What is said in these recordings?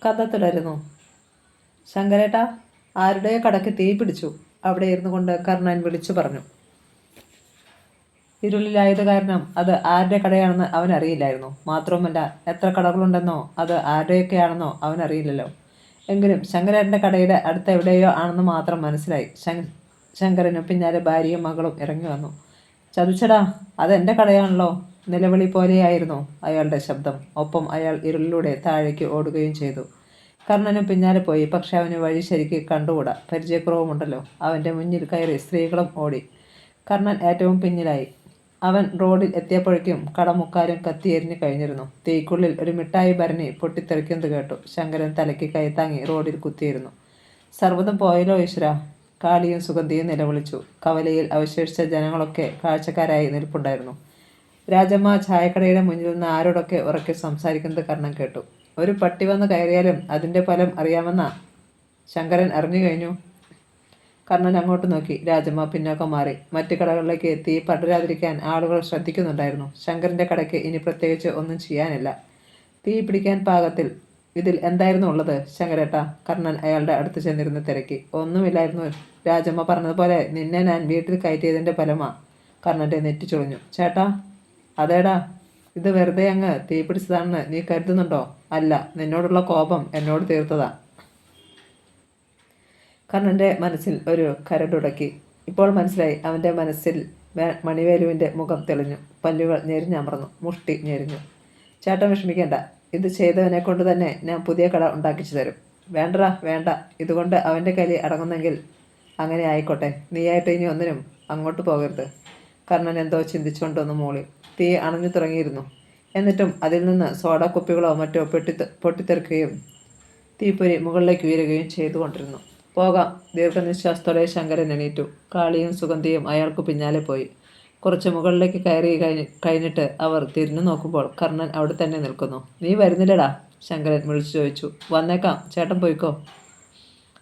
കഥ തുടരുന്നു. ശങ്കരേട്ടാ, ആരുടെ കടയ്ക്ക് തീ പിടിച്ചു. അവിടെ ഇരുന്നു കൊണ്ട് കർണൻ വിളിച്ചു പറഞ്ഞു. ഇരുളിലായത് കാരണം അത് ആരുടെ കടയാണെന്ന് അവൻ അറിയില്ലായിരുന്നു. മാത്രവുമല്ല, എത്ര കടകളുണ്ടെന്നോ അത് ആരുടെയൊക്കെയാണെന്നോ അവൻ അറിയില്ലല്ലോ. എങ്കിലും ശങ്കരേട്ടൻ്റെ കടയുടെ അടുത്ത് എവിടെയോ ആണെന്ന് മാത്രം മനസ്സിലായി. ശങ്കരനും പിന്നാലെ ഭാര്യയും മകളും ഇറങ്ങി വന്നു. ചതിച്ചടാ, അതെൻ്റെ കടയാണല്ലോ. നിലവിളി പോലെയായിരുന്നു അയാളുടെ ശബ്ദം. ഒപ്പം അയാൾ ഇരുളിലൂടെ താഴേക്ക് ഓടുകയും ചെയ്തു. കർണനും പിന്നാലെ പോയി. പക്ഷെ അവന് വഴി ശരിക്ക് കണ്ടുകൂടാ. പരിചയക്കുറവുമുണ്ടല്ലോ. അവൻ്റെ മുന്നിൽ കയറി സ്ത്രീകളും ഓടി. കർണൻ ഏറ്റവും പിന്നിലായി. അവൻ റോഡിൽ എത്തിയപ്പോഴേക്കും കടമുക്കാലും കത്തിയെരിഞ്ഞു കഴിഞ്ഞിരുന്നു. തീക്കുള്ളിൽ ഒരു മിഠായി ഭരണി പൊട്ടിത്തെറിക്കുന്നത് കേട്ടു. ശങ്കരൻ തലയ്ക്ക് കൈത്താങ്ങി റോഡിൽ കുത്തിയിരുന്നു. സർവ്വതും പോയല്ലോ ഈശ്വര, കാളിയും സുഗന്ധിയും നിലവിളിച്ചു. കവലയിൽ അവശേഷിച്ച ജനങ്ങളൊക്കെ കാഴ്ചക്കാരായി നിൽപ്പുണ്ടായിരുന്നു. രാജമ്മ ചായക്കടയുടെ മുന്നിൽ നിന്ന് ആരോടൊക്കെ ഉറക്കെ സംസാരിക്കുന്നത് കർണൻ കേട്ടു. ഒരു പട്ടി വന്ന് കയറിയാലും അതിൻ്റെ ഫലം അറിയാമെന്ന ശങ്കരൻ അറിഞ്ഞു കഴിഞ്ഞു. കർണൻ അങ്ങോട്ട് നോക്കി. രാജമ്മ പിന്നോക്കം മാറി. മറ്റു കടകളിലേക്ക് തീ പടരാതിരിക്കാൻ ആളുകൾ ശ്രദ്ധിക്കുന്നുണ്ടായിരുന്നു. ശങ്കരൻ്റെ കടയ്ക്ക് ഇനി പ്രത്യേകിച്ച് ഒന്നും ചെയ്യാനില്ല. തീ പിടിക്കാൻ പാകത്തിൽ. ഇതിൽ എന്തായിരുന്നു ഉള്ളത് ശങ്കരേട്ട? കർണൻ അയാളുടെ അടുത്ത് ചെന്നിരുന്ന് തിരക്കി. ഒന്നുമില്ലായിരുന്നു. രാജമ്മ പറഞ്ഞതുപോലെ നിന്നെ ഞാൻ വീട്ടിൽ കയറ്റിയതിൻ്റെ ഫലമാ. കർണൻ്റെ നെറ്റി ചൊളിഞ്ഞു. ചേട്ടാ. അതേടാ, ഇത് വെറുതെ അങ്ങ് തീ പിടിച്ചതാണെന്ന് നീ കരുതുന്നുണ്ടോ? അല്ല, നിന്നോടുള്ള കോപം എന്നോട് തീർത്തതാ. കർണൻ്റെ മനസ്സിൽ ഒരു കരടുടക്കി. ഇപ്പോൾ മനസ്സിലായി. അവൻ്റെ മനസ്സിൽ മണിവേലുവിൻ്റെ മുഖം തെളിഞ്ഞു. പല്ലുകൾ ഞെരിഞ്ഞമർന്നു. മുഷ്ടി ഞെരിഞ്ഞു. ചേട്ടൻ വിഷമിക്കേണ്ട. ഇത് ചെയ്തവനെ കൊണ്ട് തന്നെ ഞാൻ പുതിയ കട ഉണ്ടാക്കിച്ചു തരും. വേണ്ടടാ, വേണ്ട. ഇതുകൊണ്ട് അവൻ്റെ കലി അടങ്ങുന്നെങ്കിൽ അങ്ങനെ ആയിക്കോട്ടെ. നീയായിട്ട് ഇനി ഒന്നിനും അങ്ങോട്ട് പോകരുത്. കർണൻ എന്തോ ചിന്തിച്ചുകൊണ്ടൊന്ന് മൂളി. തീ അണഞ്ഞു തുടങ്ങിയിരുന്നു. എന്നിട്ടും അതിൽ നിന്ന് സോഡ കുപ്പികളോ മറ്റോ പൊട്ടിത്തെറിക്കുകയും തീപ്പൊരി മുകളിലേക്ക് ഉയരുകയും ചെയ്തുകൊണ്ടിരുന്നു. പോകാം. ദീർഘനിശ്വാസത്തോടെ ശങ്കരൻ എണീറ്റു. കാളിയും സുഗന്ധിയും അയാൾക്ക് പിന്നാലെ പോയി. കുറച്ച് മുകളിലേക്ക് കയറി കഴിഞ്ഞിട്ട് അവർ തിരിഞ്ഞു നോക്കുമ്പോൾ കർണൻ അവിടെ തന്നെ നിൽക്കുന്നു. നീ വരുന്നില്ലടാ? ശങ്കരൻ വിളിച്ചു ചോദിച്ചു. വന്നേക്കാം, ചേട്ടൻ പോയിക്കോ.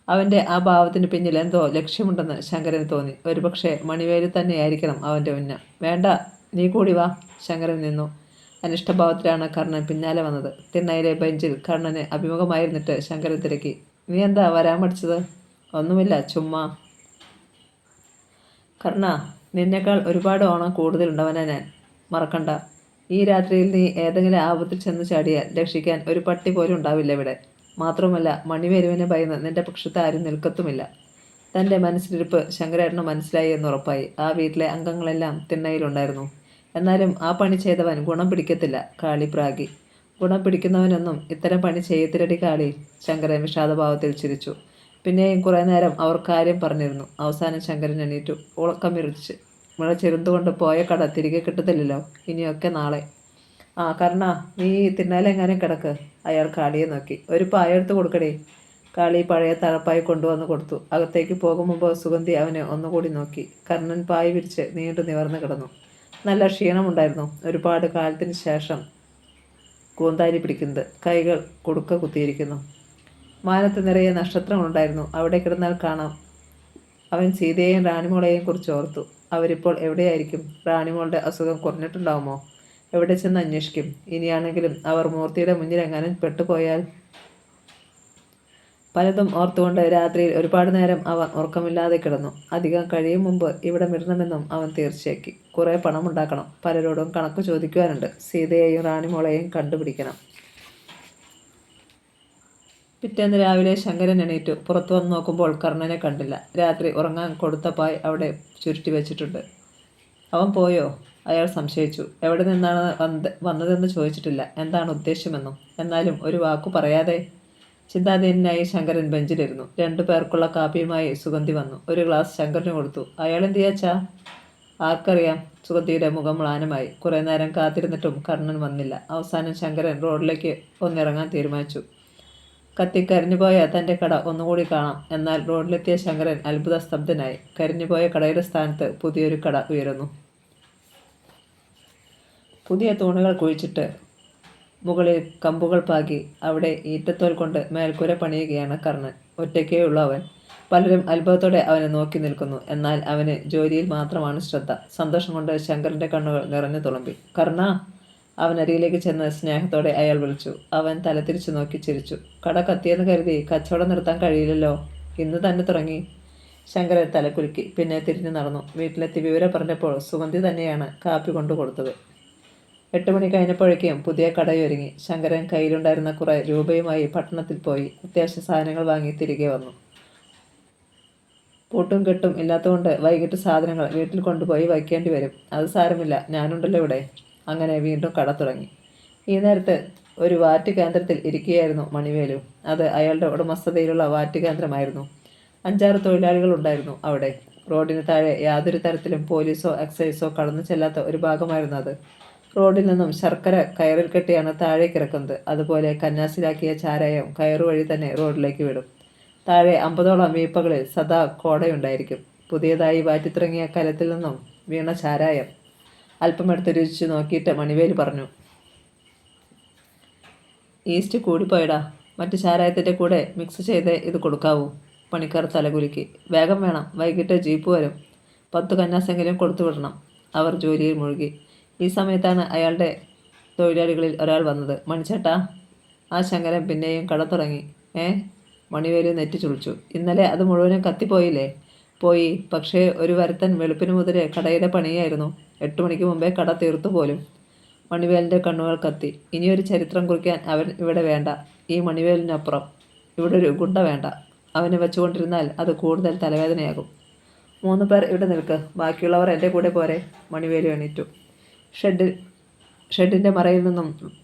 അവൻ്റെ ആ ഭാവത്തിന് പിന്നിൽ എന്തോ ലക്ഷ്യമുണ്ടെന്ന് ശങ്കരന് തോന്നി. ഒരുപക്ഷെ മണിവേലു തന്നെയായിരിക്കണം അവൻ്റെ ഉന്നം. വേണ്ട, നീ കൂടി വാ. ശങ്കരൻ നിന്നു. അനിഷ്ടഭാവത്തിലാണ് കർണൻ പിന്നാലെ വന്നത്. തിണ്ണയിലെ ബെഞ്ചിൽ കർണന് അഭിമുഖമായിരുന്നിട്ട് ശങ്കരൻ തിരക്കി. നീ എന്താ വരാൻ പഠിച്ചത്? ഒന്നുമില്ല, ചുമ്മാ. കർണ, നിന്നേക്കാൾ ഒരുപാട് ഓണം കൂടുതലുണ്ടവനാ ഞാൻ. മറക്കണ്ട. ഈ രാത്രിയിൽ നീ ഏതെങ്കിലും ആപത്തിൽ ചെന്ന് ചാടിയാൽ രക്ഷിക്കാൻ ഒരു പട്ടി പോലും ഉണ്ടാവില്ല ഇവിടെ. മാത്രമല്ല, മണിവേലുവിനെ ഭയന്ന് നിന്റെ പക്ഷത്ത് ആരും നിൽക്കത്തുമില്ല. തൻ്റെ മനസ്സിലിരിപ്പ് ശങ്കരേട്ടന് മനസ്സിലായി എന്നുറപ്പായി. ആ വീട്ടിലെ അംഗങ്ങളെല്ലാം തിണ്ണയിലുണ്ടായിരുന്നു. എന്നാലും ആ പണി ചെയ്തവൻ ഗുണം പിടിക്കത്തില്ല. കാളി പ്രാഗി. ഗുണം പിടിക്കുന്നവനൊന്നും ഇത്തരം പണി ചെയ്യത്തില്ലടി കാളി. ശങ്കരൻ വിഷാദഭാവത്തിൽ ചിരിച്ചു. പിന്നെയും കുറേ നേരം അവർ കാര്യം പറഞ്ഞിരുന്നു. അവസാനം ശങ്കരൻ എണീറ്റു. മിളച്ചിരുന്നുകൊണ്ട് പോയ കട തിരികെ കിട്ടത്തില്ലല്ലോ. ഇനിയൊക്കെ നാളെ. ആ കർണ, നീ തിന്നാലെങ്ങാനും കിടക്ക്. അയാൾ കാളിയെ നോക്കി. ഒരു പായ എടുത്ത് കൊടുക്കടേ. കാളി പഴയ തഴപ്പായി കൊണ്ടുവന്ന് കൊടുത്തു. അകത്തേക്ക് പോകും മുമ്പ് സുഗന്ധി അവനെ ഒന്നുകൂടി നോക്കി. കർണൻ പായ വിരിച്ച് നീണ്ടു നിവർന്നു കിടന്നു. നല്ല ക്ഷീണമുണ്ടായിരുന്നു. ഒരുപാട് കാലത്തിന് ശേഷം കൂന്താരി പിടിക്കുന്നത്. കൈകൾ കുടുക്ക കുത്തിയിരിക്കുന്നു. മാനത്ത് നിറയെ നക്ഷത്രങ്ങളുണ്ടായിരുന്നു. അവിടെ കിടന്നാൽ കാണാം. അവൻ സീതയെയും റാണിമോളെയും കുറിച്ച് ഓർത്തു. അവരിപ്പോൾ എവിടെയായിരിക്കും? റാണിമോളുടെ അസുഖം കുറഞ്ഞിട്ടുണ്ടാവുമോ? എവിടെ ചെന്ന് അന്വേഷിക്കും? ഇനിയാണെങ്കിലും അവർ മൂർത്തിയുടെ മുന്നിൽ എങ്ങാനും പെട്ടുപോയാൽ? പലതും ഓർത്തുകൊണ്ട് രാത്രിയിൽ ഒരുപാട് നേരം അവൻ ഉറക്കമില്ലാതെ കിടന്നു. അധികം കഴിയും മുമ്പ് ഇവിടെ വിടണമെന്നും അവൻ തീർച്ചയാക്കി. കുറേ പണമുണ്ടാക്കണം. പലരോടും കണക്ക് ചോദിക്കുവാനുണ്ട്. സീതയെയും റാണിമോളെയും കണ്ടുപിടിക്കണം. പിറ്റേന്ന് രാവിലെ ശങ്കരൻ എണീറ്റു. പുറത്തു വന്ന് നോക്കുമ്പോൾ കർണനെ കണ്ടില്ല. രാത്രി ഉറങ്ങാൻ കൊടുത്ത പായ് അവിടെ ചുരുട്ടി വെച്ചിട്ടുണ്ട്. അവൻ പോയോ? അയാൾ സംശയിച്ചു. എവിടെ നിന്നാണ് വന്നതെന്ന് ചോദിച്ചിട്ടില്ല. എന്താണ് ഉദ്ദേശ്യമെന്നും. എന്നാലും ഒരു വാക്കു പറയാതെ. ചിന്താധീനനായി ശങ്കരൻ ബെഞ്ചിലിരുന്നു. 2 പേർക്കുള്ള കാപ്പിയുമായി സുഗന്ധി വന്നു. ഒരു ഗ്ലാസ് ശങ്കരന് കൊടുത്തു. അയാൾ എന്ത് ചെയ്യാച്ചാ? ആർക്കറിയാം. സുഗന്ധിയുടെ മുഖം മ്ലാനമായി. കുറേ നേരം കാത്തിരുന്നിട്ടും കർണൻ വന്നില്ല. അവസാനം ശങ്കരൻ റോഡിലേക്ക് ഒന്നിറങ്ങാൻ തീരുമാനിച്ചു. കത്തിക്കരിഞ്ഞുപോയ തൻ്റെ കട ഒന്നുകൂടി കാണാം. എന്നാൽ റോഡിലെത്തിയ ശങ്കരൻ അത്ഭുത സ്തബ്ധനായി. കരിഞ്ഞുപോയ കടയുടെ സ്ഥാനത്ത് പുതിയൊരു കട ഉയരുന്നു. പുതിയ തൂണുകൾ കുഴിച്ചിട്ട് മുകളിൽ കമ്പുകൾ പാകി അവിടെ ഈറ്റത്തോൽ കൊണ്ട് മേൽക്കൂര പണിയുകയാണ് കർണൻ. ഒറ്റയ്ക്കേ ഉള്ളൂ അവൻ. പലരും അത്ഭുതത്തോടെ അവനെ നോക്കി നിൽക്കുന്നു. എന്നാൽ അവന് ജോലിയിൽ മാത്രമാണ് ശ്രദ്ധ. സന്തോഷം കൊണ്ട് ശങ്കരൻ്റെ കണ്ണുകൾ നിറഞ്ഞു തുളുമ്പി. കർണ! അവനരികിലേക്ക് ചെന്ന് സ്നേഹത്തോടെ അയാൾ വിളിച്ചു. അവൻ തല തിരിച്ചു നോക്കി ചിരിച്ചു. കട കത്തിയെന്ന് കരുതി കച്ചവടം നിർത്താൻ കഴിയില്ലല്ലോ. ഇന്ന് തന്നെ തുടങ്ങി. ശങ്കരൻ തലക്കുലുക്കി. പിന്നെ തിരിഞ്ഞു നടന്നു. വീട്ടിലെത്തി വിവരം പറഞ്ഞപ്പോൾ സുഗന്ധി തന്നെയാണ് കാപ്പി കൊണ്ടു കൊടുത്തത്. 8 മണി കഴിഞ്ഞപ്പോഴേക്കും പുതിയ കടയൊരുങ്ങി. ശങ്കരൻ കയ്യിലുണ്ടായിരുന്ന കുറെ രൂപയുമായി പട്ടണത്തിൽ പോയി അത്യാവശ്യ സാധനങ്ങൾ വാങ്ങി തിരികെ വന്നു. പൂട്ടും കെട്ടും ഇല്ലാത്തതുകൊണ്ട് വൈകിട്ട് സാധനങ്ങൾ വീട്ടിൽ കൊണ്ടുപോയി വയ്ക്കേണ്ടി വരും. അത് സാരമില്ല, ഞാനുണ്ടല്ലോ ഇവിടെ. അങ്ങനെ വീണ്ടും കട തുടങ്ങി. ഈ നേരത്ത് ഒരു വാറ്റ് കേന്ദ്രത്തിൽ ഇരിക്കുകയായിരുന്നു മണിവേലു. അത് അയാളുടെ ഉടമസ്ഥതയിലുള്ള വാറ്റ് കേന്ദ്രമായിരുന്നു. 5-6 തൊഴിലാളികളുണ്ടായിരുന്നു അവിടെ. റോഡിന് താഴെ യാതൊരു തരത്തിലും പോലീസോ എക്സൈസോ കടന്നു ചെല്ലാത്ത ഒരു ഭാഗമായിരുന്നു അത്. റോഡിൽ നിന്നും ശർക്കര കയറിൽ കെട്ടിയാണ് താഴേക്ക് ഇറക്കുന്നത്. അതുപോലെ കന്നാസിലാക്കിയ ചാരായം കയറുവഴി തന്നെ റോഡിലേക്ക് വിടും. താഴെ 50ഓളം വീപ്പകളിൽ സദാ കോടയുണ്ടായിരിക്കും. പുതിയതായി വാറ്റിത്തിറങ്ങിയ കലത്തിൽ നിന്നും വീണ ചാരായം അല്പമെടുത്ത് രുചിച്ച് നോക്കിയിട്ട് മണിവേലു പറഞ്ഞു, ഈസ്റ്റ് കൂടിപ്പോയടാ. മറ്റു ചാരായത്തിൻ്റെ കൂടെ മിക്സ് ചെയ്ത് ഇത് കൊടുക്കാവൂ. പണിക്കാർ തലകുലുക്കി. വേഗം വേണം, വൈകിട്ട് ജീപ്പ് വരും. 10 കന്നാസെങ്കിലും കൊടുത്തു വിടണം. അവർ ജോലിയിൽ മുഴുകി. ഈ സമയത്താണ് അയാളുടെ തൊഴിലാളികളിൽ ഒരാൾ വന്നത്. മണിച്ചേട്ടാ. ആ ശങ്കരൻ പിന്നെയും കട തുടങ്ങി. മണിവേലു നെറ്റി ചുളിച്ചു. ഇന്നലെ അത് മുഴുവനും കത്തിപ്പോയില്ലേ? പോയി. പക്ഷേ ഒരു വരുത്തൻ വെളുപ്പിന് മുതലേ കടയുടെ പണിയായിരുന്നു. 8 മണിക്ക് മുമ്പേ കട തീർത്തു പോലും. മണിവേലിൻ്റെ കണ്ണുകൾ കത്തി. ഇനിയൊരു ചരിത്രം കുറിക്കാൻ അവൻ ഇവിടെ വേണ്ട. ഈ മണിവേലിനപ്പുറം ഇവിടെ ഒരു ഗുണ്ട വേണ്ട. അവനെ വെച്ചുകൊണ്ടിരുന്നാൽ അത് കൂടുതൽ തലവേദനയാകും. 3 പേർ ഇവിടെ നിൽക്ക്. ബാക്കിയുള്ളവർ എൻ്റെ കൂടെ പോരെ. മണിവേലു എണീറ്റു. ഷെഡിൻ്റെ മറയിൽ നിന്നും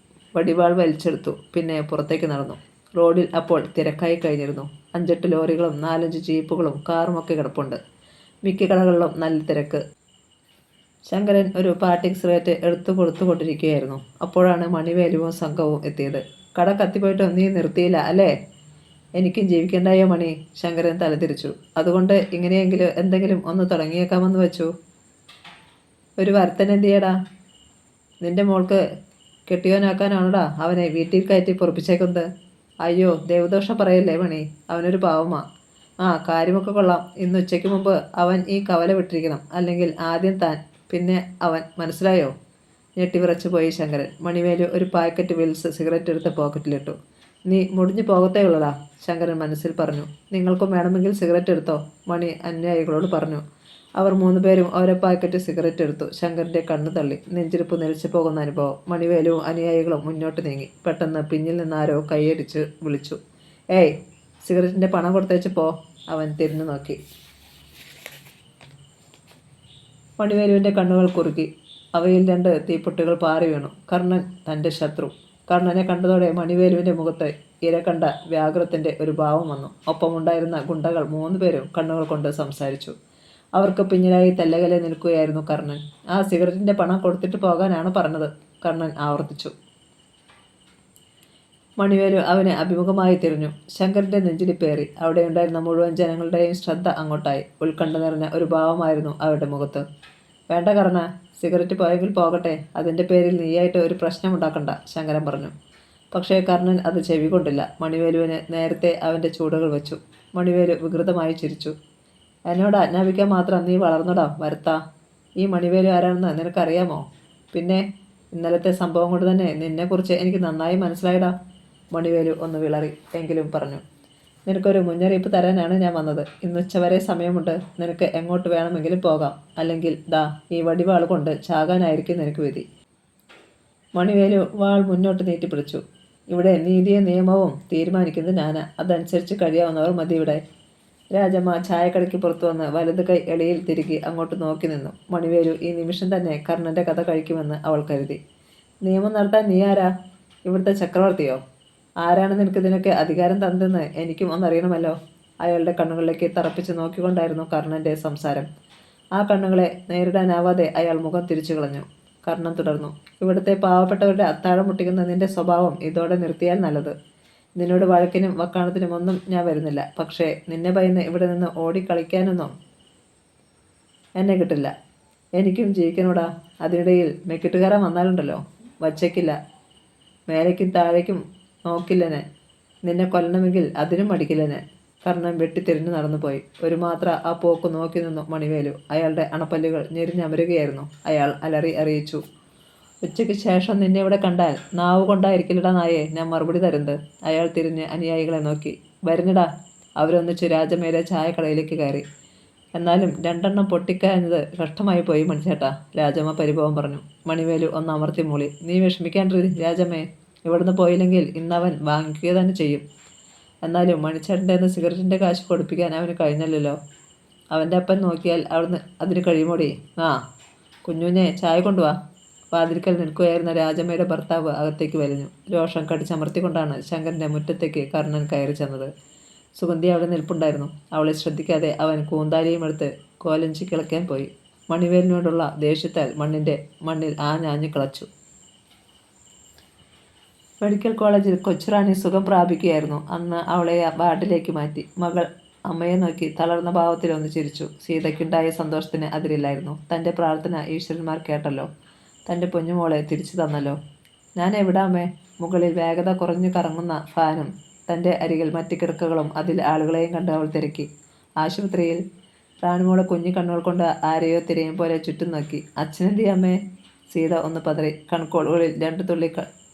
വടിവാൾ വലിച്ചെടുത്തു. പിന്നെ പുറത്തേക്ക് നടന്നു. റോഡിൽ അപ്പോൾ തിരക്കായി കഴിഞ്ഞിരുന്നു. 5-8 ലോറികളും 4-5 ജീപ്പുകളും കാറുമൊക്കെ കിടപ്പുണ്ട്. മിക്ക കടകളിലും നല്ല തിരക്ക്. ശങ്കരൻ ഒരു പാർട്ടിക് സിഗരറ്റ് എടുത്തു കൊടുത്തുകൊണ്ടിരിക്കുകയായിരുന്നു. അപ്പോഴാണ് മണിവേലുവും സംഘവും എത്തിയത്. കട കത്തിപ്പോയിട്ട് നീ നിർത്തിയില്ല അല്ലേ? എനിക്കും ജീവിക്കണ്ടായോ മണി? ശങ്കരൻ തലതിരിച്ചു. അതുകൊണ്ട് ഇങ്ങനെയെങ്കിലും എന്തെങ്കിലും ഒന്ന് തുടങ്ങിയേക്കാമെന്ന് വെച്ചു. ഒരു വരുത്തൻ എന്തിയടാ? നിന്റെ മോൾക്ക് കെട്ടിയോനാക്കാനാണോടാ അവനെ വീട്ടിൽ കയറ്റി പൊറപ്പിച്ചേക്കുന്നത്? അയ്യോ, ദേവദോഷം പറയല്ലേ മണി. അവനൊരു പാവമാ. കാര്യമൊക്കെ കൊള്ളാം. ഇന്ന് ഉച്ചയ്ക്ക് മുമ്പ് അവൻ ഈ കവല വിട്ടിരിക്കണം. അല്ലെങ്കിൽ ആദ്യം താൻ, പിന്നെ അവൻ. മനസ്സിലായോ? ഞെട്ടിവിറച്ചു പോയി ശങ്കരൻ. മണിവേലു ഒരു പാക്കറ്റ് വിൽസ് സിഗരറ്റ് എടുത്ത് പോക്കറ്റിലിട്ടു. നീ മുടിഞ്ഞു പോകത്തേ ഉള്ളടാ, ശങ്കരൻ മനസ്സിൽ പറഞ്ഞു. നിങ്ങൾക്കും വേണമെങ്കിൽ സിഗരറ്റ് എടുത്തോ, മണി അനുയായികളോട് പറഞ്ഞു. അവർ 3 പേരും ഓരോ പാക്കറ്റ് സിഗരറ്റ് എടുത്തു. ശങ്കരൻ്റെ കണ്ണു തള്ളി. നെഞ്ചിരിപ്പ് നിലച്ചു പോകുന്ന അനുഭവം. മണിവേലുവും അനുയായികളും മുന്നോട്ട് നീങ്ങി. പെട്ടെന്ന് പിന്നിൽ നിന്നാരോ കൈയടിച്ച് വിളിച്ചു. ഏയ്, സിഗരറ്റിൻ്റെ പണം കൊടുത്തേച്ച് പോ. അവൻ തിരിഞ്ഞു നോക്കി. മണിവേലുവിൻ്റെ കണ്ണുകൾ കുറുകി. അവയിൽ 2 തീപ്പൊട്ടുകൾ പാറി വീണു. കർണൻ, തൻ്റെ ശത്രു. കർണനെ കണ്ടതോടെ മണിവേലുവിൻ്റെ മുഖത്ത് ഇരകണ്ട വ്യാകുലത്തിൻ്റെ ഒരു ഭാവം വന്നു. ഒപ്പമുണ്ടായിരുന്ന ഗുണ്ടകൾ 3 പേരും കണ്ണുകൾ കൊണ്ട് സംസാരിച്ചു. അവർക്ക് പിന്നിലായി തെല്ലകലെ നിൽക്കുകയായിരുന്നു കർണൻ. ആ സിഗരറ്റിൻ്റെ പണം കൊടുത്തിട്ട് പോകാനാണ് പറഞ്ഞത്, കർണൻ ആവർത്തിച്ചു. മണിവേലു അവനെ അഭിമുഖമായി തിരിഞ്ഞു. ശങ്കരൻ്റെ നെഞ്ചിലിപ്പേറി. അവിടെയുണ്ടായിരുന്ന മുഴുവൻ ജനങ്ങളുടെയും ശ്രദ്ധ അങ്ങോട്ടായി. ഉത്കണ്ഠ നിറഞ്ഞ ഒരു ഭാവമായിരുന്നു അവരുടെ മുഖത്ത്. വേണ്ട കർണ, സിഗരറ്റ് പോയെങ്കിൽ പോകട്ടെ. അതിൻ്റെ പേരിൽ നീയായിട്ട് ഒരു പ്രശ്നമുണ്ടാക്കണ്ട, ശങ്കരൻ പറഞ്ഞു. പക്ഷേ കർണൻ അത് ചെവികൊണ്ടില്ല. മണിവേലുവിന് നേരത്തെ അവൻ്റെ ചൂടുകൾ വെച്ചു. മണിവേലു വികൃതമായി ചിരിച്ചു. എന്നോട് ആജ്ഞാപിക്കാൻ മാത്രം നീ വളർന്നടാ വരുത്താ. ഈ മണിവേലു ആരാണെന്ന് നിനക്കറിയാമോ? പിന്നെ ഇന്നലത്തെ സംഭവം കൊണ്ട് തന്നെ നിന്നെക്കുറിച്ച് എനിക്ക് നന്നായി മനസ്സിലായടാ. മണിവേലു ഒന്ന് വിളറി എങ്കിലും പറഞ്ഞു. നിനക്കൊരു മുന്നറിയിപ്പ് തരാനാണ് ഞാൻ വന്നത്. ഇന്ന് ഉച്ചവരെ സമയമുണ്ട്. നിനക്ക് എങ്ങോട്ട് വേണമെങ്കിലും പോകാം. അല്ലെങ്കിൽ ദാ ഈ വടിവാൾ കൊണ്ട് ചാകാനായിരിക്കും നിനക്ക് വിധി. മണിവേലു വാൾ മുന്നോട്ട് നീട്ടിപ്പിടിച്ചു. ഇവിടെ നീതിയും നിയമവും തീരുമാനിക്കുന്നത് ഞാനാ. അതനുസരിച്ച് കഴിയാവുന്നവർ മതി ഇവിടെ. രാജമ്മ ചായക്കടയ്ക്ക് പുറത്തു വന്ന് വലത് കൈ എളിയിൽ തിരികെ അങ്ങോട്ട് നോക്കി നിന്നു. മണിവേലു ഈ നിമിഷം തന്നെ കർണൻ്റെ കഥ കഴിക്കുമെന്ന് അവൾ കരുതി. നിയമം നടത്താൻ നീ ആരാ? ഇവിടുത്തെ ചക്രവർത്തിയോ? ആരാണ് നിനക്ക് ഇതിനൊക്കെ അധികാരം തന്നതെന്ന് എനിക്കും ഒന്നറിയണമല്ലോ. അയാളുടെ കണ്ണുകളിലേക്ക് തറപ്പിച്ച് നോക്കിക്കൊണ്ടായിരുന്നു കർണൻ്റെ സംസാരം. ആ കണ്ണുകളെ നേരിടാനാവാതെ അയാൾ മുഖം തിരിച്ചു കളഞ്ഞു. കർണൻ തുടർന്നു. ഇവിടുത്തെ പാവപ്പെട്ടവരുടെ അത്താഴം മുട്ടിക്കുന്ന നിന്റെ സ്വഭാവം ഇതോടെ നിർത്തിയാൽ നല്ലത്. നിന്നോട് വഴക്കിനും വക്കാണത്തിനും ഒന്നും ഞാൻ വരുന്നില്ല. പക്ഷേ നിന്നെ ഭയന്ന് ഇവിടെ നിന്ന് ഓടിക്കളിക്കാനൊന്നും എന്നെ കിട്ടില്ല. എനിക്കും ജീവിക്കണോടാ. അതിനിടയിൽ മെക്കിട്ടുകാരൻ വന്നാലുണ്ടല്ലോ, വച്ചേക്കില്ല. മേലേക്കും താഴേക്കും നോക്കില്ല ഞാൻ. നിന്നെ കൊല്ലണമെങ്കിൽ അതിനും മടിക്കില്ല ഞാൻ. കർണൻ വെട്ടിത്തിരിഞ്ഞു നടന്നുപോയി. ഒരു മാത്ര ആ പോക്ക് നോക്കി നിന്നു മണിവേലു. അയാളുടെ അണപ്പല്ലുകൾ ഞെരിഞ്ഞമരുകയായിരുന്നു. അയാൾ അലറി അറിയിച്ചു. ഉച്ചയ്ക്ക് ശേഷം നിന്നെ ഇവിടെ കണ്ടാൽ നാവ് കൊണ്ടായിരിക്കില്ലടാ നായേ ഞാൻ മറുപടി തരുന്നത്. അയാൾ തിരിഞ്ഞ് അനുയായികളെ നോക്കി. വരുന്നിടാ. അവരൊന്നിച്ച് രാജമേലെ ചായക്കടയിലേക്ക് കയറി. എന്നാലും രണ്ടെണ്ണം പൊട്ടിക്കാഞ്ഞത് കഷ്ടമായി പോയി മണിച്ചേട്ടാ, രാജമ്മ പരിഭവം പറഞ്ഞു. മണിവേലു ഒന്ന് അമർത്തി മൂളി. നീ വിഷമിക്കാണ്ടിരി രാജമ്മേ, ഇവിടുന്ന് പോയില്ലെങ്കിൽ ഇന്നവൻ വാങ്ങിക്കുക തന്നെ ചെയ്യും. എന്നാലും മണിച്ചേട്ടൻ്റെ സിഗരറ്റിൻ്റെ കാശ് കൊടുപ്പിക്കാൻ അവന് കഴിഞ്ഞല്ലോ. അവൻ്റെ അപ്പൻ നോക്കിയാൽ അവിടുന്ന് അതിന് കഴിയുമോടി. ആ കുഞ്ഞുഞ്ഞെ ചായ കൊണ്ടുവാ. വാതിൽക്കൽ നിൽക്കുകയായിരുന്ന രാജമ്മയുടെ ഭർത്താവ് അകത്തേക്ക് വലിഞ്ഞു. രോഷം കടിച്ചമർത്തിക്കൊണ്ടാണ് ശങ്കരൻ്റെ മുറ്റത്തേക്ക് കർണൻ കയറി ചെന്നത്. സുഗന്ധി അവിടെ നിൽപ്പുണ്ടായിരുന്നു. അവളെ ശ്രദ്ധിക്കാതെ അവൻ കൂന്താലിയും എടുത്ത് കോലഞ്ചി കിളയ്ക്കാൻ പോയി. മണിവേലിനോടുള്ള ദേഷ്യത്താൽ മണ്ണിൽ ആഞ്ഞാഞ്ഞു കിളച്ചു. മെഡിക്കൽ കോളേജിൽ കൊച്ചുറാണി സുഖം പ്രാപിക്കുകയായിരുന്നു. അന്ന് അവളെ വാർഡിലേക്ക് മാറ്റി. മകൾ അമ്മയെ നോക്കി തളർന്ന ഭാവത്തിലൊന്ന് ചിരിച്ചു. സീതയ്ക്കുണ്ടായ സന്തോഷത്തിന് അതിരില്ലായിരുന്നു. തൻ്റെ പ്രാർത്ഥന ഈശ്വരന്മാർ കേട്ടല്ലോ. തൻ്റെ പൊന്നുമോളെ തിരിച്ചു തന്നല്ലോ. ഞാൻ എവിടാ അമ്മേ? മുകളിൽ വേഗത കുറഞ്ഞു കറങ്ങുന്ന ഫാനും തൻ്റെ അരികിൽ മറ്റ് കിടക്കകളും അതിൽ ആളുകളെയും കണ്ട് അവൾ തിരക്കി. ആശുപത്രിയിൽ. റാണിമോളെ കുഞ്ഞു കണ്ണുകൾ കൊണ്ട് ആരെയോ തിരയും പോലെ ചുറ്റും നോക്കി. അച്ഛനെന്തി അമ്മേ? സീത ഒന്ന് പതറി. കൺകോളുകളിൽ 2 തുള്ളി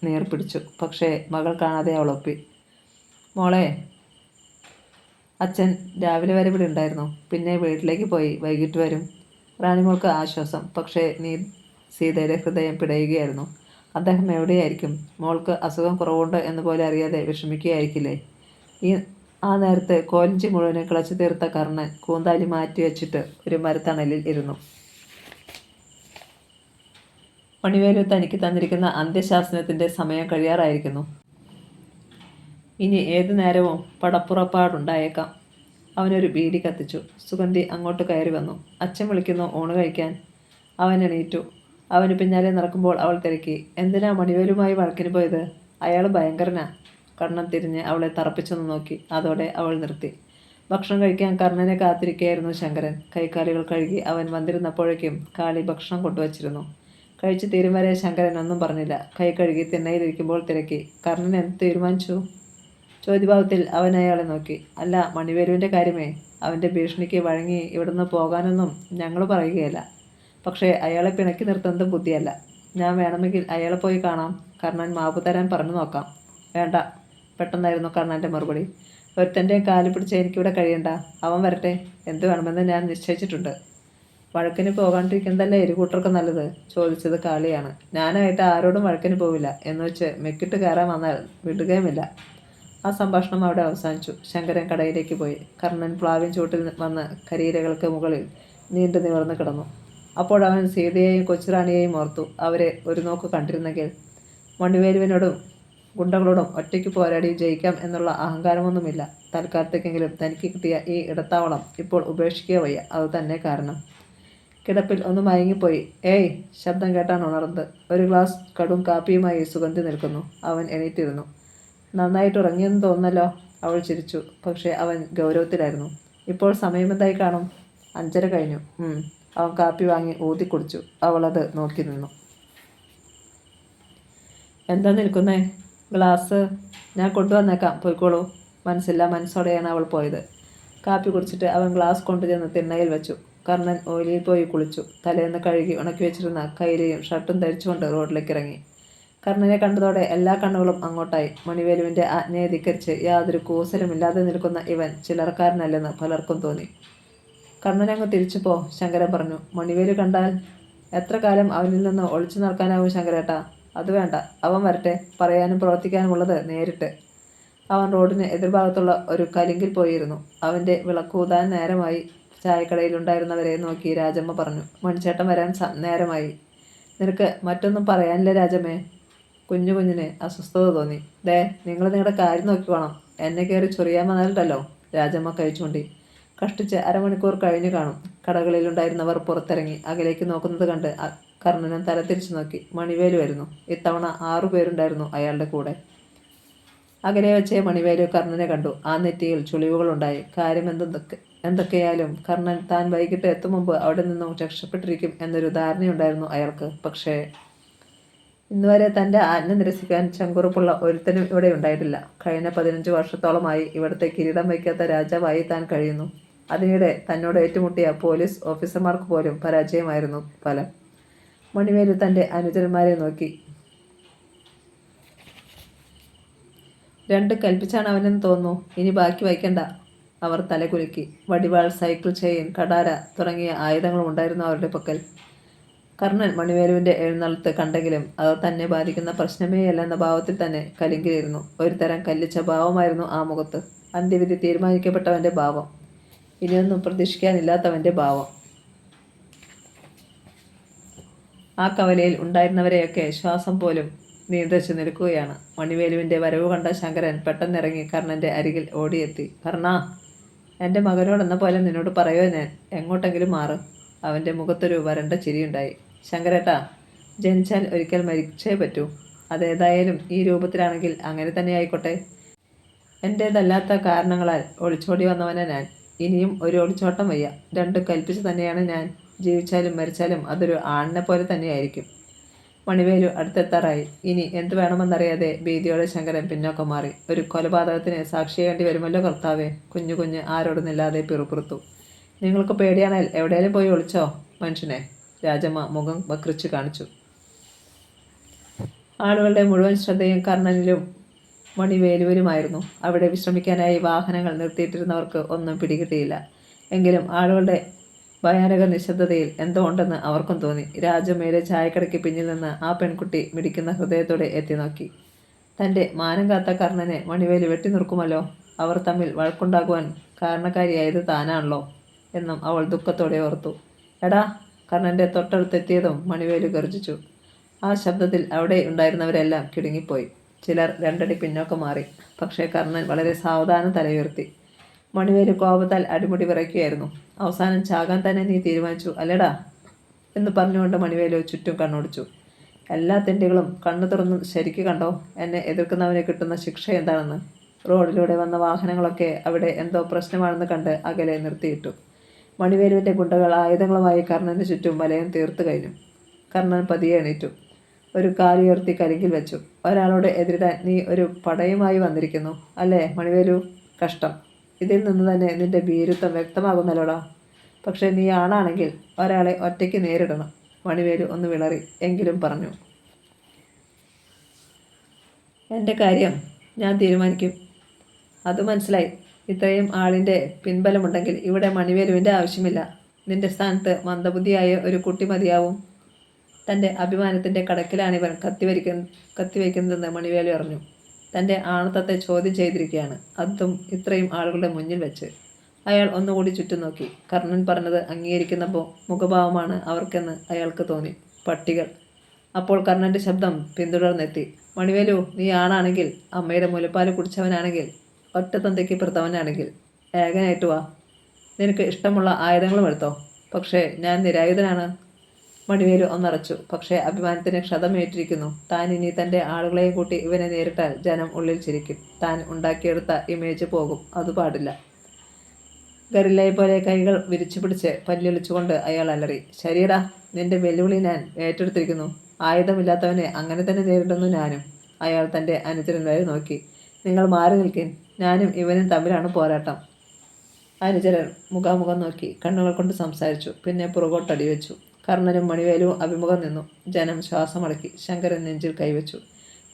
നീർ പിടിച്ചു. പക്ഷേ മകൾ കാണാതെ അവൾ ഒപ്പി. മോളെ, അച്ഛൻ രാവിലെ വരെ ഇവിടെ ഉണ്ടായിരുന്നു. പിന്നെ വീട്ടിലേക്ക് പോയി. വൈകിട്ട് വരും. റാണിമോൾക്ക് ആശ്വാസം. പക്ഷേ സീതയുടെ ഹൃദയം പിടയുകയായിരുന്നു. അദ്ദേഹം എവിടെയായിരിക്കും? മോൾക്ക് അസുഖം കുറവുണ്ട് എന്നുപോലെ അറിയാതെ വിഷമിക്കുകയായിരിക്കില്ലേ? ആ നേരത്ത് കോലഞ്ചി മുഴുവനും കിളച്ചു തീർത്ത കർണൻ കൂന്താലി മാറ്റി വെച്ചിട്ട് ഒരു മരത്തണലിൽ ഇരുന്നു. മണിവേലു തനിക്ക് തന്നിരിക്കുന്ന അന്ത്യശാസനത്തിൻ്റെ സമയം കഴിയാറായിരിക്കുന്നു. ഇനി ഏതു നേരവും പടപ്പുറപ്പാടുണ്ടായേക്കാം. അവനൊരു ബീഡി കത്തിച്ചു. സുഗന്ധി അങ്ങോട്ട് കയറി വന്നു. അച്ഛൻ വിളിക്കുന്നു, ഊണ് കഴിക്കാൻ. അവൻ എണീറ്റു. അവന് പിന്നാലെ നടക്കുമ്പോൾ അവൾ തിരക്കി. എന്തിനാ മണിവേലുമായി വഴക്കിന് പോയത്? അയാൾ ഭയങ്കരനാ. കർണൻ തിരിഞ്ഞ് അവളെ തറപ്പിച്ചൊന്ന് നോക്കി. അതോടെ അവൾ നിർത്തി. ഭക്ഷണം കഴിക്കാൻ കർണനെ കാത്തിരിക്കുകയായിരുന്നു ശങ്കരൻ. കൈക്കാലുകൾ കഴുകി അവൻ വന്നിരുന്നപ്പോഴേക്കും കാളി ഭക്ഷണം കൊണ്ടുവച്ചിരുന്നു. കഴിച്ചു തീരും വരെ ശങ്കരൻ ഒന്നും പറഞ്ഞില്ല. കൈ കഴുകി തിണ്ണയിലിരിക്കുമ്പോൾ തിരക്കി. കർണൻ എന്ത് തീരുമാനിച്ചു? ചോദ്യഭാവത്തിൽ അവൻ അയാളെ നോക്കി. അല്ല, മണിവേലുവിൻ്റെ കാര്യമേ. അവൻ്റെ ഭീഷണിക്ക് വഴങ്ങി ഇവിടുന്ന് പോകാനൊന്നും ഞങ്ങൾ പറയുകയില്ല. പക്ഷേ അയാളെ പിണക്കി നിർത്തുന്നത് ബുദ്ധിയല്ല. ഞാൻ വേണമെങ്കിൽ അയാളെ പോയി കാണാം. കർണൻ മാപ്പ് തരാൻ പറഞ്ഞു നോക്കാം. വേണ്ട, പെട്ടെന്നായിരുന്നു കർണൻ്റെ മറുപടി. ഒരുത്തൻ്റെയും കാല് പിടിച്ച് എനിക്കിവിടെ കഴിയണ്ട. അവൻ വരട്ടെ. എന്തു വേണമെന്ന് ഞാൻ നിശ്ചയിച്ചിട്ടുണ്ട്. വഴക്കിന് പോകാണ്ടിരിക്കുന്നതല്ലേ ഇരുകൂട്ടർക്ക് നല്ലത്? ചോദിച്ചത് കാളിയാണ്. ഞാനായിട്ട് ആരോടും വഴക്കിന് പോവില്ല എന്ന് വെച്ച് മെക്കിട്ട് കയറാൻ വന്നാൽ വിടുകയുമില്ല. ആ സംഭാഷണം അവിടെ അവസാനിച്ചു. ശങ്കരൻ കടയിലേക്ക് പോയി. കർണൻ പ്ലാവിൻ ചൂട്ടിൽ വന്ന് കരിയിലകൾക്ക് മുകളിൽ നീണ്ടു നിവർന്ന് കിടന്നു. അപ്പോഴവൻ സീതയെയും കൊച്ചുറാണിയെയും ഓർത്തു. അവരെ ഒരു നോക്ക് കണ്ടിരുന്നെങ്കിൽ. മണിവേലുവിനോടും ഗുണ്ടകളോടും ഒറ്റയ്ക്ക് പോരാടി ജയിക്കാം എന്നുള്ള അഹങ്കാരമൊന്നുമില്ല. തൽക്കാലത്തേക്കെങ്കിലും തനിക്ക് കിട്ടിയ ഈ ഇടത്താവളം ഇപ്പോൾ ഉപേക്ഷിക്കുക വയ്യ. അതുതന്നെ കാരണം. കിടപ്പിൽ ഒന്ന് മയങ്ങിപ്പോയി. ഏയ്, ശബ്ദം കേട്ടാണ് ഉണർന്നത്. ഒരു ഗ്ലാസ് കടും കാപ്പിയുമായി സുഗന്ധി നിൽക്കുന്നു. അവൻ എണീറ്റിരുന്നു. നന്നായിട്ട് ഉറങ്ങിയെന്ന് തോന്നല്ലോ. അവൾ ചിരിച്ചു. പക്ഷേ അവൻ ഗൗരവത്തിലായിരുന്നു. ഇപ്പോൾ സമയമെന്തായി കാണും? 5:30 കഴിഞ്ഞു. അവൻ കാപ്പി വാങ്ങി ഊതി കുടിച്ചു. അവളത് നോക്കി നിന്നു. എന്താ നിൽക്കുന്നേ? ഗ്ലാസ് ഞാൻ കൊണ്ടുവന്നേക്കാം, പോയിക്കോളൂ. മനസ്സില്ല മനസ്സോടെയാണ് അവൾ പോയത്. കാപ്പി കുടിച്ചിട്ട് അവൻ ഗ്ലാസ് കൊണ്ടുചെന്ന് തിണ്ണയിൽ വെച്ചു. കർണൻ ഓലിയിൽ പോയി കുളിച്ചു. തലേന്ന് കഴുകി ഉണക്കി വെച്ചിരുന്ന കൈലിയും ഷർട്ടും ധരിച്ചുകൊണ്ട് റോഡിലേക്ക് ഇറങ്ങി. കർണനെ കണ്ടതോടെ എല്ലാ കണ്ണുകളും അങ്ങോട്ടായി. മണിവേലുവിൻ്റെ ആജ്ഞയെ ധിക്കരിച്ച് യാതൊരു കൂസലുമില്ലാതെ നിൽക്കുന്ന ഇവൻ ചിലർക്കാരനല്ലെന്ന് പലർക്കും തോന്നി. കർണനങ്ങ് തിരിച്ചു പോ, ശങ്കരൻ പറഞ്ഞു. മണിവേലു കണ്ടാൽ? എത്ര കാലം അവനിൽ നിന്ന് ഒളിച്ചു നിൽക്കാനാവും ശങ്കരേട്ടാ? അത് വേണ്ട, അവൻ വരട്ടെ. പറയാനും പ്രവർത്തിക്കാനുമുള്ളത് നേരിട്ട്. അവൻ റോഡിന് എതിർഭാഗത്തുള്ള ഒരു കലിങ്കിൽ പോയിരുന്നു. അവൻ്റെ വിളക്കൂതാൻ നേരമായി. ചായക്കടയിലുണ്ടായിരുന്നവരെ നോക്കി രാജമ്മ പറഞ്ഞു. മണിച്ചേട്ടൻ വരാൻ നേരമായി. നിനക്ക് മറ്റൊന്നും പറയാനില്ല രാജമ്മേ? കുഞ്ഞിന് അസ്വസ്ഥത തോന്നി. ദേ, നിങ്ങൾ നിങ്ങളുടെ കാര്യം നോക്കിക്കോണം. എന്നെ കയറി ചൊറിയാൻ വന്നാലുണ്ടല്ലോ. രാജമ്മ കഴിച്ചുകൊണ്ടി. കഷ്ടിച്ച് അരമണിക്കൂർ കഴിഞ്ഞു കാണും. കടകളിലുണ്ടായിരുന്നവർ പുറത്തിറങ്ങി. അകലേക്ക് നോക്കുന്നത് കണ്ട് കർണനൻ തല തിരിച്ചു നോക്കി. മണിവേലു വരുന്നു. ഇത്തവണ 6 പേരുണ്ടായിരുന്നു അയാളുടെ കൂടെ. അകലെ വെച്ചേ മണിവേലു കർണനെ കണ്ടു. ആ നെറ്റിയിൽ ചുളിവുകളുണ്ടായി. കാര്യം എന്തൊക്കെയായാലും കർണൻ താൻ വൈകിട്ട് എത്തും മുമ്പ് അവിടെ നിന്നും രക്ഷപ്പെട്ടിരിക്കും എന്നൊരു ധാരണയുണ്ടായിരുന്നു അയാൾക്ക്. പക്ഷേ ഇന്നുവരെ തൻ്റെ ആജ്ഞ നിരസിക്കാൻ ചങ്കുറപ്പുള്ള ഒരുത്തനും ഇവിടെ ഉണ്ടായിട്ടില്ല. കഴിഞ്ഞ 15 വർഷത്തോളമായി ഇവിടുത്തെ കിരീടം വയ്ക്കാത്ത രാജാവായി താൻ കഴിയുന്നു. അതിനിടെ തന്നോട് ഏറ്റുമുട്ടിയ പോലീസ് ഓഫീസർമാർക്ക് പോലും പരാജയമായിരുന്നു ഫലം. മണിവേലു തൻ്റെ അനുചരന്മാരെ നോക്കി. രണ്ട് കൽപ്പിച്ചാണ് അവനെന്ന് തോന്നുന്നു. ഇനി ബാക്കി വയ്ക്കണ്ട. അവർ തലകുലുക്കി. വടിവാൾ, സൈക്കിൾ ചെയിൻ, കടാര തുടങ്ങിയ ആയുധങ്ങളും ഉണ്ടായിരുന്നു അവരുടെ പക്കൽ. കർണൻ മണിവേലുവിൻ്റെ എഴുന്നള്ളത്ത് കണ്ടെങ്കിലും അത് തന്നെ ബാധിക്കുന്ന പ്രശ്നമേയല്ല എന്ന ഭാവത്തിൽ തന്നെ കലിങ്കിലിരുന്നു. ഒരു തരം കല്ലിച്ച ഭാവമായിരുന്നു ആ മുഖത്ത്. അന്ത്യവിധി തീരുമാനിക്കപ്പെട്ടവൻ്റെ ഭാവം. ഇനിയൊന്നും പ്രതീക്ഷിക്കാനില്ലാത്തവൻ്റെ ഭാവം. ആ കവലയിൽ ഉണ്ടായിരുന്നവരെയൊക്കെ ശ്വാസം പോലും നിയന്ത്രിച്ചു നിൽക്കുകയാണ്. മണിവേലുവിൻ്റെ വരവ് കണ്ട ശങ്കരൻ പെട്ടെന്നിറങ്ങി കർണൻ്റെ അരികിൽ ഓടിയെത്തി. കർണാ, എൻ്റെ മകനോടെന്ന പോലെ നിന്നോട് പറയോ ഞാൻ, എങ്ങോട്ടെങ്കിലും മാറ്. അവൻ്റെ മുഖത്തൊരു വരണ്ട ചിരിയുണ്ടായി. ശങ്കരേട്ടാ, ജനിച്ചാൽ ഒരിക്കൽ മരിച്ചേ പറ്റൂ. അതേതായാലും ഈ രൂപത്തിലാണെങ്കിൽ അങ്ങനെ തന്നെ ആയിക്കോട്ടെ. എൻ്റേതല്ലാത്ത കാരണങ്ങളാൽ ഒളിച്ചോടി വന്നവനാ ഞാൻ. ഇനിയും ഒരു ഒളിച്ചോട്ടം വയ്യ. രണ്ടും കൽപ്പിച്ച് തന്നെയാണ് ഞാൻ. ജീവിച്ചാലും മരിച്ചാലും അതൊരു ആണിനെ പോലെ തന്നെയായിരിക്കും. മണിവേലു അടുത്തെത്താറായി. ഇനി എന്തു വേണമെന്നറിയാതെ ഭീതിയോടെ ശങ്കരൻ പിന്നോക്കം മാറി. ഒരു കൊലപാതകത്തിന് സാക്ഷിയേണ്ടി വരുമല്ലോ കർത്താവേ. കുഞ്ഞു കുഞ്ഞ് ആരോടുന്നില്ലാതെ പിറുപിറുത്തു. നിങ്ങൾക്ക് പേടിയാണേൽ എവിടെയെങ്കിലും പോയി ഒളിച്ചോ മനുഷ്യനെ. രാജമ്മ മുഖം വക്രിച്ചു കാണിച്ചു. ആളുകളുടെ മുഴുവൻ ശ്രദ്ധയും കർണനിലും മണിവേലുവിലുമായിരുന്നു. അവിടെ വിശ്രമിക്കാനായി വാഹനങ്ങൾ നിർത്തിയിട്ടിരുന്നവർക്ക് ഒന്നും പിടികിട്ടിയില്ല. എങ്കിലും ആളുകളുടെ ഭയാനക നിശബ്ദതയിൽ എന്തോ ഉണ്ടെന്ന് അവർക്കും തോന്നി. രാജമ്മയുടെ ചായക്കടയ്ക്ക് പിന്നിൽ നിന്ന് ആ പെൺകുട്ടി മിടിക്കുന്ന ഹൃദയത്തോടെ എത്തി നോക്കി. തൻ്റെ മാനം കാത്ത കർണനെ മണിവേലു വെട്ടിനിർക്കുമല്ലോ. അവർ തമ്മിൽ വഴക്കുണ്ടാകുവാൻ കാരണക്കാരിയായത് താനാണല്ലോ എന്നും അവൾ ദുഃഖത്തോടെ ഓർത്തു. എടാ, കർണൻ്റെ തൊട്ടടുത്തെത്തിയതും മണിവേലു ഗർജിച്ചു. ആ ശബ്ദത്തിൽ അവിടെ ഉണ്ടായിരുന്നവരെല്ലാം കിടുങ്ങിപ്പോയി. ചിലർ രണ്ടടി പിന്നോക്കം മാറി. പക്ഷേ കർണൻ വളരെ സാവധാനം തലയുയർത്തി. മണിവേലു കോപത്താൽ അടിമുടി വിറയ്ക്കുകയായിരുന്നു. അവസാനം ചാകാൻ തന്നെ നീ തീരുമാനിച്ചു അല്ലേടാ എന്ന് പറഞ്ഞുകൊണ്ട് മണിവേലു ചുറ്റും കണ്ണോടിച്ചു. എല്ലാ തെണ്ടികളും കണ്ണു തുറന്ന് ശരിക്ക് കണ്ടോ എന്നെ എതിർക്കുന്നവന് കിട്ടുന്ന ശിക്ഷ എന്താണെന്ന്. റോഡിലൂടെ വന്ന വാഹനങ്ങളൊക്കെ അവിടെ എന്തോ പ്രശ്നമാണെന്ന് കണ്ട് അകലെ നിർത്തിയിട്ടു. മണിവേലുവിൻ്റെ ഗുണ്ടകൾ ആയുധങ്ങളുമായി കർണന് ചുറ്റും വലയം തീർത്തു കഴിഞ്ഞു. കർണൻ പതിയെ എണീറ്റു. ഒരു കാലുയർത്തി കരികിൽ വെച്ചു. ഒരാളോട് എതിരിടാൻ നീ ഒരു പടയുമായി വന്നിരിക്കുന്നു അല്ലേ മണിവേലു? കഷ്ടം. ഇതിൽ നിന്ന് തന്നെ നിന്റെ ഭീരുത്വം വ്യക്തമാകുന്നല്ലോടാ. പക്ഷേ നീ ആണാണെങ്കിൽ ഒരാളെ ഒറ്റയ്ക്ക് നേരിടണം. മണിവേലു ഒന്ന് വിളറി എങ്കിലും പറഞ്ഞു. എൻ്റെ കാര്യം ഞാൻ തീരുമാനിക്കും. അത് മനസ്സിലായി. ഇത്രയും ആളിൻ്റെ പിൻബലമുണ്ടെങ്കിൽ ഇവിടെ മണിവേലുവിൻ്റെ ആവശ്യമില്ല. നിന്റെ സ്ഥാനത്ത് മന്ദബുദ്ധിയായ ഒരു കുട്ടി മതിയാവും. തൻ്റെ അഭിമാനത്തിൻ്റെ കടക്കിലാണിവൻ കത്തിവയ്ക്കുന്നതെന്ന് മണിവേലു അറിഞ്ഞു. തൻ്റെ ആണത്തത്തെ ചോദ്യം ചെയ്തിരിക്കുകയാണ്, അതും ഇത്രയും ആളുകളുടെ മുന്നിൽ വെച്ച്. അയാൾ ഒന്നുകൂടി ചുറ്റും നോക്കി. കർണൻ പറഞ്ഞത് അംഗീകരിക്കുന്ന മുഖഭാവമാണ് അവർക്കെന്ന് അയാൾക്ക് തോന്നി. പട്ടികൾ. അപ്പോൾ കർണൻ്റെ ശബ്ദം പിന്തുടർന്നെത്തി. മണിവേലു, നീ ആണാണെങ്കിൽ, അമ്മയുടെ മുലപ്പാൽ കുടിച്ചവനാണെങ്കിൽ, ഒറ്റത്തന്തയ്ക്ക് പിറത്തവനാണെങ്കിൽ ഏകനായിട്ട് വാ. നിനക്ക് ഇഷ്ടമുള്ള ആയുധങ്ങളും എടുത്തോ. പക്ഷേ ഞാൻ നിരായുധനാണ്. മണിവേലു ഒന്നറച്ചു. പക്ഷേ അഭിമാനത്തിന് ക്ഷതമേറ്റിരിക്കുന്നു. താൻ ഇനി തൻ്റെ ആളുകളെയും കൂട്ടി ഇവനെ നേരിട്ടാൽ ജനം ഉള്ളിൽ ചിരിക്കും. താൻ ഉണ്ടാക്കിയെടുത്ത ഇമേജ് പോകും. അത് പാടില്ല. ഗറില്ലയെ പോലെ കൈകൾ വിരിച്ചു പിടിച്ച് പല്ലൊലിച്ചുകൊണ്ട് അയാൾ അലറി. ശരിയടാ, നിന്റെ വെല്ലുവിളി ഞാൻ ഏറ്റെടുത്തിരിക്കുന്നു. ആയുധമില്ലാത്തവനെ അങ്ങനെ തന്നെ നേരിടുന്നു ഞാനും. അയാൾ തൻ്റെ അനുചരന്മാരെ നോക്കി. നിങ്ങൾ മാറി നിൽക്കിൻ. ഞാനും ഇവനും തമ്മിലാണ് പോരാട്ടം. അനുചരൻ മുഖാമുഖം നോക്കി കണ്ണുകൾ കൊണ്ട് സംസാരിച്ചു. പിന്നെ പുറകോട്ടടി വെച്ചു. കർണനും മണിവേലുവും അഭിമുഖം നിന്നു. ജനം ശ്വാസമടക്കി. ശങ്കരൻ നെഞ്ചിൽ കൈവച്ചു.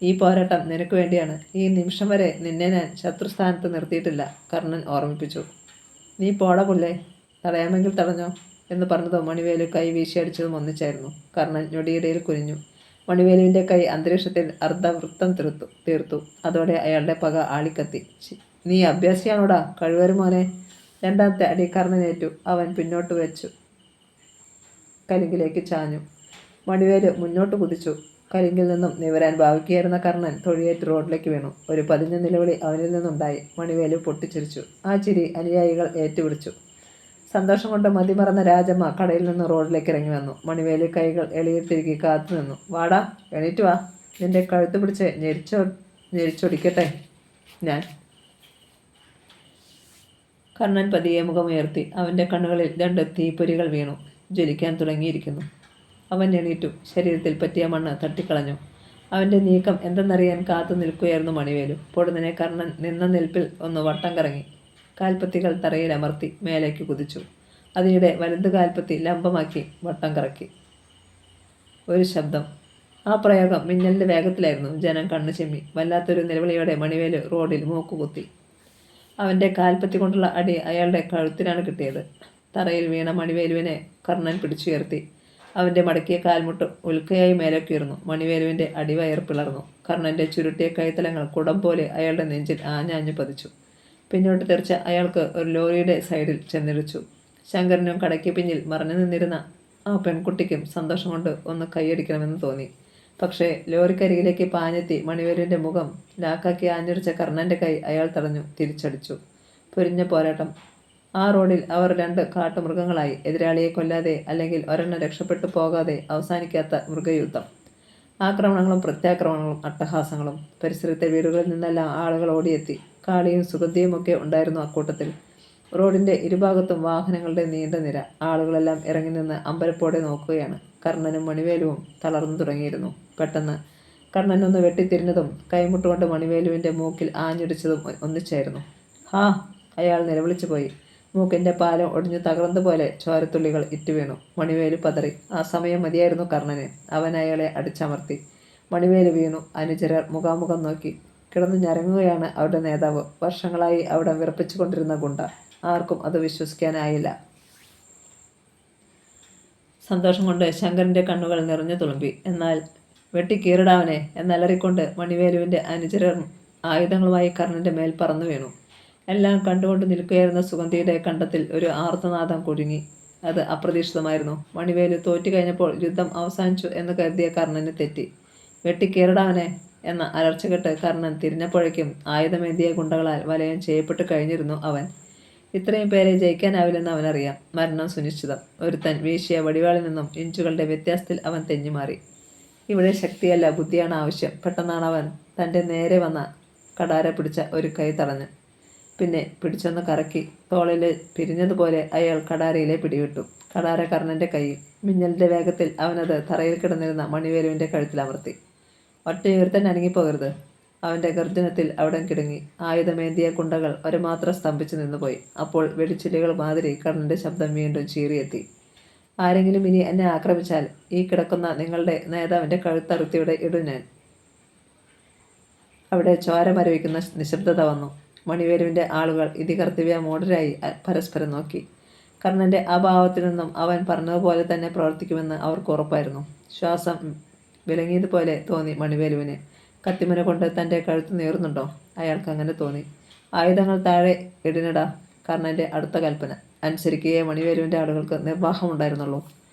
ഈ പോരാട്ടം നിനക്ക് വേണ്ടിയാണ്. ഈ നിമിഷം വരെ നിന്നെ ഞാൻ ശത്രുസ്ഥാനത്ത് നിർത്തിയിട്ടില്ല, കർണൻ ഓർമ്മിപ്പിച്ചു. നീ പോട പുല്ലേ. തടയാമെങ്കിൽ തടഞ്ഞോ എന്ന് പറഞ്ഞതും മണിവേലു കൈ വീശിയടിച്ചതും ഒന്നിച്ചായിരുന്നു. കർണൻ ഞൊടിയിടയിൽ കുനിഞ്ഞു. മണിവേലുവിൻ്റെ കൈ അന്തരീക്ഷത്തിൽ അർദ്ധവൃത്തം തീർത്തു. അതോടെ അയാളുടെ പക ആളിക്കത്തി. നീ അഭ്യാസിയാണോടാ കഴിവരുമോനെ. രണ്ടാമത്തെ അടി കർണനേറ്റു. അവൻ പിന്നോട്ട് വെച്ചു കലിങ്കിലേക്ക് ചാഞ്ഞു. മണിവേലു മുന്നോട്ട് കുതിച്ചു. കലിങ്കിൽ നിന്നും നിവരാൻ ഭാവിക്കുകയായിരുന്ന കർണൻ തൊഴിയേറ്റ് റോഡിലേക്ക് വീണു. ഒരു പതിഞ്ഞ നിലവിളി അവനിൽ നിന്നുണ്ടായി. മണിവേലു പൊട്ടിച്ചിരിച്ചു. ആ ചിരി അനുയായികൾ ഏറ്റുപിടിച്ചു. സന്തോഷം കൊണ്ട് മതിമറന്ന രാജമ്മ കടയിൽ നിന്ന് റോഡിലേക്ക് ഇറങ്ങി വന്നു. മണിവേലു കൈകൾ എളിയിൽ തിരുകി കാത്തു നിന്നു. വാടാ, എണീറ്റ് വാ. നിന്റെ കഴുത്ത് പിടിച്ച് ഞെരിച്ചൊടിക്കട്ടെ ഞാൻ. കർണൻ പതിയെ മുഖമുയർത്തി. അവൻ്റെ കണ്ണുകളിൽ രണ്ട് തീപ്പൊരികൾ വീണു. ജ്വലിക്കാൻ തുടങ്ങിയിരിക്കുന്നു. അവൻ എണീറ്റു. ശരീരത്തിൽ പറ്റിയ മണ്ണ് തട്ടിക്കളഞ്ഞു. അവൻ്റെ നീക്കം എന്തെന്നറിയാൻ കാത്തു നിൽക്കുകയായിരുന്നു മണിവേലു. പൊടുന്നനെ കർണൻ നിന്ന നിൽപ്പിൽ ഒന്ന് വട്ടം കറങ്ങി. കാൽപ്പത്തികൾ തറയിൽ അമർത്തി മേലേക്ക് കുതിച്ചു. അതിനിടെ വലതു കാൽപ്പത്തി ലംബമാക്കി വട്ടം കറക്കി. ഒരു ശബ്ദം. ആ പ്രയോഗം മിന്നലിൻ്റെ വേഗത്തിലായിരുന്നു. ജനം കണ്ണു ചെമ്മി. വല്ലാത്തൊരു നിലവിളിയോടെ മണിവേലു റോഡിൽ മൂക്കുകുത്തി. അവൻ്റെ കാൽപ്പത്തി കൊണ്ടുള്ള അടി അയാളുടെ കഴുത്തിനാണ് കിട്ടിയത്. തറയിൽ വീണ മണിവേലുവിനെ കർണൻ പിടിച്ചുയർത്തി. അവൻ്റെ മടക്കിയ കാൽമുട്ട് ഉൽക്കയായി മേലേക്കുയർന്നു. മണിവേലുവിൻ്റെ അടിവയർ പിളർന്നു. കർണൻ്റെ ചുരുട്ടിയ കൈത്തലങ്ങൾ കുടം പോലെ അയാളുടെ നെഞ്ചിൽ ആഞ്ഞാഞ്ഞു പതിച്ചു. പിന്നോട്ട് തെറിച്ച അയാൾക്ക് ഒരു ലോറിയുടെ സൈഡിൽ ചെന്നിടിച്ചു. ശങ്കരനും കടയ്ക്ക് പിന്നിൽ മറഞ്ഞു നിന്നിരുന്ന ആ പെൺകുട്ടിക്കും സന്തോഷം കൊണ്ട് ഒന്ന് കൈയടിക്കണമെന്ന് തോന്നി. പക്ഷേ ലോറിക്കരികിലേക്ക് പാഞ്ഞെത്തി മണിവേലുവിൻ്റെ മുഖം ലാക്കാക്കി ആഞ്ഞടിച്ച കർണൻ്റെ കൈ അയാൾ തടഞ്ഞു. തിരിച്ചടിച്ചു. പൊരിഞ്ഞ പോരാട്ടം. ആ റോഡിൽ അവർ രണ്ട് കാട്ടുമൃഗങ്ങളായി. എതിരാളിയെ കൊല്ലാതെ അല്ലെങ്കിൽ ഒരെണ്ണം രക്ഷപ്പെട്ടു പോകാതെ അവസാനിക്കാത്ത മൃഗയുദ്ധം. ആക്രമണങ്ങളും പ്രത്യാക്രമണങ്ങളും അട്ടഹാസങ്ങളും. പരിസരത്തെ വീടുകളിൽ നിന്നെല്ലാം ആളുകൾ ഓടിയെത്തി. കാളിയും സുഗന്ധിയുമൊക്കെ ഉണ്ടായിരുന്നു അക്കൂട്ടത്തിൽ. റോഡിൻ്റെ ഇരുഭാഗത്തും വാഹനങ്ങളുടെ നീണ്ട നിര. ആളുകളെല്ലാം ഇറങ്ങി നിന്ന് അമ്പരപ്പോടെ നോക്കുകയാണ്. കർണനും മണിവേലുവും തളർന്നു തുടങ്ങിയിരുന്നു. പെട്ടെന്ന് കർണനൊന്ന് വെട്ടിത്തിരിഞ്ഞതും കൈമുട്ടുകൊണ്ട് മണിവേലുവിൻ്റെ മൂക്കിൽ ആഞ്ഞിടിച്ചതും ഒന്നിച്ചായിരുന്നു. ഹാ! അയാൾ നിലവിളിച്ചു പോയി. മൂക്കിൻ്റെ പാലം ഒടിഞ്ഞു തകർന്നതുപോലെ ചോരത്തുള്ളികൾ ഇറ്റുവീണു. മണിവേലു പതറി. ആ സമയം മതിയായിരുന്നു കർണന്. അവൻ അയാളെ അടിച്ചമർത്തി. മണിവേലു വീണു. അനുചരർ മുഖാമുഖം നോക്കി. കിടന്നു ഞരങ്ങുകയാണ് അവരുടെ നേതാവ്. വർഷങ്ങളായി അവിടെ വിറപ്പിച്ചു കൊണ്ടിരുന്ന ഗുണ്ട. ആർക്കും അത് വിശ്വസിക്കാനായില്ല. സന്തോഷം കൊണ്ട് ശങ്കരൻ്റെ കണ്ണുകൾ നിറഞ്ഞു തുളുമ്പി. എന്നാൽ വെട്ടിക്കീറിടാവനെ എന്നലറിക്കൊണ്ട് മണിവേലുവിൻ്റെ അനുചരർ ആയുധങ്ങളുമായി കർണൻ്റെ മേൽ പറന്നു വീണു. എല്ലാം കണ്ടുകൊണ്ട് നിൽക്കുകയായിരുന്ന സുഗന്ധിയുടെ കണ്ടത്തിൽ ഒരു ആർത്തനാദം കുടുങ്ങി. അത് അപ്രതീക്ഷിതമായിരുന്നു. മണിവേലു തോറ്റു കഴിഞ്ഞപ്പോൾ യുദ്ധം അവസാനിച്ചു എന്ന് കരുതിയ കർണന് തെറ്റി. വെട്ടിക്കീറിടാവനെ എന്ന അലർച്ച കേട്ട് കർണൻ തിരിഞ്ഞപ്പോഴേക്കും ആയുധമേന്തിയ ഗുണ്ടകളാൽ വലയം ചെയ്യപ്പെട്ടു കഴിഞ്ഞിരുന്നു അവൻ. ഇത്രയും പേരെ ജയിക്കാനാവില്ലെന്ന് അവനറിയാം. മരണം സുനിശ്ചിതം. ഒരുത്തൻ വീശിയ വടിവാളിൽ നിന്നും ഇഞ്ചുകളുടെ വ്യത്യാസത്തിൽ അവൻ തെന്നിമാറി. ഇവിടെ ശക്തിയല്ല, ബുദ്ധിയാണ് ആവശ്യം. പെട്ടെന്നാണ് അവൻ തൻ്റെ നേരെ വന്ന കടാര പിടിച്ച ഒരു കൈ തടഞ്ഞു. പിന്നെ പിടിച്ചൊന്ന് കറക്കി. തോളിൽ പിരിഞ്ഞതുപോലെ അയാൾ കടാരയിലെ പിടിവിട്ടു. കടാര കർണൻ്റെ കയ്യിൽ. മിന്നലിൻ്റെ വേഗത്തിൽ അവനത് തറയിൽ കിടന്നിരുന്ന മണിവേലുവിൻ്റെ കഴുത്തിലമർത്തി. ഒറ്റയൊരുത്തൻ അനങ്ങിപ്പോകരുത്. അവൻ്റെ ഗർജനത്തിൽ അവിടം കിടങ്ങി. ആയുധമേന്തിയ കുണ്ടകൾ ഒരുമാത്രം സ്തംഭിച്ചു നിന്നുപോയി. അപ്പോൾ വെടിച്ചില്ലുകൾ മാതിരി കർണൻ്റെ ശബ്ദം വീണ്ടും ചീറിയെത്തി. ആരെങ്കിലും ഇനി എന്നെ ആക്രമിച്ചാൽ ഈ കിടക്കുന്ന നിങ്ങളുടെ നേതാവിൻ്റെ കഴുത്തറുത്തിയുടെ ഇടും ഞാൻ. അവിടെ ചോര മരവിക്കുന്ന നിശബ്ദത വന്നു. മണിവേലുവിൻ്റെ ആളുകൾ ഇതികർത്തവ്യ മൂഢരായി പരസ്പരം നോക്കി. കർണൻ്റെ അഭാവത്തിൽ നിന്നും അവൻ പറഞ്ഞതുപോലെ തന്നെ പ്രവർത്തിക്കുമെന്ന് അവർക്ക് ഉറപ്പായിരുന്നു. ശ്വാസം വിലങ്ങിയതുപോലെ തോന്നി മണിവേലുവിന്. കത്തിമുന കൊണ്ട് തൻ്റെ കഴുത്ത് നീറുന്നുണ്ടോ? അയാൾക്ക് അങ്ങനെ തോന്നി. ആയുധങ്ങൾ താഴെ ഇടിനിടാ. കർണൻ്റെ അടുത്ത കൽപ്പന. അനുസരിക്കുകയെ മണിവേലുവിൻ്റെ ആളുകൾക്ക് നിർവാഹമുണ്ടായിരുന്നുള്ളൂ.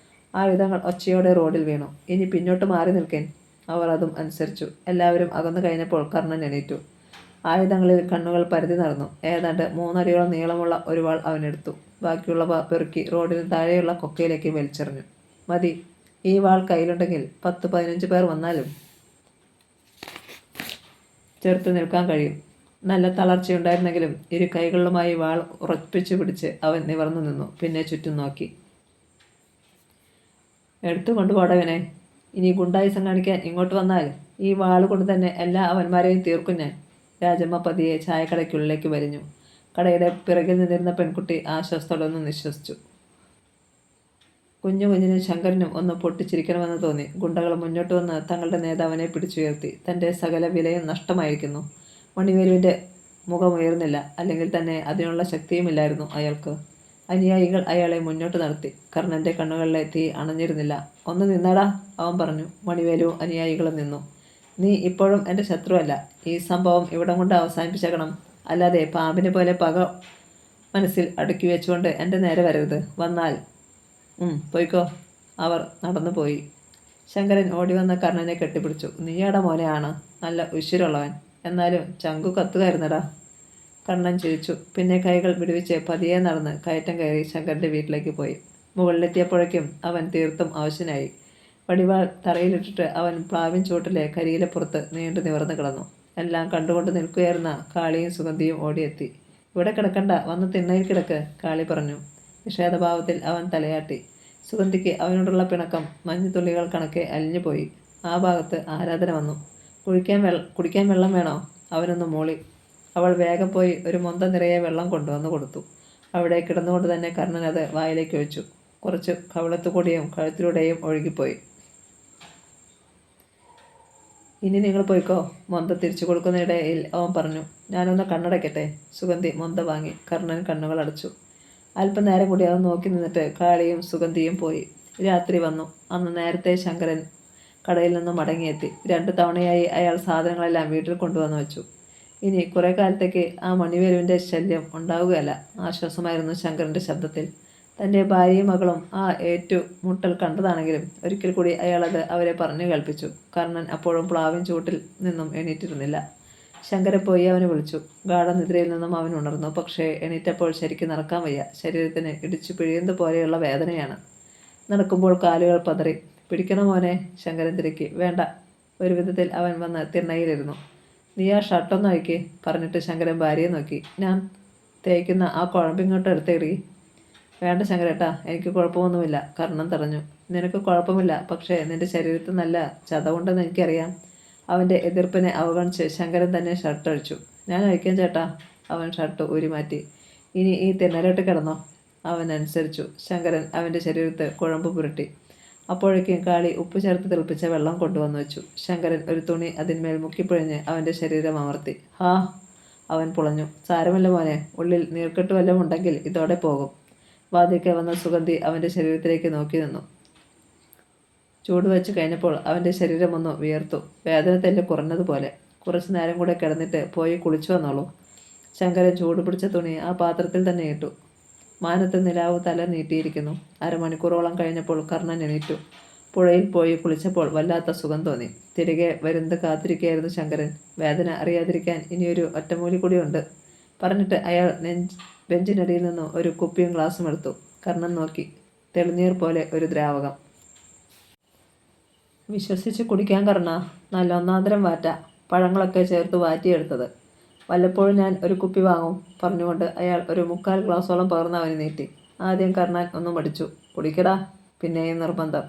ആയുധങ്ങൾ ഒച്ചയോടെ റോഡിൽ വീണു. ഇനി പിന്നോട്ട് മാറി നിൽക്കേൻ. അവർ അതും അനുസരിച്ചു. എല്ലാവരും അകന്നു കഴിഞ്ഞപ്പോൾ കർണൻ എണീറ്റു. ആയുധങ്ങളിൽ കണ്ണുകൾ പരതി നടന്നു. ഏതാണ്ട് 3 അടിയോളം നീളമുള്ള ഒരു വാൾ അവനെടുത്തു. ബാക്കിയുള്ളവ പെറുക്കി റോഡിന് താഴെയുള്ള കൊക്കയിലേക്ക് വലിച്ചെറിഞ്ഞു. മതി. ഈ വാൾ കയ്യിലുണ്ടെങ്കിൽ 10-15 പേർ വന്നാലും ചെറുത്ത് നിൽക്കാൻ കഴിയും. നല്ല തളർച്ചയുണ്ടായിരുന്നെങ്കിലും ഇരു കൈകളിലുമായി വാൾ ഉറപ്പിച്ചു പിടിച്ച് അവൻ നിവർന്നു നിന്നു. പിന്നെ ചുറ്റും നോക്കി. എടുത്തു കൊണ്ടുപോടവനെ. ഇനി ഗുണ്ടായുസം കാണിക്കാൻ ഇങ്ങോട്ട് വന്നാൽ ഈ വാൾ കൊണ്ട് തന്നെ എല്ലാ അവന്മാരെയും തീർക്കും ഞാൻ. രാജമ്മ പതിയെ ചായക്കടയ്ക്കുള്ളിലേക്ക് വലിഞ്ഞു. കടയുടെ പിറകിൽ നിന്നിരുന്ന പെൺകുട്ടി ആശ്വാസത്തോടെ ഒന്ന് നിശ്വസിച്ചു. കുഞ്ഞിനും ശങ്കരനും ഒന്ന് പൊട്ടിച്ചിരിക്കണമെന്ന് തോന്നി. ഗുണ്ടകൾ മുന്നോട്ട് വന്ന് തങ്ങളുടെ നേതാവിനെ പിടിച്ചുയർത്തി. തൻ്റെ സകല വിലയും നഷ്ടമായിരിക്കുന്നു. മണിവേലുവിൻ്റെ മുഖമുയർന്നില്ല. അല്ലെങ്കിൽ തന്നെ അതിനുള്ള ശക്തിയുമില്ലായിരുന്നു അയാൾക്ക്. അനുയായികൾ അയാളെ മുന്നോട്ട് നടത്തി. കർണൻ്റെ കണ്ണുകളിലെ തീ അണഞ്ഞിരുന്നില്ല. ഒന്ന് നിന്നടാ, അവൻ പറഞ്ഞു. മണിവേലുവും അനുയായികളും നിന്നു. നീ ഇപ്പോഴും എൻ്റെ ശത്രുവല്ല. ഈ സംഭവം ഇവിടം കൊണ്ട് അവസാനിപ്പിച്ചേക്കണം. അല്ലാതെ പാമ്പിനെ പോലെ പക മനസ്സിൽ അടുക്കി വെച്ചുകൊണ്ട് എൻ്റെ നേരെ വരരുത്. വന്നാൽ പോയിക്കോ. അവർ നടന്നുപോയി. ശങ്കരൻ ഓടിവന്ന കർണനെ കെട്ടിപ്പിടിച്ചു. നീയാടെ മോനെയാണ്. നല്ല ഉശിരുള്ളവൻ. എന്നാലും ചങ്കു കത്തുകായിരുന്നടാ. കർണൻ ചിരിച്ചു. പിന്നെ കൈകൾ വിടുവിച്ച് പതിയെ നടന്ന് കയറ്റം കയറി ശങ്കരൻ്റെ വീട്ടിലേക്ക് പോയി. മുകളിലെത്തിയപ്പോഴേക്കും അവൻ തീർത്തും അവശനായി. വടിവാൾ തറയിലിട്ടിട്ട് അവൻ പ്ലാവിൻ ചൂട്ടിലെ കരിയിലപ്പുറത്ത് നീണ്ടു നിവർന്നു കിടന്നു. എല്ലാം കണ്ടുകൊണ്ട് നിൽക്കുകയായിരുന്ന കാളിയും സുഗന്ധിയും ഓടിയെത്തി. ഇവിടെ കിടക്കണ്ട, വന്ന് തിണ്ണയിൽ കിടക്ക്, കാളി പറഞ്ഞു. നിഷേധഭാവത്തിൽ അവൻ തലയാട്ടി. സുഗന്ധിക്ക് അവനോടുള്ള പിണക്കം മഞ്ഞുതുള്ളികൾ കണക്കെ അലിഞ്ഞുപോയി. ആ ഭാഗത്ത് ആരാധന വന്നു. കുടിക്കാൻ വെള്ളം വേണോ? അവനൊന്ന് മൂളി. അവൾ വേഗം പോയി ഒരു മൊന്ത നിറയെ വെള്ളം കൊണ്ടുവന്ന് കൊടുത്തു. അവിടെ കിടന്നുകൊണ്ട് തന്നെ കർണൻ അത് വായിലേക്ക് ഒഴിച്ചു. കുറച്ച് കവിളത്തുകൂടിയും കഴുത്തിലൂടെയും ഒഴുകിപ്പോയി. ഇനി നിങ്ങൾ പോയിക്കോ. മൊന്ത തിരിച്ചു കൊടുക്കുന്നതിടയിൽ അവൻ പറഞ്ഞു. ഞാനൊന്ന് കണ്ണടയ്ക്കട്ടെ. സുഗന്ധി മൊന്ത വാങ്ങി. കർണൻ കണ്ണുകൾ അടച്ചു. അല്പനേരം കൂടി അവൻ നോക്കി നിന്നിട്ട് കാളിയും സുഗന്ധിയും പോയി. രാത്രി വന്നു. അന്ന് നേരത്തെ ശങ്കരൻ കടയിൽ നിന്ന് മടങ്ങിയെത്തി. 2 തവണയായി അയാൾ സാധനങ്ങളെല്ലാം വീട്ടിൽ കൊണ്ടുവന്നു വെച്ചു. ഇനി കുറെ കാലത്തേക്ക് ആ മണിവേലുവിൻ്റെ ശല്യം ഉണ്ടാവുകയല്ല. ആശ്വാസമായിരുന്നു ശങ്കരൻ്റെ ശബ്ദത്തിൽ. തൻ്റെ ഭാര്യയും മകളും ആ ഏറ്റുമുട്ടൽ കണ്ടതാണെങ്കിലും ഒരിക്കൽ കൂടി അയാളത് അവരെ പറഞ്ഞു കേൾപ്പിച്ചു. കർണൻ അപ്പോഴും പ്ലാവിൻ ചൂട്ടിൽ നിന്നും എണീറ്റിരുന്നില്ല. ശങ്കരൻ പോയി അവനെ വിളിച്ചു. ഗാഠനിദ്രയിൽ നിന്നും അവൻ ഉണർന്നു. പക്ഷേ എണീറ്റപ്പോൾ ശരിക്കും നടക്കാൻ വയ്യ. ശരീരത്തിന് ഇടിച്ചു പിഴിയുന്നത് പോലെയുള്ള വേദനയാണ്. നടക്കുമ്പോൾ കാലുകൾ പതറി. പിടിക്കണോ മോനെ? ശങ്കരൻ തിരക്കി. വേണ്ട. ഒരു വിധത്തിൽ അവൻ വന്ന് തിണ്ണയിലിരുന്നു. നീ ആ ഷർട്ടൊന്ന് അയക്കി പറഞ്ഞിട്ട് ശങ്കരൻ ഭാര്യയെ നോക്കി. ഞാൻ തേക്കുന്ന ആ കുഴമ്പിങ്ങോട്ട് എടുത്തേറി. വേണ്ട ശങ്കരേട്ടാ, എനിക്ക് കുഴപ്പമൊന്നുമില്ല. കർണൻ തടഞ്ഞു. നിനക്ക് കുഴപ്പമില്ല, പക്ഷേ നിന്റെ ശരീരത്തിൽ നല്ല ചതവുണ്ടെന്ന് എനിക്കറിയാം. അവൻ്റെ എതിർപ്പിനെ അവഗണിച്ച് ശങ്കരൻ തന്നെ ഷർട്ട് അഴിച്ചു. ഞാൻ അഴിക്കാം ചേട്ടാ. അവൻ ഷർട്ട് ഊരിമാറ്റി. ഇനി ഈ തിണ്ണലോട്ട് കിടന്നോ. അവൻ അനുസരിച്ചു. ശങ്കരൻ അവൻ്റെ ശരീരത്ത് കുഴമ്പ് പുരട്ടി. അപ്പോഴേക്കും കാളി ഉപ്പ് ചേർത്ത് തിളപ്പിച്ച വെള്ളം കൊണ്ടുവന്നു വെച്ചു. ശങ്കരൻ ഒരു തുണി അതിന്മേൽ മുക്കിപ്പൊഴിഞ്ഞ് അവൻ്റെ ശരീരം അമർത്തി. ഹാ, അവൻ പുളഞ്ഞു. സാരമല്ല മോനെ, ഉള്ളിൽ നീർക്കെട്ട് വല്ലതും ഉണ്ടെങ്കിൽ ഇതോടെ പോകും. വാതിൽക്കെ വന്ന സുഗന്ധി അവൻ്റെ ശരീരത്തിലേക്ക് നോക്കി നിന്നു. ചൂട് വെച്ച് കഴിഞ്ഞപ്പോൾ അവൻ്റെ ശരീരമൊന്ന് വിയർത്തു. വേദന തെല്ല് കുറഞ്ഞതുപോലെ. കുറച്ചു നേരം കൂടെ കിടന്നിട്ട് പോയി കുളിച്ചു വന്നോളൂ. ശങ്കരൻ ചൂട് പിടിച്ച തുണി ആ പാത്രത്തിൽ തന്നെ ഇട്ടു. മാനത്ത് നിലാവ് തല നീട്ടിയിരിക്കുന്നു. അരമണിക്കൂറോളം കഴിഞ്ഞപ്പോൾ കർണൻ എണീറ്റു. പുഴയിൽ പോയി കുളിച്ചപ്പോൾ വല്ലാത്ത സുഖം തോന്നി. തിരികെ വരുന്നത് കാത്തിരിക്കുകയായിരുന്നു ശങ്കരൻ. വേദന അറിയാതിരിക്കാൻ ഇനിയൊരു ഒറ്റമൂലി കൂടിയുണ്ട് പറഞ്ഞിട്ട് അയാൾ ബെഞ്ചിനടിയിൽ നിന്നും ഒരു കുപ്പിയും ഗ്ലാസും എടുത്തു. കർണൻ നോക്കി. തെളിനീർ പോലെ ഒരു ദ്രാവകം. വിശ്വസിച്ച് കുടിക്കാൻ കർണ. നല്ല ഒന്നാന്തരം വാറ്റ. പഴങ്ങളൊക്കെ ചേർത്ത് വാറ്റിയെടുത്തത്. വല്ലപ്പോഴും ഞാൻ ഒരു കുപ്പി വാങ്ങും പറഞ്ഞുകൊണ്ട് അയാൾ ഒരു 3/4 ഗ്ലാസോളം പകർന്ന് അവന് നീട്ടി. ആദ്യം കർണൻ ഒന്ന് മടിച്ചു. കുടിക്കടാ. പിന്നെയും നിർബന്ധം.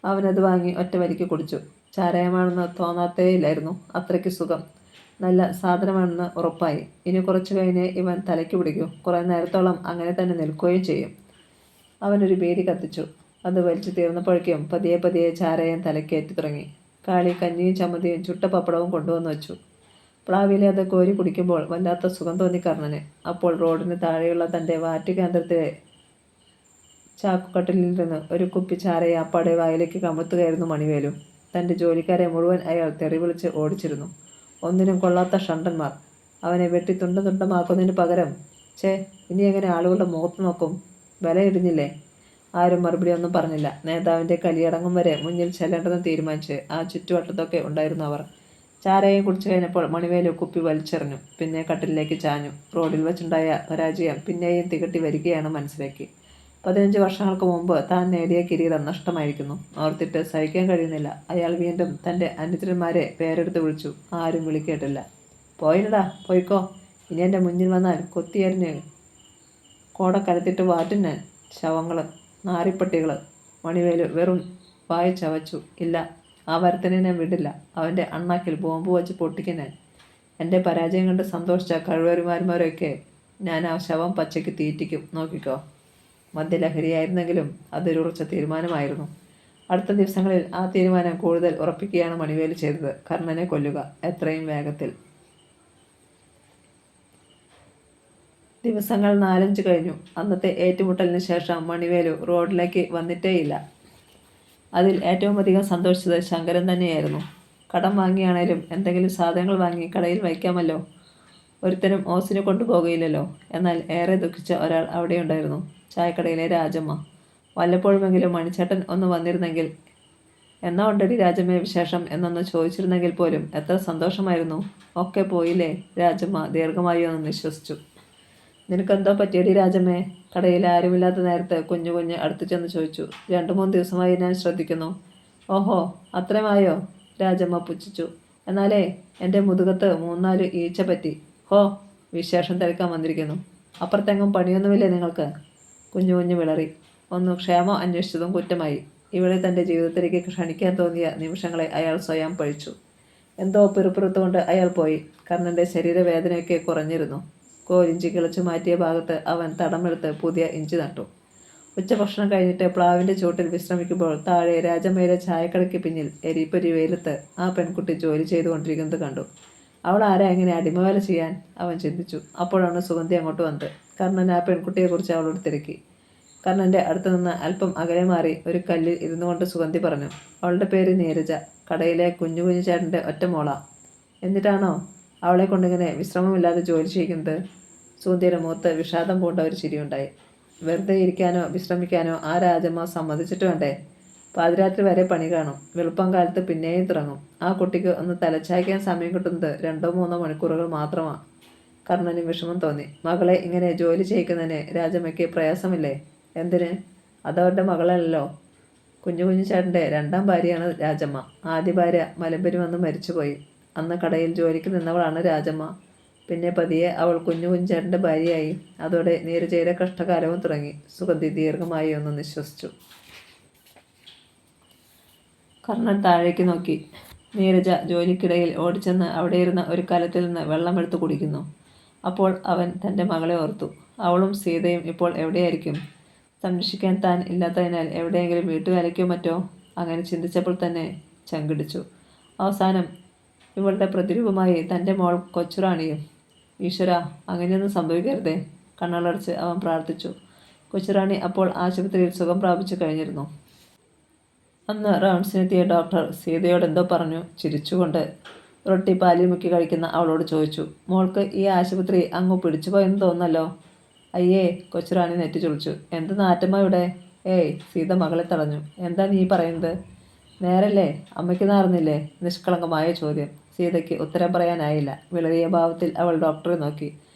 അവനത് വാങ്ങി ഒറ്റ വലിക്ക് കുടിച്ചു. ചാരായമാണെന്ന് തോന്നാത്തേയില്ലായിരുന്നു. അത്രയ്ക്ക് സുഖം. നല്ല സാധനമാണെന്ന് ഉറപ്പായി. ഇനി കുറച്ചു കഴിഞ്ഞ് ഇവൻ തലയ്ക്ക് പിടിക്കും. കുറേ നേരത്തോളം അങ്ങനെ തന്നെ നിൽക്കുകയും ചെയ്യും. അവനൊരു ബീഡി കത്തിച്ചു. അത് വലിച്ചു തീർന്നപ്പോഴേക്കും പതിയെ പതിയെ ചാരായം തലയ്ക്കേറ്റി തുടങ്ങി. കാളി കഞ്ഞിയും ചമ്മന്തിയും ചുട്ട പപ്പടവും കൊണ്ടുവന്നു വെച്ചു. പ്ലാവിലെ അത് കോരി കുടിക്കുമ്പോൾ വല്ലാത്ത സുഖം തോന്നി കർണന്. അപ്പോൾ റോഡിന് താഴെയുള്ള തൻ്റെ വാറ്റ് കേന്ദ്രത്തിലെ ചാക്കുകട്ടിലിൽ നിന്ന് ഒരു കുപ്പി ചാരയെ അപ്പാടെ വായിലേക്ക് കമത്തുകയായിരുന്നു മണിവേലു. തൻ്റെ ജോലിക്കാരെ മുഴുവൻ അയാൾ തെറി വിളിച്ച് ഓടിച്ചിരുന്നു. ഒന്നിനും കൊള്ളാത്ത ഷണ്ടന്മാർ. അവനെ വെട്ടി തുണ്ടം തുണ്ടമാക്കുന്നതിന് പകരം ഇനി എങ്ങനെ ആളുകളുടെ മുഖത്ത് നോക്കും? വിലയിടിഞ്ഞില്ലേ? ആരും മറുപടി ഒന്നും പറഞ്ഞില്ല. നേതാവിൻ്റെ കലിയടങ്ങും വരെ മുന്നിൽ ചെല്ലേണ്ടെന്ന് തീരുമാനിച്ച് ആ ചുറ്റുവട്ടത്തൊക്കെ ഉണ്ടായിരുന്നു അവർ. ചാരയും കുടിച്ചു കഴിഞ്ഞപ്പോൾ മണിവേലു കുപ്പി വലിച്ചെറിഞ്ഞു. പിന്നെ കട്ടിലേക്ക് ചാഞ്ഞു. റോഡിൽ വെച്ചുണ്ടായ പരാജയം പിന്നെയും തികട്ടി വരികയാണ് മനസ്സിലേക്ക്. 15 വർഷങ്ങൾക്ക് മുമ്പ് താൻ നേടിയ കിരീടം നഷ്ടമായിരിക്കുന്നു. ഓർത്തിട്ട് സഹിക്കാൻ കഴിയുന്നില്ല. അയാൾ വീണ്ടും തൻ്റെ അനുചരന്മാരെ പേരെടുത്ത് വിളിച്ചു. ആരും വിളിക്കേട്ടില്ല. പോയില്ലടാ, പോയിക്കോ. ഇനി എൻ്റെ മുന്നിൽ വന്നാൽ കൊത്തിയരിഞ്ഞ് കോടക്കലത്തിട്ട് വാറ്റും ഞാൻ. ശവങ്ങൾ, നാറിപ്പട്ടികൾ. മണിവേലു വെറും വായി ചവച്ചു. ഇല്ല, ആ വരത്തിനെ ഞാൻ വിടില്ല. അവൻ്റെ അണ്ണാക്കിൽ ബോംബ് വെച്ച് പൊട്ടിക്കും ഞാൻ. എൻ്റെ പരാജയം കണ്ട് സന്തോഷിച്ച കഴിവരുമാന്മാരൊക്കെ ഞാൻ ആ ശവം പച്ചയ്ക്ക് തീറ്റിക്കും. നോക്കിക്കോ. മദ്യലഹരിയായിരുന്നെങ്കിലും അതൊരു ഉറച്ച തീരുമാനമായിരുന്നു. അടുത്ത ദിവസങ്ങളിൽ ആ തീരുമാനം കൂടുതൽ ഉറപ്പിക്കുകയാണ് മണിവേലു ചെയ്തത്. കർണനെ കൊല്ലുക, എത്രയും വേഗത്തിൽ. ദിവസങ്ങൾ 4-5 കഴിഞ്ഞു. അന്നത്തെ ഏറ്റുമുട്ടലിന് ശേഷം മണിവേലു റോഡിലേക്ക് വന്നിട്ടേയില്ല. അതിൽ ഏറ്റവും അധികം സന്തോഷിച്ചത് ശങ്കരൻ തന്നെയായിരുന്നു. കടം വാങ്ങിയാണേലും എന്തെങ്കിലും സാധനങ്ങൾ വാങ്ങി കടയിൽ വയ്ക്കാമല്ലോ. ഒരുത്തനും ഓസിന് കൊണ്ടുപോകുകയില്ലല്ലോ. എന്നാൽ ഏറെ ദുഃഖിച്ച ഒരാൾ അവിടെയുണ്ടായിരുന്നു. ചായക്കടയിലെ രാജമ്മ. വല്ലപ്പോഴുമെങ്കിലും മണിച്ചേട്ടൻ ഒന്ന് വന്നിരുന്നെങ്കിൽ, എന്നാ ഉണ്ടടി രാജമ്മയെ വിശേഷം എന്നൊന്ന് ചോദിച്ചിരുന്നെങ്കിൽ പോലും എത്ര സന്തോഷമായിരുന്നു. ഒക്കെ പോയില്ലേ? രാജമ്മ ദീർഘമായി ഒന്ന് നിശ്വസിച്ചു. നിനക്കെന്തോ പറ്റിയടി രാജമ്മേ? കടയിൽ ആരുമില്ലാത്ത നേരത്ത് കുഞ്ഞു അടുത്തു ചെന്ന് ചോദിച്ചു. 2-3 ദിവസമായി ഞാൻ ശ്രദ്ധിക്കുന്നു. ഓഹോ, അത്രയുമായോ? രാജമ്മ പുച്ഛിച്ചു. എന്നാലേ എൻ്റെ മുതുകത്ത് 3-4 ഈച്ച പറ്റി. ഹോ, വിശേഷം തിരക്കാൻ വന്നിരിക്കുന്നു. അപ്പുറത്തെങ്ങും പണിയൊന്നുമില്ലേ നിങ്ങൾക്ക്? കുഞ്ഞു വിളറി. ഒന്ന് ക്ഷേമം അന്വേഷിച്ചതും കുറ്റമായി. ഇവിടെ തൻ്റെ ജീവിതത്തിലേക്ക് ക്ഷണിക്കാൻ തോന്നിയ നിമിഷങ്ങളെ അയാൾ സ്വയം പഴിച്ചു. എന്തോ പിറുപിറുത്തുകൊണ്ട് അയാൾ പോയി. കർണൻ്റെ ശരീരവേദനയൊക്കെ കുറഞ്ഞിരുന്നു. കോരിഞ്ചി കിളച്ചു മാറ്റിയ ഭാഗത്ത് അവൻ തടമെടുത്ത് പുതിയ ഇഞ്ചി നട്ടു. ഉച്ചഭക്ഷണം കഴിഞ്ഞിട്ട് പ്ലാവിൻ്റെ ചുവട്ടിൽ വിശ്രമിക്കുമ്പോൾ താഴെ രാജമ്മയുടെ ചായക്കടയ്ക്ക് പിന്നിൽ എരിപ്പൊരി വെയിലത്ത് ആ പെൺകുട്ടി ജോലി ചെയ്തുകൊണ്ടിരിക്കുന്നത് കണ്ടു. അവൾ ആരാ എങ്ങനെ അടിമവേല ചെയ്യാൻ? അവൻ ചിന്തിച്ചു. അപ്പോഴാണ് സുഗന്ധി അങ്ങോട്ട് വന്നത്. കർണൻ ആ പെൺകുട്ടിയെക്കുറിച്ച് അവളോട് തിരക്കി. കർണൻ്റെ അടുത്ത് നിന്ന് അല്പം അകലെ മാറി ഒരു കല്ലിൽ ഇരുന്നു കൊണ്ട് സുഗന്ധി പറഞ്ഞു. അവളുടെ പേര് നീരജ. കടയിലെ കുഞ്ഞു കുഞ്ഞു ചേട്ടൻ്റെ ഒറ്റ മോളാ. എന്നിട്ടാണോ അവളെ കൊണ്ടിങ്ങനെ വിശ്രമമില്ലാതെ ജോലി ചെയ്യിക്കുന്നത്? സുഗന്ധിയുടെ മുഖത്ത് വിഷാദം പൂണ്ട ഒരു ചിരിയുണ്ടായി. വെറുതെ ഇരിക്കാനോ വിശ്രമിക്കാനോ ആ രാജമ്മ സമ്മതിച്ചിട്ട് വേണ്ടേ? പാതിരാത്രി വരെ പണി കാണും. വെളുപ്പം കാലത്ത് പിന്നെയും തുടങ്ങും. ആ കുട്ടിക്ക് ഒന്ന് തലച്ചായ്ക്കാൻ സമയം കിട്ടുന്നത് 2-3 മണിക്കൂറുകൾ മാത്രമാണ്. കർണന് വിഷമം തോന്നി. മകളെ ഇങ്ങനെ ജോലി ചെയ്യിക്കുന്നതിന് രാജമ്മയ്ക്ക് പ്രയാസമില്ലേ? എന്തിന്? അതവരുടെ മകളല്ലോ. കുഞ്ഞു കുഞ്ഞു ചേട്ടൻ്റെ 2ാം ഭാര്യയാണ് രാജമ്മ. ആദ്യ ഭാര്യ മലമ്പനി വന്ന് മരിച്ചുപോയി. അന്ന് കടയിൽ ജോലിക്ക് നിന്നവളാണ് രാജമ്മ. പിന്നെ പതിയെ അവൾ കുഞ്ഞു കുഞ്ഞു ചേട്ടൻ്റെ ഭാര്യയായി. അതോടെ നീരജയുടെ കഷ്ടകാലവും തുടങ്ങി. സുഗന്ധി ദീർഘമായി ഒന്ന് നിശ്വസിച്ചു. കർണൻ താഴേക്ക് നോക്കി. നീരജ ജോലിക്കിടയിൽ ഓടിച്ചെന്ന് അവിടെയിരുന്ന ഒരു കലത്തിൽ നിന്ന് വെള്ളമെടുത്ത് കുടിക്കുന്നു. അപ്പോൾ അവൻ തൻ്റെ മകളെ ഓർത്തു. അവളും സീതയും ഇപ്പോൾ എവിടെയായിരിക്കും? സംരക്ഷിക്കാൻ താൻ ഇല്ലാത്തതിനാൽ എവിടെയെങ്കിലും വീട്ടുവേലയ്ക്കോ മറ്റോ? അങ്ങനെ ചിന്തിച്ചപ്പോൾ തന്നെ ചങ്കിടിച്ചു. അവസാനം ഇവളുടെ പ്രതിരൂപമായി തൻ്റെ മോൾ കൊച്ചുറാണിയും. ഈശ്വര, അങ്ങനെയൊന്നും സംഭവിക്കരുതേ. കണ്ണുകളടച്ച് അവൻ പ്രാർത്ഥിച്ചു. കൊച്ചുറാണി അപ്പോൾ ആശുപത്രിയിൽ സുഖം പ്രാപിച്ചു കഴിഞ്ഞിരുന്നു. അന്ന് റൗണ്ട്സിനെത്തിയ ഡോക്ടർ സീതയോട് എന്തോ പറഞ്ഞു. ചിരിച്ചുകൊണ്ട് റൊട്ടി പാലിൽ മുക്കി കഴിക്കുന്ന അവളോട് ചോദിച്ചു. മോൾക്ക് ഈ ആശുപത്രി അങ്ങ് പിടിച്ചുപോയെന്ന് തോന്നല്ലോ. അയ്യേ, കൊച്ചുറാണി നെറ്റി ചൊളിച്ചു. എന്ത് നാറ്റമ്മ ഇവിടെ? ഏയ്, സീത മകളെ തടഞ്ഞു. എന്താ നീ പറയുന്നത്? നേരല്ലേ? അമ്മയ്ക്ക് നാറുന്നില്ലേ? നിഷ്കളങ്കമായ ചോദ്യം. സീതയ്ക്ക് ഉത്തരം പറയാനായില്ല. വിളറിയ ഭാവത്തിൽ അവൾ ഡോക്ടറെ നോക്കി.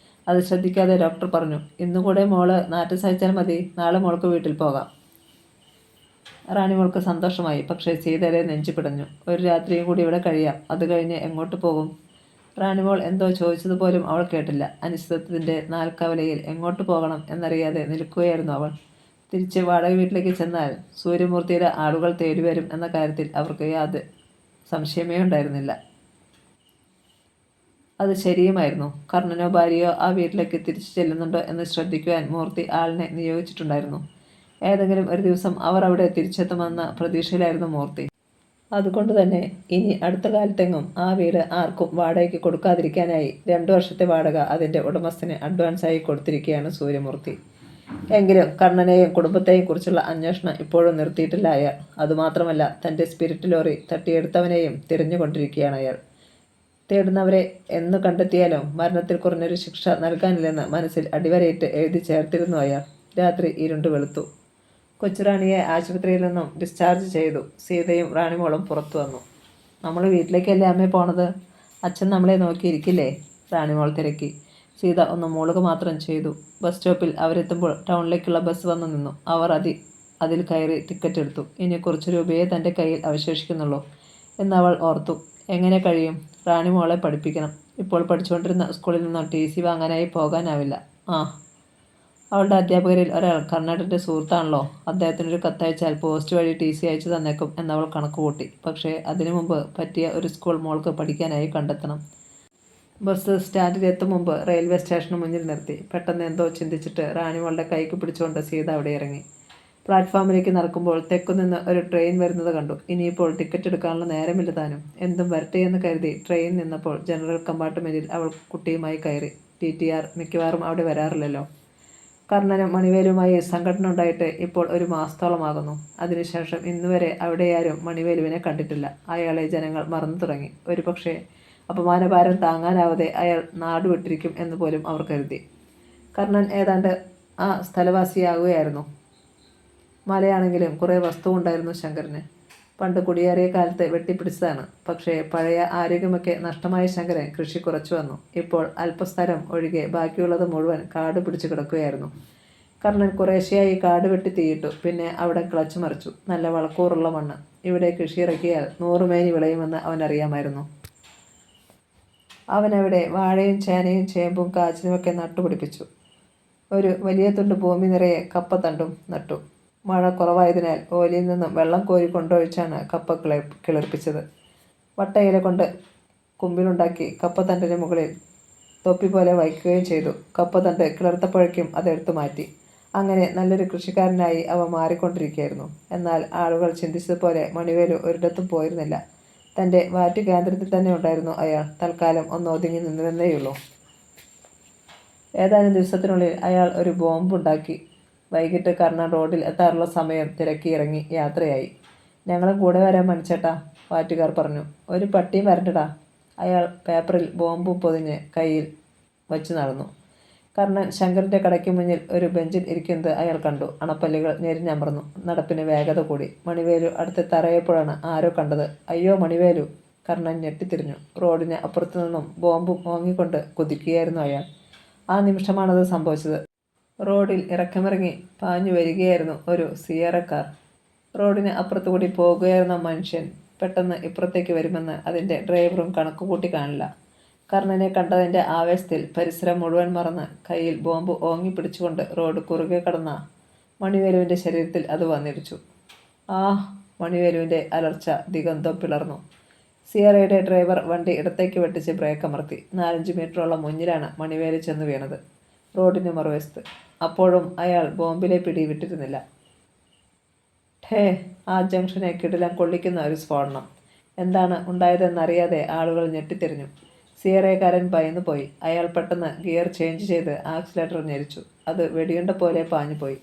അത് ശ്രദ്ധിക്കാതെ ഡോക്ടർ പറഞ്ഞു. ഇന്നുകൂടെ മോള് നാറ്റം സഹിച്ചാൽ മതി. നാളെ മോൾക്ക് വീട്ടിൽ പോകാം. റാണി മോൾക്ക് സന്തോഷമായി. പക്ഷേ സീതയുടെ നെഞ്ചു പിടഞ്ഞു. ഒരു രാത്രിയും കൂടി ഇവിടെ കഴിയാം. അത് കഴിഞ്ഞ് എങ്ങോട്ട് പോകും? റാണിമോൾ എന്തോ ചോദിച്ചതുപോലും അവൾ കേട്ടില്ല. അനിശ്ചിതത്വത്തിൻ്റെ നാൽക്കവലയിൽ എങ്ങോട്ട് പോകണം എന്നറിയാതെ നിൽക്കുകയായിരുന്നു അവൾ. തിരിച്ച് വാടക വീട്ടിലേക്ക് ചെന്നാൽ സൂര്യമൂർത്തിയുടെ ആളുകൾ തേടിവരും എന്ന കാര്യത്തിൽ അവർക്ക് യാതൊരു സംശയമേ ഉണ്ടായിരുന്നില്ല. അത് ശരിയുമായിരുന്നു. കർണനോ ഭാര്യയോ ആ വീട്ടിലേക്ക് തിരിച്ചു ചെല്ലുന്നുണ്ടോ എന്ന് ശ്രദ്ധിക്കുവാൻ മൂർത്തി ആളിനെ നിയോഗിച്ചിട്ടുണ്ടായിരുന്നു. ഏതെങ്കിലും ഒരു ദിവസം അവർ അവിടെ തിരിച്ചെത്തുമെന്ന പ്രതീക്ഷയിലായിരുന്നു മൂർത്തി. അതുകൊണ്ട് തന്നെ ഇനി അടുത്ത കാലത്തെങ്ങും ആ വീട് ആർക്കും വാടകയ്ക്ക് കൊടുക്കാതിരിക്കാനായി 2 വർഷത്തെ വാടക അതിൻ്റെ ഉടമസ്ഥന് അഡ്വാൻസായി കൊടുത്തിരിക്കുകയാണ് സൂര്യമൂർത്തി. എങ്കിലും കർണനെയും കുടുംബത്തെയും കുറിച്ചുള്ള അന്വേഷണം ഇപ്പോഴും നിർത്തിയിട്ടില്ല അയാൾ. അതുമാത്രമല്ല, തൻ്റെ സ്പിരിറ്റ് ലോറി തട്ടിയെടുത്തവനെയും തിരഞ്ഞുകൊണ്ടിരിക്കുകയാണ് അയാൾ. തേടുന്നവരെ എന്നു കണ്ടെത്തിയാലും മരണത്തിൽ കുറഞ്ഞൊരു ശിക്ഷ നൽകാനില്ലെന്ന് മനസ്സിൽ അടിവരയിട്ട് എഴുതി ചേർത്തിരുന്നു അയാൾ. രാത്രി ഇരുണ്ട് വെളുത്തു. കൊച്ചുറാണിയെ ആശുപത്രിയിൽ നിന്നും ഡിസ്ചാർജ് ചെയ്തു. സീതയും റാണിമോളും പുറത്തു വന്നു. നമ്മൾ വീട്ടിലേക്കല്ലേ അമ്മേ പോണത്? അച്ഛൻ നമ്മളെ നോക്കിയിരിക്കില്ലേ? റാണിമോൾ തിരക്കി. സീത ഒന്ന് മൂളുക മാത്രം ചെയ്തു. ബസ് സ്റ്റോപ്പിൽ അവരെത്തുമ്പോൾ ടൗണിലേക്കുള്ള ബസ് വന്നു നിന്നു. അവർ അതിൽ കയറി ടിക്കറ്റ് എടുത്തു. ഇനി കുറച്ച് രൂപയെ തൻ്റെ കയ്യിൽ അവശേഷിക്കുന്നുള്ളൂ എന്നവൾ ഓർത്തു. എങ്ങനെ കഴിയും? റാണിമോളെ പഠിപ്പിക്കണം. ഇപ്പോൾ പഠിച്ചുകൊണ്ടിരുന്ന സ്കൂളിൽ നിന്നും TC വാങ്ങാനായി പോകാനാവില്ല. അവളുടെ അധ്യാപകരിൽ ഒരാൾ കർണാടകൻ്റെ സുഹൃത്താണല്ലോ. അദ്ദേഹത്തിനൊരു കത്തയച്ചാൽ പോസ്റ്റ് വഴി TC അയച്ചു തന്നേക്കും എന്നവൾ കണക്കുകൂട്ടി. പക്ഷേ അതിനു മുമ്പ് പറ്റിയ ഒരു സ്കൂൾ മോൾക്ക് പഠിക്കാനായി കണ്ടെത്തണം. ബസ് സ്റ്റാൻഡിലെത്തും മുമ്പ് റെയിൽവേ സ്റ്റേഷന് മുന്നിൽ നിർത്തി. പെട്ടെന്ന് എന്തോ ചിന്തിച്ചിട്ട് റാണിമോളുടെ കൈക്ക് പിടിച്ചുകൊണ്ട് സീത അവിടെ ഇറങ്ങി. പ്ലാറ്റ്ഫോമിലേക്ക് നടക്കുമ്പോൾ തെക്കുനിന്ന് ഒരു ട്രെയിൻ വരുന്നത് കണ്ടു. ഇനിയിപ്പോൾ ടിക്കറ്റ് എടുക്കാനുള്ള നേരമില്ല താനും. എന്തും വരട്ടെ എന്ന് കരുതി ട്രെയിൻ നിന്നപ്പോൾ ജനറൽ കമ്പാർട്ട്മെൻറ്റിൽ അവൾ കുട്ടിയുമായി കയറി. TTR മിക്കവാറും അവിടെ വരാറില്ലല്ലോ. കർണനും മണിവേലുമായി സംഘടന ഉണ്ടായിട്ട് ഇപ്പോൾ 1 മാസത്തോളമാകുന്നു. അതിനുശേഷം ഇന്നുവരെ അവിടെയാരും മണിവേലുവിനെ കണ്ടിട്ടില്ല. അയാളെ ജനങ്ങൾ മറന്നു തുടങ്ങി. ഒരുപക്ഷെ അപമാനഭാരം താങ്ങാനാവാതെ അയാൾ നാടുവിട്ടിരിക്കും എന്ന് പോലും അവർ കരുതി. കർണൻ ഏതാണ്ട് ആ സ്ഥലവാസിയാകുകയായിരുന്നു. മലയാണെങ്കിലും കുറേ വസ്തു ഉണ്ടായിരുന്നു ശങ്കരന്. പണ്ട് കുടിയേറിയ കാലത്ത് വെട്ടിപ്പിടിച്ചതാണ്. പക്ഷേ പഴയ ആരോഗ്യമൊക്കെ നഷ്ടമായ ശങ്കരൻ കൃഷി കുറച്ചു വന്നു. ഇപ്പോൾ അല്പസ്ഥലം ഒഴികെ ബാക്കിയുള്ളത് മുഴുവൻ കാട് പിടിച്ചു കിടക്കുകയായിരുന്നു. കർണൻ കുറേശ്ശെയായി കാട് വെട്ടി തീയിട്ടു. പിന്നെ അവിടെ കിളച്ചു മറിച്ചു. നല്ല വളക്കൂറുള്ള മണ്ണ്. ഇവിടെ കൃഷി ഇറക്കിയാൽ 100 മേനി വിളയുമെന്ന് അവനറിയാമായിരുന്നു. അവനവിടെ വാഴയും ചേനയും ചേമ്പും കാച്ചിലുമൊക്കെ നട്ടുപിടിപ്പിച്ചു. ഒരു വലിയ തുണ്ട് ഭൂമി നിറയെ കപ്പത്തണ്ടും നട്ടു. മഴ കുറവായതിനാൽ ഓലിയിൽ നിന്നും വെള്ളം കോരി കൊണ്ടൊഴിച്ചാണ് കപ്പ കിളിർപ്പിച്ചത്. വട്ടയില കൊണ്ട് കുമ്പിളുണ്ടാക്കി കപ്പത്തണ്ടിന് മുകളിൽ തൊപ്പി പോലെ വയ്ക്കുകയും ചെയ്തു. കപ്പത്തണ്ട് കിളിർത്തപ്പോഴേക്കും അതെടുത്തു മാറ്റി. അങ്ങനെ നല്ലൊരു കൃഷിക്കാരനായി അവ മാറിക്കൊണ്ടിരിക്കുകയായിരുന്നു. എന്നാൽ ആളുകൾ ചിന്തിച്ചതുപോലെ മണിവേലു ഒരിടത്തും പോയിരുന്നില്ല. തൻ്റെ വാറ്റ് കേന്ദ്രത്തിൽ തന്നെ ഉണ്ടായിരുന്നു അയാൾ. തൽക്കാലം ഒന്ന് ഒതുങ്ങി നിന്നുവെന്നേയുള്ളൂ. ഏതാനും ദിവസത്തിനുള്ളിൽ അയാൾ ഒരു ബോംബുണ്ടാക്കി. വൈകിട്ട് കർണൻ റോഡിൽ എത്താറുള്ള സമയം തിരക്കിയിറങ്ങി യാത്രയായി. ഞങ്ങളും കൂടെ വരാൻ മണിച്ചേട്ടാ, വാറ്റുകാർ പറഞ്ഞു. ഒരു പട്ടിയും വരണ്ടടാ. അയാൾ പേപ്പറിൽ ബോംബും പൊതിഞ്ഞ് കയ്യിൽ വച്ചു നടന്നു. കർണൻ ശങ്കറിൻ്റെ കടയ്ക്ക് മുന്നിൽ ഒരു ബെഞ്ചിൽ ഇരിക്കുന്നത് അയാൾ കണ്ടു. അണപ്പല്ലുകൾ ഞെരിഞ്ഞമർന്നു. നടപ്പിന് വേഗത കൂടി. മണിവേലു അടുത്ത് തറയപ്പോഴാണ് ആരോ കണ്ടത്. അയ്യോ മണിവേലു! കർണൻ ഞെട്ടിത്തിരിഞ്ഞു. റോഡിന് അപ്പുറത്തു നിന്നും ബോംബ് ഓങ്ങിക്കൊണ്ട് കുതിക്കുകയായിരുന്നു അയാൾ. ആ നിമിഷമാണത് സംഭവിച്ചത്. റോഡിൽ ഇറക്കമിറങ്ങി പാഞ്ഞു വരികയായിരുന്നു ഒരു സിയറ കാർ. റോഡിന് അപ്പുറത്തുകൂടി പോകുകയായിരുന്ന മനുഷ്യൻ പെട്ടെന്ന് ഇപ്പുറത്തേക്ക് വരുമെന്ന് അതിൻ്റെ ഡ്രൈവറും കണക്കുകൂട്ടി കാണില്ല. കർണനെ കണ്ടതിൻ്റെ ആവേശത്തിൽ പരിസരം മുഴുവൻ മറന്ന് കയ്യിൽ ബോംബ് ഓങ്ങി പിടിച്ചുകൊണ്ട് റോഡ് കുറുകെ കടന്ന മണിവേലുവിൻ്റെ ശരീരത്തിൽ അത് വന്നിടിച്ചു. ആ മണിവേലുവിൻ്റെ അലർച്ച ദിഗന്തം പിളർന്നു. സിയറയുടെ ഡ്രൈവർ വണ്ടി ഇടത്തേക്ക് വെട്ടിച്ച് ബ്രേക്ക് അമർത്തി. 4-5 മീറ്ററോളം മുന്നിലാണ് മണിവേലു ചെന്ന് വീണത്, റോഡിന് മറുവശത്ത്. അപ്പോഴും അയാൾ ബോംബിലെ പിടി വിട്ടിരുന്നില്ല. ഠേ! ആ ജംഗ്ഷനെ കിടിലം കൊള്ളിക്കുന്ന ഒരു സ്ഫോടനം. എന്താണ് ഉണ്ടായതെന്നറിയാതെ ആളുകൾ ഞെട്ടിത്തിരിഞ്ഞു. സിയറേക്കാരൻ ഭയന്നുപോയി. അയാൾ പെട്ടെന്ന് ഗിയർ ചേഞ്ച് ചെയ്ത് ആക്സിലേറ്റർ ഞെരിച്ചു. അത് വെടിയുണ്ട പോലെ പാഞ്ഞുപോയി.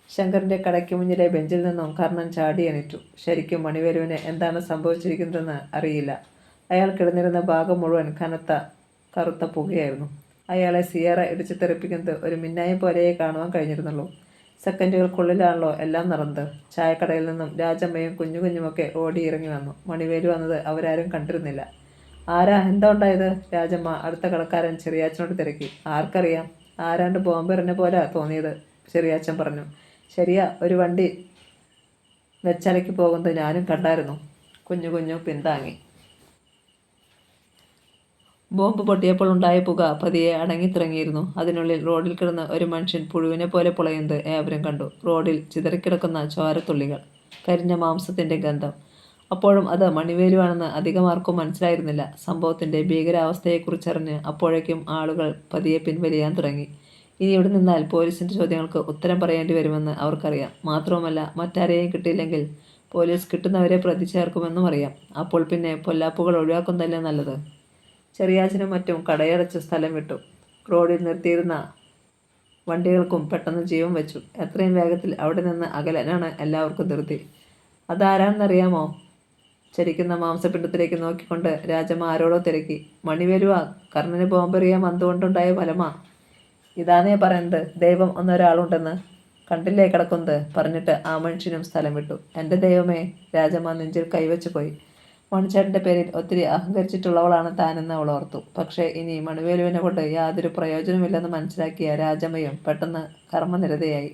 ശങ്കറിൻ്റെ കടയ്ക്ക് മുന്നിലെ ബെഞ്ചിൽ നിന്നും കർണൻ ചാടി എണീറ്റു. ശരിക്കും മണിവേലുവിന് എന്താണ് സംഭവിച്ചിരിക്കുന്നതെന്ന് അറിയില്ല. അയാൾ കിടന്നിരുന്ന ഭാഗം മുഴുവൻ കനത്ത കറുത്ത പുകയായിരുന്നു. അയാളെ സിയറ ഇടിച്ചു തെറിപ്പിക്കുന്നത് ഒരു മിന്നായം പോലെയേ കാണുവാൻ കഴിഞ്ഞിരുന്നുള്ളൂ. സെക്കൻഡുകൾക്കുള്ളിലാണല്ലോ എല്ലാം നടന്നത്. ചായക്കടയിൽ നിന്നും രാജമ്മയും കുഞ്ഞുകുഞ്ഞുമൊക്കെ ഓടി ഇറങ്ങി വന്നു. മണിവേലു വന്നത് അവരാരും കണ്ടിരുന്നില്ല. ആരാ, എന്താ ഉണ്ടായത്? രാജമ്മ അടുത്ത കടക്കാരൻ ചെറിയാച്ചനോട് തിരക്കി. ആർക്കറിയാം, ആരാണ്ട് ബോംബെറിഞ്ഞ പോലെ തോന്നിയത്, ചെറിയാച്ചൻ പറഞ്ഞു. ശരിയാ, ഒരു വണ്ടി വെച്ചലക്കി പോകുന്നത് ഞാനും കണ്ടായിരുന്നു, കുഞ്ഞു പിന്താങ്ങി. ബോംബ് പൊട്ടിയപ്പോൾ ഉണ്ടായ പുക പതിയെ അടങ്ങിത്തിറങ്ങിയിരുന്നു. അതിനുള്ളിൽ റോഡിൽ കിടന്ന് ഒരു മനുഷ്യൻ പുഴുവിനെ പോലെ പുളയുന്നത് ഏവരും കണ്ടു. റോഡിൽ ചിതറിക്കിടക്കുന്ന ചോരത്തുള്ളികൾ, കരിഞ്ഞ മാംസത്തിൻ്റെ ഗന്ധം. അപ്പോഴും അത് മണിവേലുവാണെന്ന് അധികം ആർക്കും മനസ്സിലായിരുന്നില്ല. സംഭവത്തിൻ്റെ ഭീകരാവസ്ഥയെക്കുറിച്ചറിഞ്ഞ് അപ്പോഴേക്കും ആളുകൾ പതിയെ പിൻവലിയാൻ തുടങ്ങി. ഇനി ഇവിടെ നിന്നാൽ പോലീസിൻ്റെ ചോദ്യങ്ങൾക്ക് ഉത്തരം പറയേണ്ടി വരുമെന്ന് അവർക്കറിയാം. മാത്രവുമല്ല, മറ്റാരെയും കിട്ടിയില്ലെങ്കിൽ പോലീസ് കിട്ടുന്നവരെ പ്രതി ചേർക്കുമെന്നും അറിയാം. അപ്പോൾ പിന്നെ പൊല്ലാപ്പുകൾ ഒഴിവാക്കുന്നതല്ലേ നല്ലത്. ചെറിയാച്ചനും മറ്റും കടയടച്ച് സ്ഥലം വിട്ടു. റോഡിൽ നിർത്തിയിരുന്ന വണ്ടികൾക്കും പെട്ടെന്ന് ജീവൻ വെച്ചു. എത്രയും വേഗത്തിൽ അവിടെ നിന്ന് അകലാനാണ് എല്ലാവർക്കും ധൃതി. അതാരാണെന്നറിയാമോ? ചരിക്കുന്ന മാംസപിണ്ഡത്തിലേക്ക് നോക്കിക്കൊണ്ട് രാജമ്മ ആരോടോ തിരക്കി. മണിവേലുവാ, കർണന് ബോംബെറിയാൻ വന്നുകൊണ്ടുണ്ടായ ഫലമാ. ഇതാനേ പറയുന്നത്, ദൈവം എന്നൊരാളുണ്ടെന്ന്. കണ്ടില്ലേ കിടക്കുന്നത്? പറഞ്ഞിട്ട് ആ മനുഷ്യനും സ്ഥലം വിട്ടു. എൻ്റെ ദൈവമേ! രാജമ്മ നെഞ്ചിൽ കൈവച്ചു പോയി. മണിച്ചേട്ടൻ്റെ പേരിൽ ഒത്തിരി അഹങ്കരിച്ചിട്ടുള്ളവളാണ് താനെന്ന് അവൾ ഓർത്തു. പക്ഷേ ഇനി മണിവേലുവിനെ കൊണ്ട് യാതൊരു പ്രയോജനമില്ലെന്ന് മനസ്സിലാക്കിയ രാജമ്മയും പെട്ടെന്ന് കർമ്മനിരതയായി.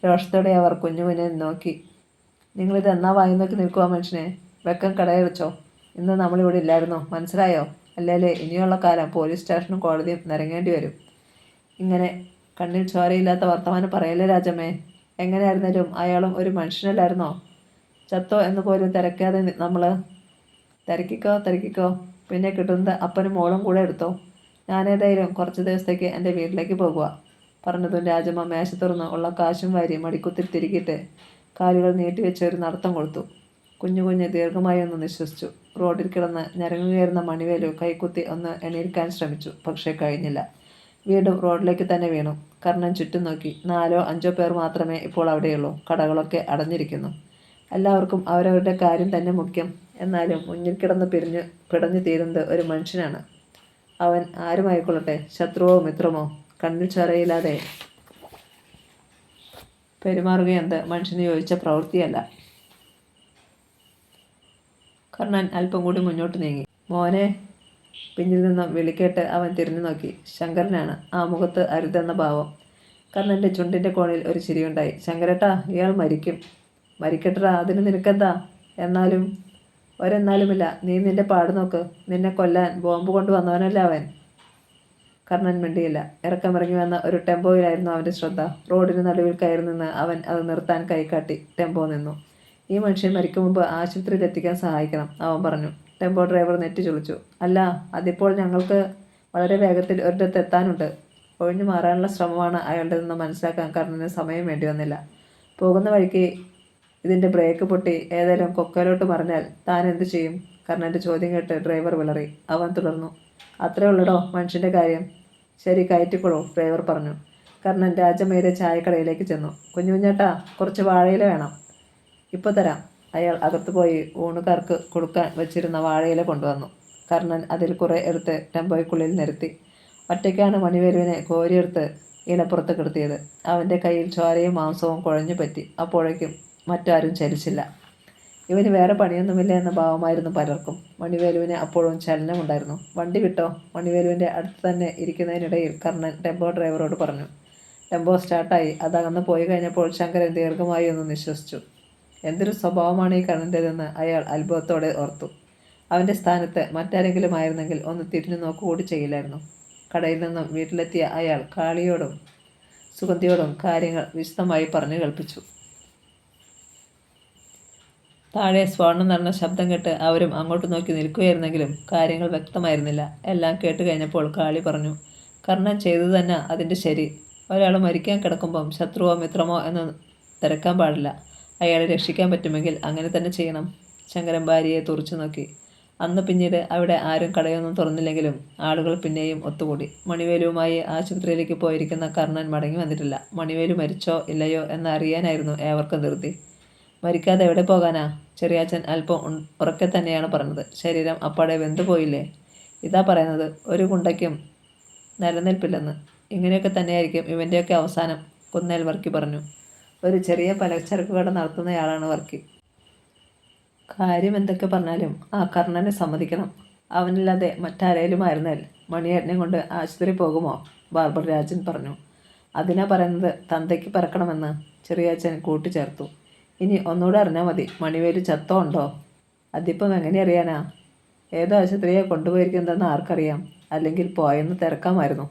രോഷത്തോടെ അവർ കുഞ്ഞുവിനെ നോക്കി. നിങ്ങളിത് എന്നാ വായി നോക്കി നിൽക്കുക മനുഷ്യനെ? വെക്കം കടയടച്ചോ? ഇന്ന് നമ്മളിവിടെ ഇല്ലായിരുന്നോ? മനസ്സിലായോ? അല്ലേലേ ഇനിയുള്ള കാലം പോലീസ് സ്റ്റേഷനും കോടതിയും നിരങ്ങേണ്ടി വരും. ഇങ്ങനെ കണ്ണിൽ ചോരയില്ലാത്ത വർത്തമാനം പറയല്ലേ രാജമ്മേ. എങ്ങനെയായിരുന്നാലും അയാളും ഒരു മനുഷ്യനല്ലായിരുന്നോ? ചത്തോ എന്ന് പോലും തിരക്കാതെ നമ്മൾ തിരക്കിക്കോ. പിന്നെ കിട്ടുന്നത് അപ്പനും മോളും കൂടെ എടുത്തോ. ഞാനേതായാലും കുറച്ച് ദിവസത്തേക്ക് എൻ്റെ വീട്ടിലേക്ക് പോകുക. പറഞ്ഞതും രാജമ്മ മേശ തുറന്ന് ഉള്ള കാശും വാരി മടിക്കുത്തിൽ തിരികിട്ട് കാലുകൾ നീട്ടിവെച്ച് ഒരു നടത്തം കൊടുത്തു. കുഞ്ഞു ദീർഘമായി ഒന്ന് നിശ്വസിച്ചു. റോഡിൽ കിടന്ന് ഞരങ്ങുകയറുന്ന മണിവേലു കൈക്കുത്തി ഒന്ന് എണീക്കാൻ ശ്രമിച്ചു. പക്ഷേ കഴിഞ്ഞില്ല. വീണ്ടും റോഡിലേക്ക് തന്നെ വീണു. കർണൻ ചുറ്റും നോക്കി. 4-5 പേർ മാത്രമേ ഇപ്പോൾ അവിടെയുള്ളൂ. കടകളൊക്കെ അടഞ്ഞിരിക്കുന്നു. എല്ലാവർക്കും അവരവരുടെ കാര്യം തന്നെ മുഖ്യം. എന്നാലും മുന്നിൽ കിടന്ന് പിടഞ്ഞു തീരുന്നത് ഒരു മനുഷ്യനാണ്. അവൻ ആരുമായിക്കൊള്ളട്ടെ, ശത്രുവോ മിത്രമോ, കണ്ണിൽ ചോരയില്ലാതെ പെരുമാറുകയെന്ത് മനുഷ്യന് യോജിച്ച പ്രവൃത്തിയല്ല. കർണൻ അല്പം കൂടി മുന്നോട്ട് നീങ്ങി. മോനെ! പിന്നിൽ നിന്നും വിളിക്കേട്ട് അവൻ തിരിഞ്ഞു നോക്കി. ശങ്കരനാണ്. ആ മുഖത്ത് അരുതെന്ന ഭാവം. കർണൻ്റെ ചുണ്ടിൻ്റെ കോണിൽ ഒരു ചിരിയുണ്ടായി. ശങ്കരേട്ടാ, ഇയാൾ മരിക്കട്ടാ, അതിന് നിനക്കെന്താ? ഒരെന്നാലുമില്ല. നീ നിന്റെ പാട് നോക്ക്. നിന്നെ കൊല്ലാൻ ബോംബ് കൊണ്ടുവന്നവനല്ല അവൻ. കർണൻ മിണ്ടിയില്ല. ഇറക്കമിറങ്ങി വന്ന ഒരു ടെമ്പോയിലായിരുന്നു അവൻ്റെ ശ്രദ്ധ. റോഡിന് നടുവിൽ കയറി നിന്ന് അവൻ അത് നിർത്താൻ കൈകാട്ടി. ടെമ്പോ നിന്നു. ഈ മനുഷ്യൻ മരിക്കും മുമ്പ് ആശുപത്രിയിൽ എത്തിക്കാൻ സഹായിക്കണം, അവൻ പറഞ്ഞു. ടെമ്പോ ഡ്രൈവർ നെറ്റി ചുളിച്ചു. അല്ല, അതിപ്പോൾ ഞങ്ങൾക്ക് വളരെ വേഗത്തിൽ ഒരിടത്ത് എത്താനുണ്ട്. ഒഴിഞ്ഞു മാറാനുള്ള ശ്രമമാണ് അയാളുടെ നിന്ന് മനസ്സിലാക്കാൻ കർണന് സമയം വേണ്ടി വന്നില്ല. പോകുന്ന വഴിക്ക് ഇതിൻ്റെ ബ്രേക്ക് പൊട്ടി ഏതായാലും കൊക്കയിലോട്ട് മറിഞ്ഞാൽ താൻ എന്തു ചെയ്യും? കർണൻ്റെ ചോദ്യം കേട്ട് ഡ്രൈവർ വിളറി. അവൻ തുടർന്നു. അത്രേ ഉള്ളടോ മനുഷ്യൻ്റെ കാര്യം. ശരി, കയറ്റിക്കോളൂ, ഡ്രൈവർ പറഞ്ഞു. കർണൻ രാജമ്മയുടെ ചായക്കടയിലേക്ക് ചെന്നു. കുഞ്ഞുഞ്ഞേട്ടാ, കുറച്ച് വാഴയില വേണം. ഇപ്പോൾ തരാം. അയാൾ അകത്തു പോയി ഊണുകാർക്ക് കൊടുക്കാൻ വച്ചിരുന്ന വാഴയില കൊണ്ടുവന്നു. കർണൻ അതിൽ കുറെ എടുത്ത് ടെമ്പോയ്ക്കുള്ളിൽ നിരത്തി. ഒറ്റയ്ക്കാണ് മണിവേലുവിനെ കോരിയെടുത്ത് ഇലപ്പുറത്ത് കിടത്തിയത്. അവൻ്റെ കയ്യിൽ ചോരയും മാംസവും കുഴഞ്ഞു പറ്റി. അപ്പോഴേക്കും മറ്റാരും ചലിച്ചില്ല. ഇവന് വേറെ പണിയൊന്നുമില്ല എന്ന ഭാവമായിരുന്നു പലർക്കും. മണിവേലുവിന് അപ്പോഴും ചലനമുണ്ടായിരുന്നു. വണ്ടി വിട്ടോ? മണിവേലുവിൻ്റെ അടുത്ത് തന്നെ ഇരിക്കുന്നതിനിടയിൽ കർണൻ ടെമ്പോ ഡ്രൈവറോട് പറഞ്ഞു. ടെമ്പോ സ്റ്റാർട്ടായി. അതകന്ന് പോയി കഴിഞ്ഞപ്പോൾ ശങ്കരൻ ദീർഘമായി ഒന്ന് നിശ്വസിച്ചു. എന്തൊരു സ്വഭാവമാണ് ഈ കർണൻ്റെതെന്ന് അയാൾ അത്ഭുതത്തോടെ ഓർത്തു. അവൻ്റെ സ്ഥാനത്ത് മറ്റാരെങ്കിലും ആയിരുന്നെങ്കിൽ ഒന്ന് തിരിഞ്ഞു നോക്കുകൂടി ചെയ്യില്ലായിരുന്നു. കടയിൽ നിന്നും വീട്ടിലെത്തിയ അയാൾ കാളിയോടും സുഗന്ധിയോടും കാര്യങ്ങൾ വിശദമായി പറഞ്ഞു കേൾപ്പിച്ചു. താഴെ സ്വർണ്ണം നടന്ന ശബ്ദം കേട്ട് അവരും അങ്ങോട്ട് നോക്കി നിൽക്കുകയായിരുന്നെങ്കിലും കാര്യങ്ങൾ വ്യക്തമായിരുന്നില്ല. എല്ലാം കേട്ട് കഴിഞ്ഞപ്പോൾ കാളി പറഞ്ഞു. കർണൻ ചെയ്തു തന്നെ അതിൻ്റെ ശരി. ഒരാൾ മരിക്കാൻ കിടക്കുമ്പം ശത്രുവോ മിത്രമോ എന്ന് തിരക്കാൻ പാടില്ല. അയാളെ രക്ഷിക്കാൻ പറ്റുമെങ്കിൽ അങ്ങനെ തന്നെ ചെയ്യണം. ശങ്കരൻ ഭാര്യയെ തുറച്ചു നോക്കി. അന്ന് പിന്നീട് അവിടെ ആരും കടയൊന്നും തുറന്നില്ലെങ്കിലും ആളുകൾ പിന്നെയും ഒത്തുകൂടി. മണിവേലുവുമായി ആശുപത്രിയിലേക്ക് പോയിരിക്കുന്ന കർണൻ മടങ്ങി വന്നിട്ടില്ല. മണിവേലു മരിച്ചോ ഇല്ലയോ എന്ന് അറിയാനായിരുന്നു ഏവർക്കും ധൃതി. മരിക്കാതെ എവിടെ പോകാനാ? ചെറിയാച്ചൻ അല്പം ഉറക്കെ തന്നെയാണ് പറഞ്ഞത്. ശരീരം അപ്പാടെ വെന്തുപോയില്ലേ? ഇതാ പറയുന്നത്, ഒരു ഗുണ്ടയ്ക്കും നിലനിൽപ്പില്ലെന്ന്. ഇങ്ങനെയൊക്കെ തന്നെയായിരിക്കും ഇവൻ്റെയൊക്കെ അവസാനം, കുന്നേൽ വർക്കി പറഞ്ഞു. ഒരു ചെറിയ പലചരക്ക് കട നടത്തുന്നയാളാണ് വർക്കി. കാര്യം എന്തൊക്കെ പറഞ്ഞാലും ആ കർണനെ സമ്മതിക്കണം. അവനില്ലാതെ മറ്റാരേലും ആയിരുന്നാൽ മണിയേട്ടനെ കൊണ്ട് ആശുപത്രി പോകുമോ? ബാർബർ രാജൻ പറഞ്ഞു. അതിനാ പറയുന്നത് തന്തയ്ക്ക് പറക്കണമെന്ന് ചെറിയാച്ചൻ കൂട്ടിച്ചേർത്തു. ഇനി ഒന്നുകൂടെ അറിഞ്ഞാൽ മതി, മണിവേലു ചത്തോ ഉണ്ടോ? അതിപ്പം എങ്ങനെ അറിയാനാ? ഏതോ ആശുപത്രിയെ കൊണ്ടുപോയിരിക്കുന്നതെന്ന് ആർക്കറിയാം? അല്ലെങ്കിൽ പോയെന്ന് തിരക്കാമായിരുന്നു.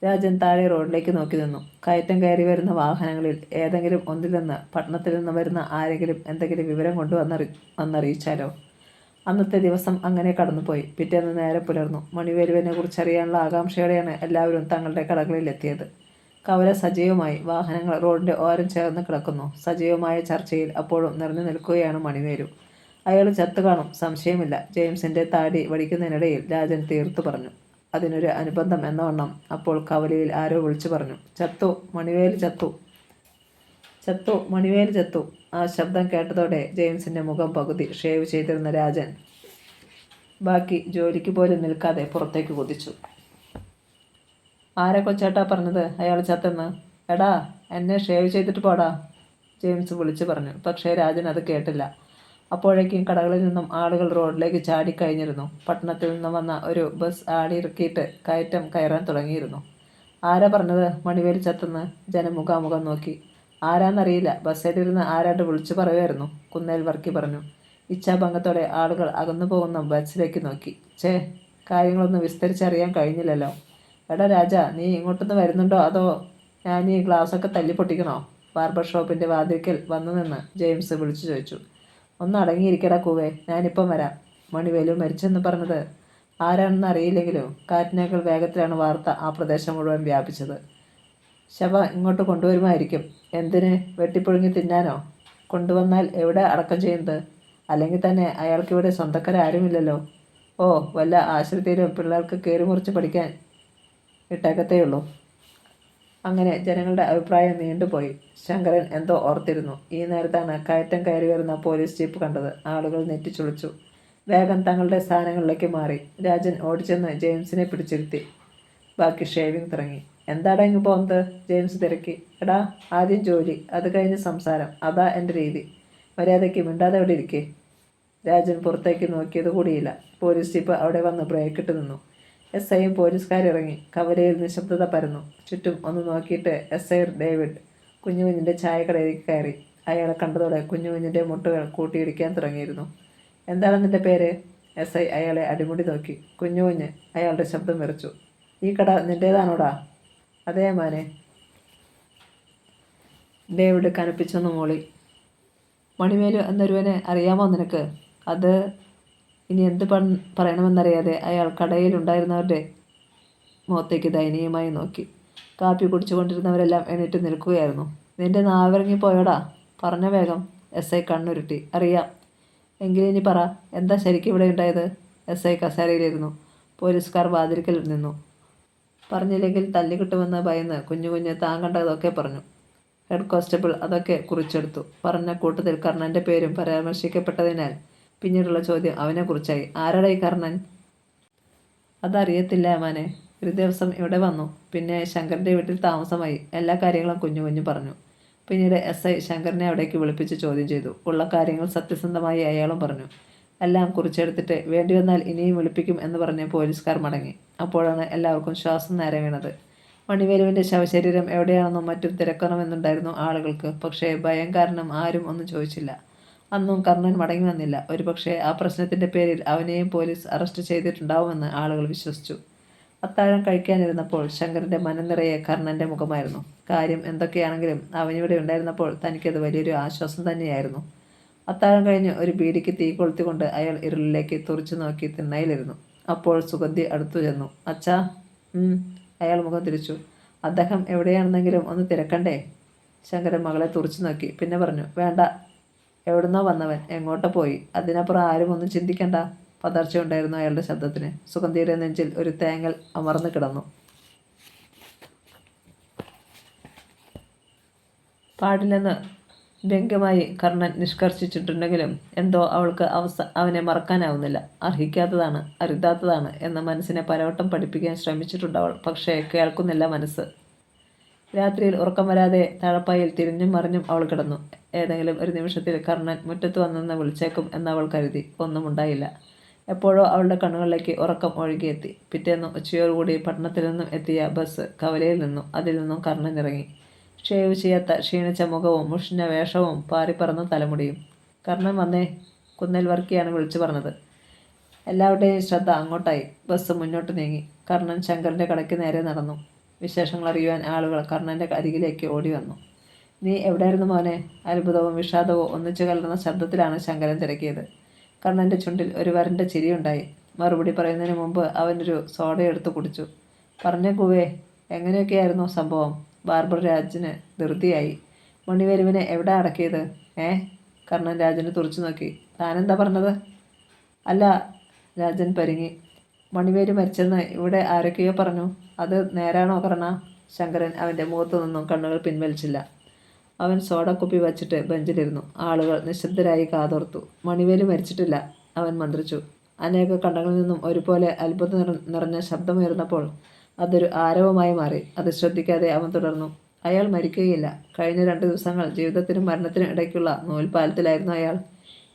രാജൻ താഴെ റോഡിലേക്ക് നോക്കി നിന്നു. കയറ്റം കയറി വരുന്ന വാഹനങ്ങളിൽ ഏതെങ്കിലും ഒന്നിൽ നിന്ന് പട്ടണത്തിൽ നിന്ന് വരുന്ന ആരെങ്കിലും എന്തെങ്കിലും വിവരം വന്നറിയിച്ചാലോ? അന്നത്തെ ദിവസം അങ്ങനെ കടന്നുപോയി. പിറ്റേന്ന് നേരെ പുലർന്നു. മണിവേലുവിനെ കുറിച്ചറിയാനുള്ള ആകാംക്ഷയോടെയാണ് എല്ലാവരും തങ്ങളുടെ കടകളിൽ എത്തിയത്. കവല സജീവമായി. വാഹനങ്ങൾ റോഡിൻ്റെ ഓരം ചേർന്ന് കിടക്കുന്നു. സജീവമായ ചർച്ചയിൽ അപ്പോഴും നിറഞ്ഞു നിൽക്കുകയാണ് മണിവേലു. അയാൾ ചത്തു കാണും, സംശയമില്ല. ജെയിംസിൻ്റെ താടി വടിക്കുന്നതിനിടയിൽ രാജൻ തീർത്തു പറഞ്ഞു. അതിനൊരു അനുബന്ധം എന്നവണ്ണം അപ്പോൾ കവലയിൽ ആരോ വിളിച്ചു പറഞ്ഞു. ചത്തു, മണിവേലു ചത്തു, ചത്തു, മണിവേലു ചത്തു. ആ ശബ്ദം കേട്ടതോടെ ജെയിംസിൻ്റെ മുഖം പകുതി ഷേവ് ചെയ്തിരുന്ന രാജൻ ബാക്കി ജോലിക്ക് പോലും നിൽക്കാതെ പുറത്തേക്ക് കുതിച്ചു. ആരെ കൊച്ചേട്ടാ പറഞ്ഞത് അയാൾ ചത്തെന്ന്? എടാ, എന്നെ ഷേവ് ചെയ്തിട്ട് പോടാ, ജെയിംസ് വിളിച്ചു പറഞ്ഞു. പക്ഷേ രാജൻ അത് കേട്ടില്ല. അപ്പോഴേക്കും കടകളിൽ നിന്നും ആളുകൾ റോഡിലേക്ക് ചാടിക്കഴിഞ്ഞിരുന്നു. പട്ടണത്തിൽ നിന്നും വന്ന ഒരു ബസ് ആടിയിറക്കിയിട്ട് കയറ്റം കയറാൻ തുടങ്ങിയിരുന്നു. ആരാ പറഞ്ഞത് മണിവേലു ചത്തെന്ന്? ജനം മുഖാമുഖം നോക്കി. ആരാന്നറിയില്ല, ബസ്സിലിരുന്ന് ആരാണ്ട് വിളിച്ചു പറയുമായിരുന്നു, കുന്നേൽ വർക്കി പറഞ്ഞു. ഇച്ഛാഭംഗത്തോടെ ആളുകൾ അകന്നു പോകുന്ന ബസ്സിലേക്ക് നോക്കി. കാര്യങ്ങളൊന്നും വിസ്തരിച്ചറിയാൻ കഴിഞ്ഞില്ലല്ലോ. എടാ രാജ, നീ ഇങ്ങോട്ടൊന്ന് വരുന്നുണ്ടോ അതോ ഞാൻ ഈ ഗ്ലാസ്സൊക്കെ തല്ലിപ്പൊട്ടിക്കണോ? ബാർബർ ഷോപ്പിൻ്റെ വാതിൽക്കൽ വന്നു നിന്ന് ജെയിംസ് വിളിച്ചു ചോദിച്ചു. ഒന്ന് അടങ്ങിയിരിക്കടാ കൂവേ, ഞാനിപ്പം വരാം. മണിവേലു മരിച്ചെന്ന് പറഞ്ഞത് ആരാണെന്ന് അറിയില്ലെങ്കിലും കാറ്റിനേക്കാൾ വേഗത്തിലാണ് വാർത്ത ആ പ്രദേശം മുഴുവൻ വ്യാപിച്ചത്. ശവം ഇങ്ങോട്ട് കൊണ്ടുവരുമായിരിക്കും. എന്തിന്? വെട്ടിപ്പൊഴുങ്ങി തിന്നാനോ? കൊണ്ടുവന്നാൽ എവിടെ അടക്കം ചെയ്യുന്നത്? അല്ലെങ്കിൽ തന്നെ അയാൾക്കിവിടെ സ്വന്തക്കാരാരുമില്ലല്ലോ. ഓ, വല്ല ആശുപത്രിയിലും പിള്ളേർക്ക് കയറിമുറിച്ച് പഠിക്കാൻ ഇട്ടേക്കത്തേയുള്ളൂ. അങ്ങനെ ജനങ്ങളുടെ അഭിപ്രായം നീണ്ടുപോയി. ശങ്കരൻ എന്തോ ഓർത്തിരുന്നു. ഈ നേരത്താണ് കയറ്റം കയറി വരുന്ന പോലീസ് ജീപ്പ് കണ്ടത്. ആളുകൾ നെറ്റിച്ചുളിച്ചു. വേഗം തങ്ങളുടെ സ്ഥാനങ്ങളിലേക്ക് മാറി. രാജൻ ഓടിച്ചെന്ന് ജെയിംസിനെ പിടിച്ചിരുത്തി. ബാക്കി ഷേവിംഗ് തുടങ്ങി. എന്താടാ ഇങ്ങ് പോകുന്നത്? ജെയിംസ് തിരക്കി. എടാ, ആദ്യം ജോലി, അത് കഴിഞ്ഞ് സംസാരം. അതാ എൻ്റെ രീതി. മര്യാദയ്ക്ക് മിണ്ടാതെ അവിടെ ഇരിക്കേ. രാജൻ പുറത്തേക്ക് നോക്കിയത് കൂടിയില്ല. പോലീസ് ജീപ്പ് അവിടെ വന്ന് ബ്രേക്കിട്ട് നിന്നു. SIയും പോലീസുകാരിറങ്ങി. കവലയിൽ നിശബ്ദത പരന്നു. ചുറ്റും ഒന്ന് നോക്കിയിട്ട് SI ഡേവിഡ് കുഞ്ഞുകുഞ്ഞിൻ്റെ ചായക്കടയിലേക്ക് കയറി. അയാളെ കണ്ടതോടെ കുഞ്ഞുകുഞ്ഞിൻ്റെ മുട്ടുകൾ കൂട്ടിയിടിക്കാൻ തുടങ്ങിയിരുന്നു. എന്താണ് നിൻ്റെ പേര്? SI അയാളെ അടിമുടി നോക്കി. കുഞ്ഞുകുഞ്ഞ്, അയാളുടെ ശബ്ദം വിറച്ചു. ഈ കട നിൻ്റേതാണോടാ? അതേ മാനെ, ഡേവിഡ് കനപ്പിച്ചൊന്ന് മൂളി. മണിവേലു എന്നൊരുവനെ അറിയാമോ നിനക്ക്? അത് ഇനി എന്ത് പറയണമെന്നറിയാതെ അയാൾ കടയിലുണ്ടായിരുന്നവരുടെ മുഖത്തേക്ക് ദയനീയമായി നോക്കി. കാപ്പി കുടിച്ചുകൊണ്ടിരുന്നവരെല്ലാം എണീറ്റ് നിൽക്കുകയായിരുന്നു. നിന്റെ നാവിറങ്ങിപ്പോയോടാ, പറഞ്ഞ വേഗം. എസ് ഐ കണ്ണുരുട്ടി. അറിയാം. എങ്കിലിനി പറ, എന്താ ശരിക്കും ഇവിടെ ഉണ്ടായത്? എസ് ഐ കസേരയിലിരുന്നു. പോലീസുകാർ വാതിൽക്കൽ നിന്നു. പറഞ്ഞില്ലെങ്കിൽ തല്ലിക്കിട്ടുമെന്ന് ഭയന്ന് കുഞ്ഞു താൻ കണ്ടതൊക്കെ പറഞ്ഞു. ഹെഡ് കോൺസ്റ്റബിൾ അതൊക്കെ കുറിച്ചെടുത്തു. പറഞ്ഞ കൂട്ടത്തിൽ കർണൻ്റെ പേരും പരാമർശിക്കപ്പെട്ടതിനാൽ പിന്നീടുള്ള ചോദ്യം അവനെക്കുറിച്ചായി. ആരാടാ ഈ കർണൻ? അതറിയത്തില്ല മാനെ. ഒരു ദിവസം ഇവിടെ വന്നു. പിന്നെ ശങ്കറിൻ്റെ വീട്ടിൽ താമസമായി. എല്ലാ കാര്യങ്ങളും കുഞ്ഞു പറഞ്ഞു. പിന്നീട് എസ് ഐ ശങ്കറിനെ അവിടേക്ക് വിളിപ്പിച്ച് ചോദ്യം ചെയ്തു. ഉള്ള കാര്യങ്ങൾ സത്യസന്ധമായി അയാളും പറഞ്ഞു. എല്ലാം കുറിച്ചെടുത്തിട്ട് വേണ്ടി വന്നാൽ ഇനിയും വിളിപ്പിക്കും എന്ന് പറഞ്ഞ് പോലീസുകാർ മടങ്ങി. അപ്പോഴാണ് എല്ലാവർക്കും ശ്വാസം നേരെ വീണത്. മണിവേലുവിൻ്റെ ശവശരീരം എവിടെയാണെന്നും മറ്റും തിരക്കണമെന്നുണ്ടായിരുന്നു ആളുകൾക്ക്. പക്ഷേ ഭയം കാരണം ആരും ഒന്നും ചോദിച്ചില്ല. അന്നും കർണൻ മടങ്ങി വന്നില്ല. ഒരുപക്ഷെ ആ പ്രശ്നത്തിൻ്റെ പേരിൽ അവനെയും പോലീസ് അറസ്റ്റ് ചെയ്തിട്ടുണ്ടാവുമെന്ന് ആളുകൾ വിശ്വസിച്ചു. അത്താഴം കഴിക്കാനിരുന്നപ്പോൾ ശങ്കറിൻ്റെ മനം നിറയെ കർണൻ്റെ മുഖമായിരുന്നു. കാര്യം എന്തൊക്കെയാണെങ്കിലും അവനിവിടെ ഉണ്ടായിരുന്നപ്പോൾ തനിക്കത് വലിയൊരു ആശ്വാസം തന്നെയായിരുന്നു. അത്താഴം കഴിഞ്ഞ് ഒരു ബീഡിക്ക് തീ കൊളുത്തിക്കൊണ്ട് അയാൾ ഇരുളിലേക്ക് തുറച്ചു നോക്കി തിണ്ണയിലിരുന്നു. അപ്പോൾ സുഗന്ധി അടുത്തു ചെന്നു. അച്ഛാ. അയാൾ മുഖം തിരിച്ചു. അദ്ദേഹം എവിടെയാണെന്നെങ്കിലും ഒന്ന് തിരക്കണ്ടേ? ശങ്കരൻ മകളെ തുറച്ചു നോക്കി. പിന്നെ പറഞ്ഞു, വേണ്ട. എവിടുന്നോ വന്നവൻ എങ്ങോട്ടോ പോയി. അതിനപ്പുറം ആരും ഒന്നും ചിന്തിക്കണ്ട. പതർച്ചയുണ്ടായിരുന്നു അയാളുടെ ശബ്ദത്തിന്. സുഗന്ധിയുടെ നെഞ്ചിൽ ഒരു തേങ്ങൽ അമർന്നു കിടന്നു. പാടില്ലെന്ന് വ്യംഗ്യമായി കർണൻ നിഷ്കർഷിച്ചിട്ടുണ്ടെങ്കിലും എന്തോ അവൾക്ക് അവനെ മറക്കാനാവുന്നില്ല. അർഹിക്കാത്തതാണ്, അരുതാത്തതാണ് എന്ന് മനസ്സിനെ പലവട്ടം പഠിപ്പിക്കാൻ ശ്രമിച്ചിട്ടുണ്ടവൾ. പക്ഷേ കേൾക്കുന്നില്ല മനസ്സ്. രാത്രിയിൽ ഉറക്കം വരാതെ താഴപ്പായിൽ തിരിഞ്ഞും മറിഞ്ഞും അവൾ കിടന്നു. ഏതെങ്കിലും ഒരു നിമിഷത്തിൽ കർണൻ മുറ്റത്ത് വന്നെന്ന് വിളിച്ചേക്കും എന്നവൾ കരുതി. ഒന്നും ഉണ്ടായില്ല. എപ്പോഴോ അവളുടെ കണ്ണുകളിലേക്ക് ഉറക്കം ഒഴുകിയെത്തി. പിറ്റേന്ന് ഉച്ചയോടുകൂടി പട്ടണത്തിൽ നിന്നും എത്തിയ ബസ് കവലയിൽ നിന്നു. അതിൽ നിന്നും കർണൻ ഇറങ്ങി. ഷേവ് ചെയ്യാത്ത ക്ഷീണിച്ച മുഖവും മുഷിഞ്ഞ വേഷവും പാറിപ്പറന്ന തലമുടിയും. കർണൻ വന്നേ, കുന്നേൽ വർക്കിയാണ് വിളിച്ചു പറഞ്ഞത്. എല്ലാവരുടെയും ശ്രദ്ധ അങ്ങോട്ടായി. ബസ് മുന്നോട്ട് നീങ്ങി. കർണൻ ശങ്കറിൻ്റെ കടയ്ക്ക് നേരെ നടന്നു. വിശേഷങ്ങൾ അറിയുവാൻ ആളുകൾ കർണൻ്റെ അരികിലേക്ക് ഓടി വന്നു. നീ എവിടെയായിരുന്നു മോനെ? അത്ഭുതവും വിഷാദവും ഒന്നിച്ചു കലർന്ന ശബ്ദത്തിലാണ് ശങ്കരൻ തിരക്കിയത്. കർണൻ്റെ ചുണ്ടിൽ ഒരു വരണ്ട ചിരിയുണ്ടായി. മറുപടി പറയുന്നതിന് മുമ്പ് അവനൊരു സോഡയെടുത്ത് കുടിച്ചു. പറഞ്ഞ കൂവേ, എങ്ങനെയൊക്കെയായിരുന്നു സംഭവം? ബാർബർ രാജന് ധൃതിയായി. മണിവേലുവിനെ എവിടെ അടക്കിയത്? കർണൻ രാജനെ തുറച്ചു നോക്കി. താനെന്താ പറഞ്ഞത്? അല്ല, രാജൻ പരിങ്ങി. മണിവേലു മരിച്ചെന്ന് ഇവിടെ ആരൊക്കെയോ പറഞ്ഞു. അത് നേരാണോ കർണ? ശങ്കരൻ അവൻ്റെ മുഖത്തു നിന്നും കണ്ണുകൾ പിൻവലിച്ചില്ല. അവൻ സോഡക്കുപ്പി വച്ചിട്ട് ബെഞ്ചിലിരുന്നു. ആളുകൾ നിശബ്ദരായി കാതോർത്തു. മണിവേലു മരിച്ചിട്ടില്ല, അവൻ മന്ത്രിച്ചു. അനേക കണ്ണുകളിൽ നിന്നും ഒരുപോലെ അത്ഭുതം നിറഞ്ഞ ശബ്ദമുയർന്നപ്പോൾ അതൊരു ആരവമായി മാറി. അത് ശ്രദ്ധിക്കാതെ അവൻ തുടർന്നു. അയാൾ മരിക്കുകയില്ല. കഴിഞ്ഞ 2 ദിവസങ്ങൾ ജീവിതത്തിനും മരണത്തിനും ഇടയ്ക്കുള്ള നൂൽപ്പാലത്തിലായിരുന്നു അയാൾ.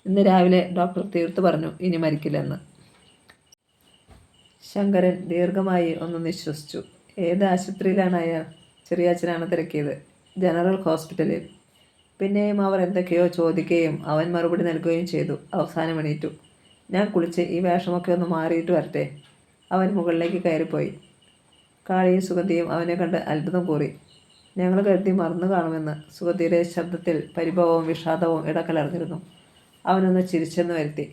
ഇന്ന് രാവിലെ ഡോക്ടർ തീർത്തു പറഞ്ഞു ഇനി മരിക്കില്ലെന്ന്. ശങ്കരൻ ദീർഘമായി ഒന്ന് നിശ്വസിച്ചു. ഏത് ആശുപത്രിയിലാണ് അയാൾ? ചെറിയാച്ചനാണ് തിരക്കിയത്. ജനറൽ ഹോസ്പിറ്റലിൽ. പിന്നെയും അവർ എന്തൊക്കെയോ ചോദിക്കുകയും അവൻ മറുപടി നൽകുകയും ചെയ്തു. അവസാനം എണീറ്റു. ഞാൻ കുളിച്ച് ഈ വേഷമൊക്കെ ഒന്ന് മാറിയിട്ട് വരട്ടെ. അവൻ മുകളിലേക്ക് കയറിപ്പോയി. കാളിയും സുഗന്ധിയും അവനെ കണ്ട് അത്ഭുതം കൂറി. ഞങ്ങൾ കരുതി മറന്നു കാണുമെന്ന്. സുഗന്ധിയുടെ ശബ്ദത്തിൽ പരിഭവവും വിഷാദവും ഇടകലർന്നിരുന്നു. അവനൊന്ന് ചിരിച്ചെന്ന് വരുത്തി.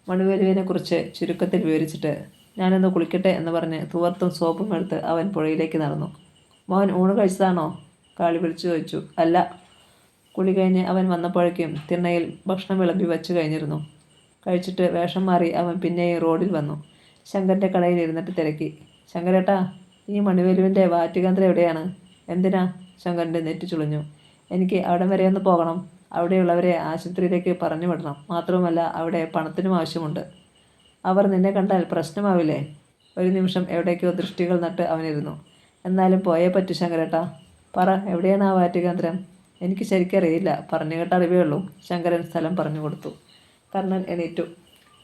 മണിവേലുവിനെക്കുറിച്ച് ചുരുക്കത്തിൽ വിവരിച്ചിട്ട് ഞാനൊന്ന് കുളിക്കട്ടെ എന്ന് പറഞ്ഞ് തുവർത്തും സോപ്പും എടുത്ത് അവൻ പുഴയിലേക്ക് നടന്നു. മോൻ ഊണ് കഴിച്ചതാണോ? കാളി വിളിച്ചു ചോദിച്ചു. അല്ല. കുളി കഴിഞ്ഞ് അവൻ വന്നപ്പോഴേക്കും തിണ്ണയിൽ ഭക്ഷണം വിളമ്പി വച്ചു കഴിഞ്ഞിരുന്നു. കഴിച്ചിട്ട് വേഷം മാറി അവൻ പിന്നെയും റോഡിൽ വന്നു. ശങ്കരൻ്റെ കടയിൽ ഇരുന്നിട്ട് തിരക്കി. ശങ്കരേട്ടാ, ഈ മണിവേലുവിൻ്റെ വാറ്റുകേന്ദ്രം എവിടെയാണ്? എന്തിനാ? ശങ്കരൻ്റെ നെറ്റി ചുളിഞ്ഞു. എനിക്ക് അവിടെ വരെ ഒന്ന് പോകണം. അവിടെയുള്ളവരെ ആശുപത്രിയിലേക്ക് പറഞ്ഞു വിടണം. മാത്രവുമല്ല അവിടെ പണത്തിനും ആവശ്യമുണ്ട്. അവർ നിന്നെ കണ്ടാൽ പ്രശ്നമാവില്ലേ? ഒരു നിമിഷം എവിടേക്കോ ദൃഷ്ടികൾ നട്ട് അവനിരുന്നു. എന്നാലും പോയേ പറ്റൂ ശങ്കരേട്ടാ. പറ, എവിടെയാണ് ആ വാറ്റുകേന്ദ്രം? എനിക്ക് ശരിക്കറിയില്ല. പറഞ്ഞു കേട്ട അറിവേ ഉള്ളൂ. ശങ്കരൻ സ്ഥലം പറഞ്ഞു കൊടുത്തു. കർണൻ എണീറ്റു.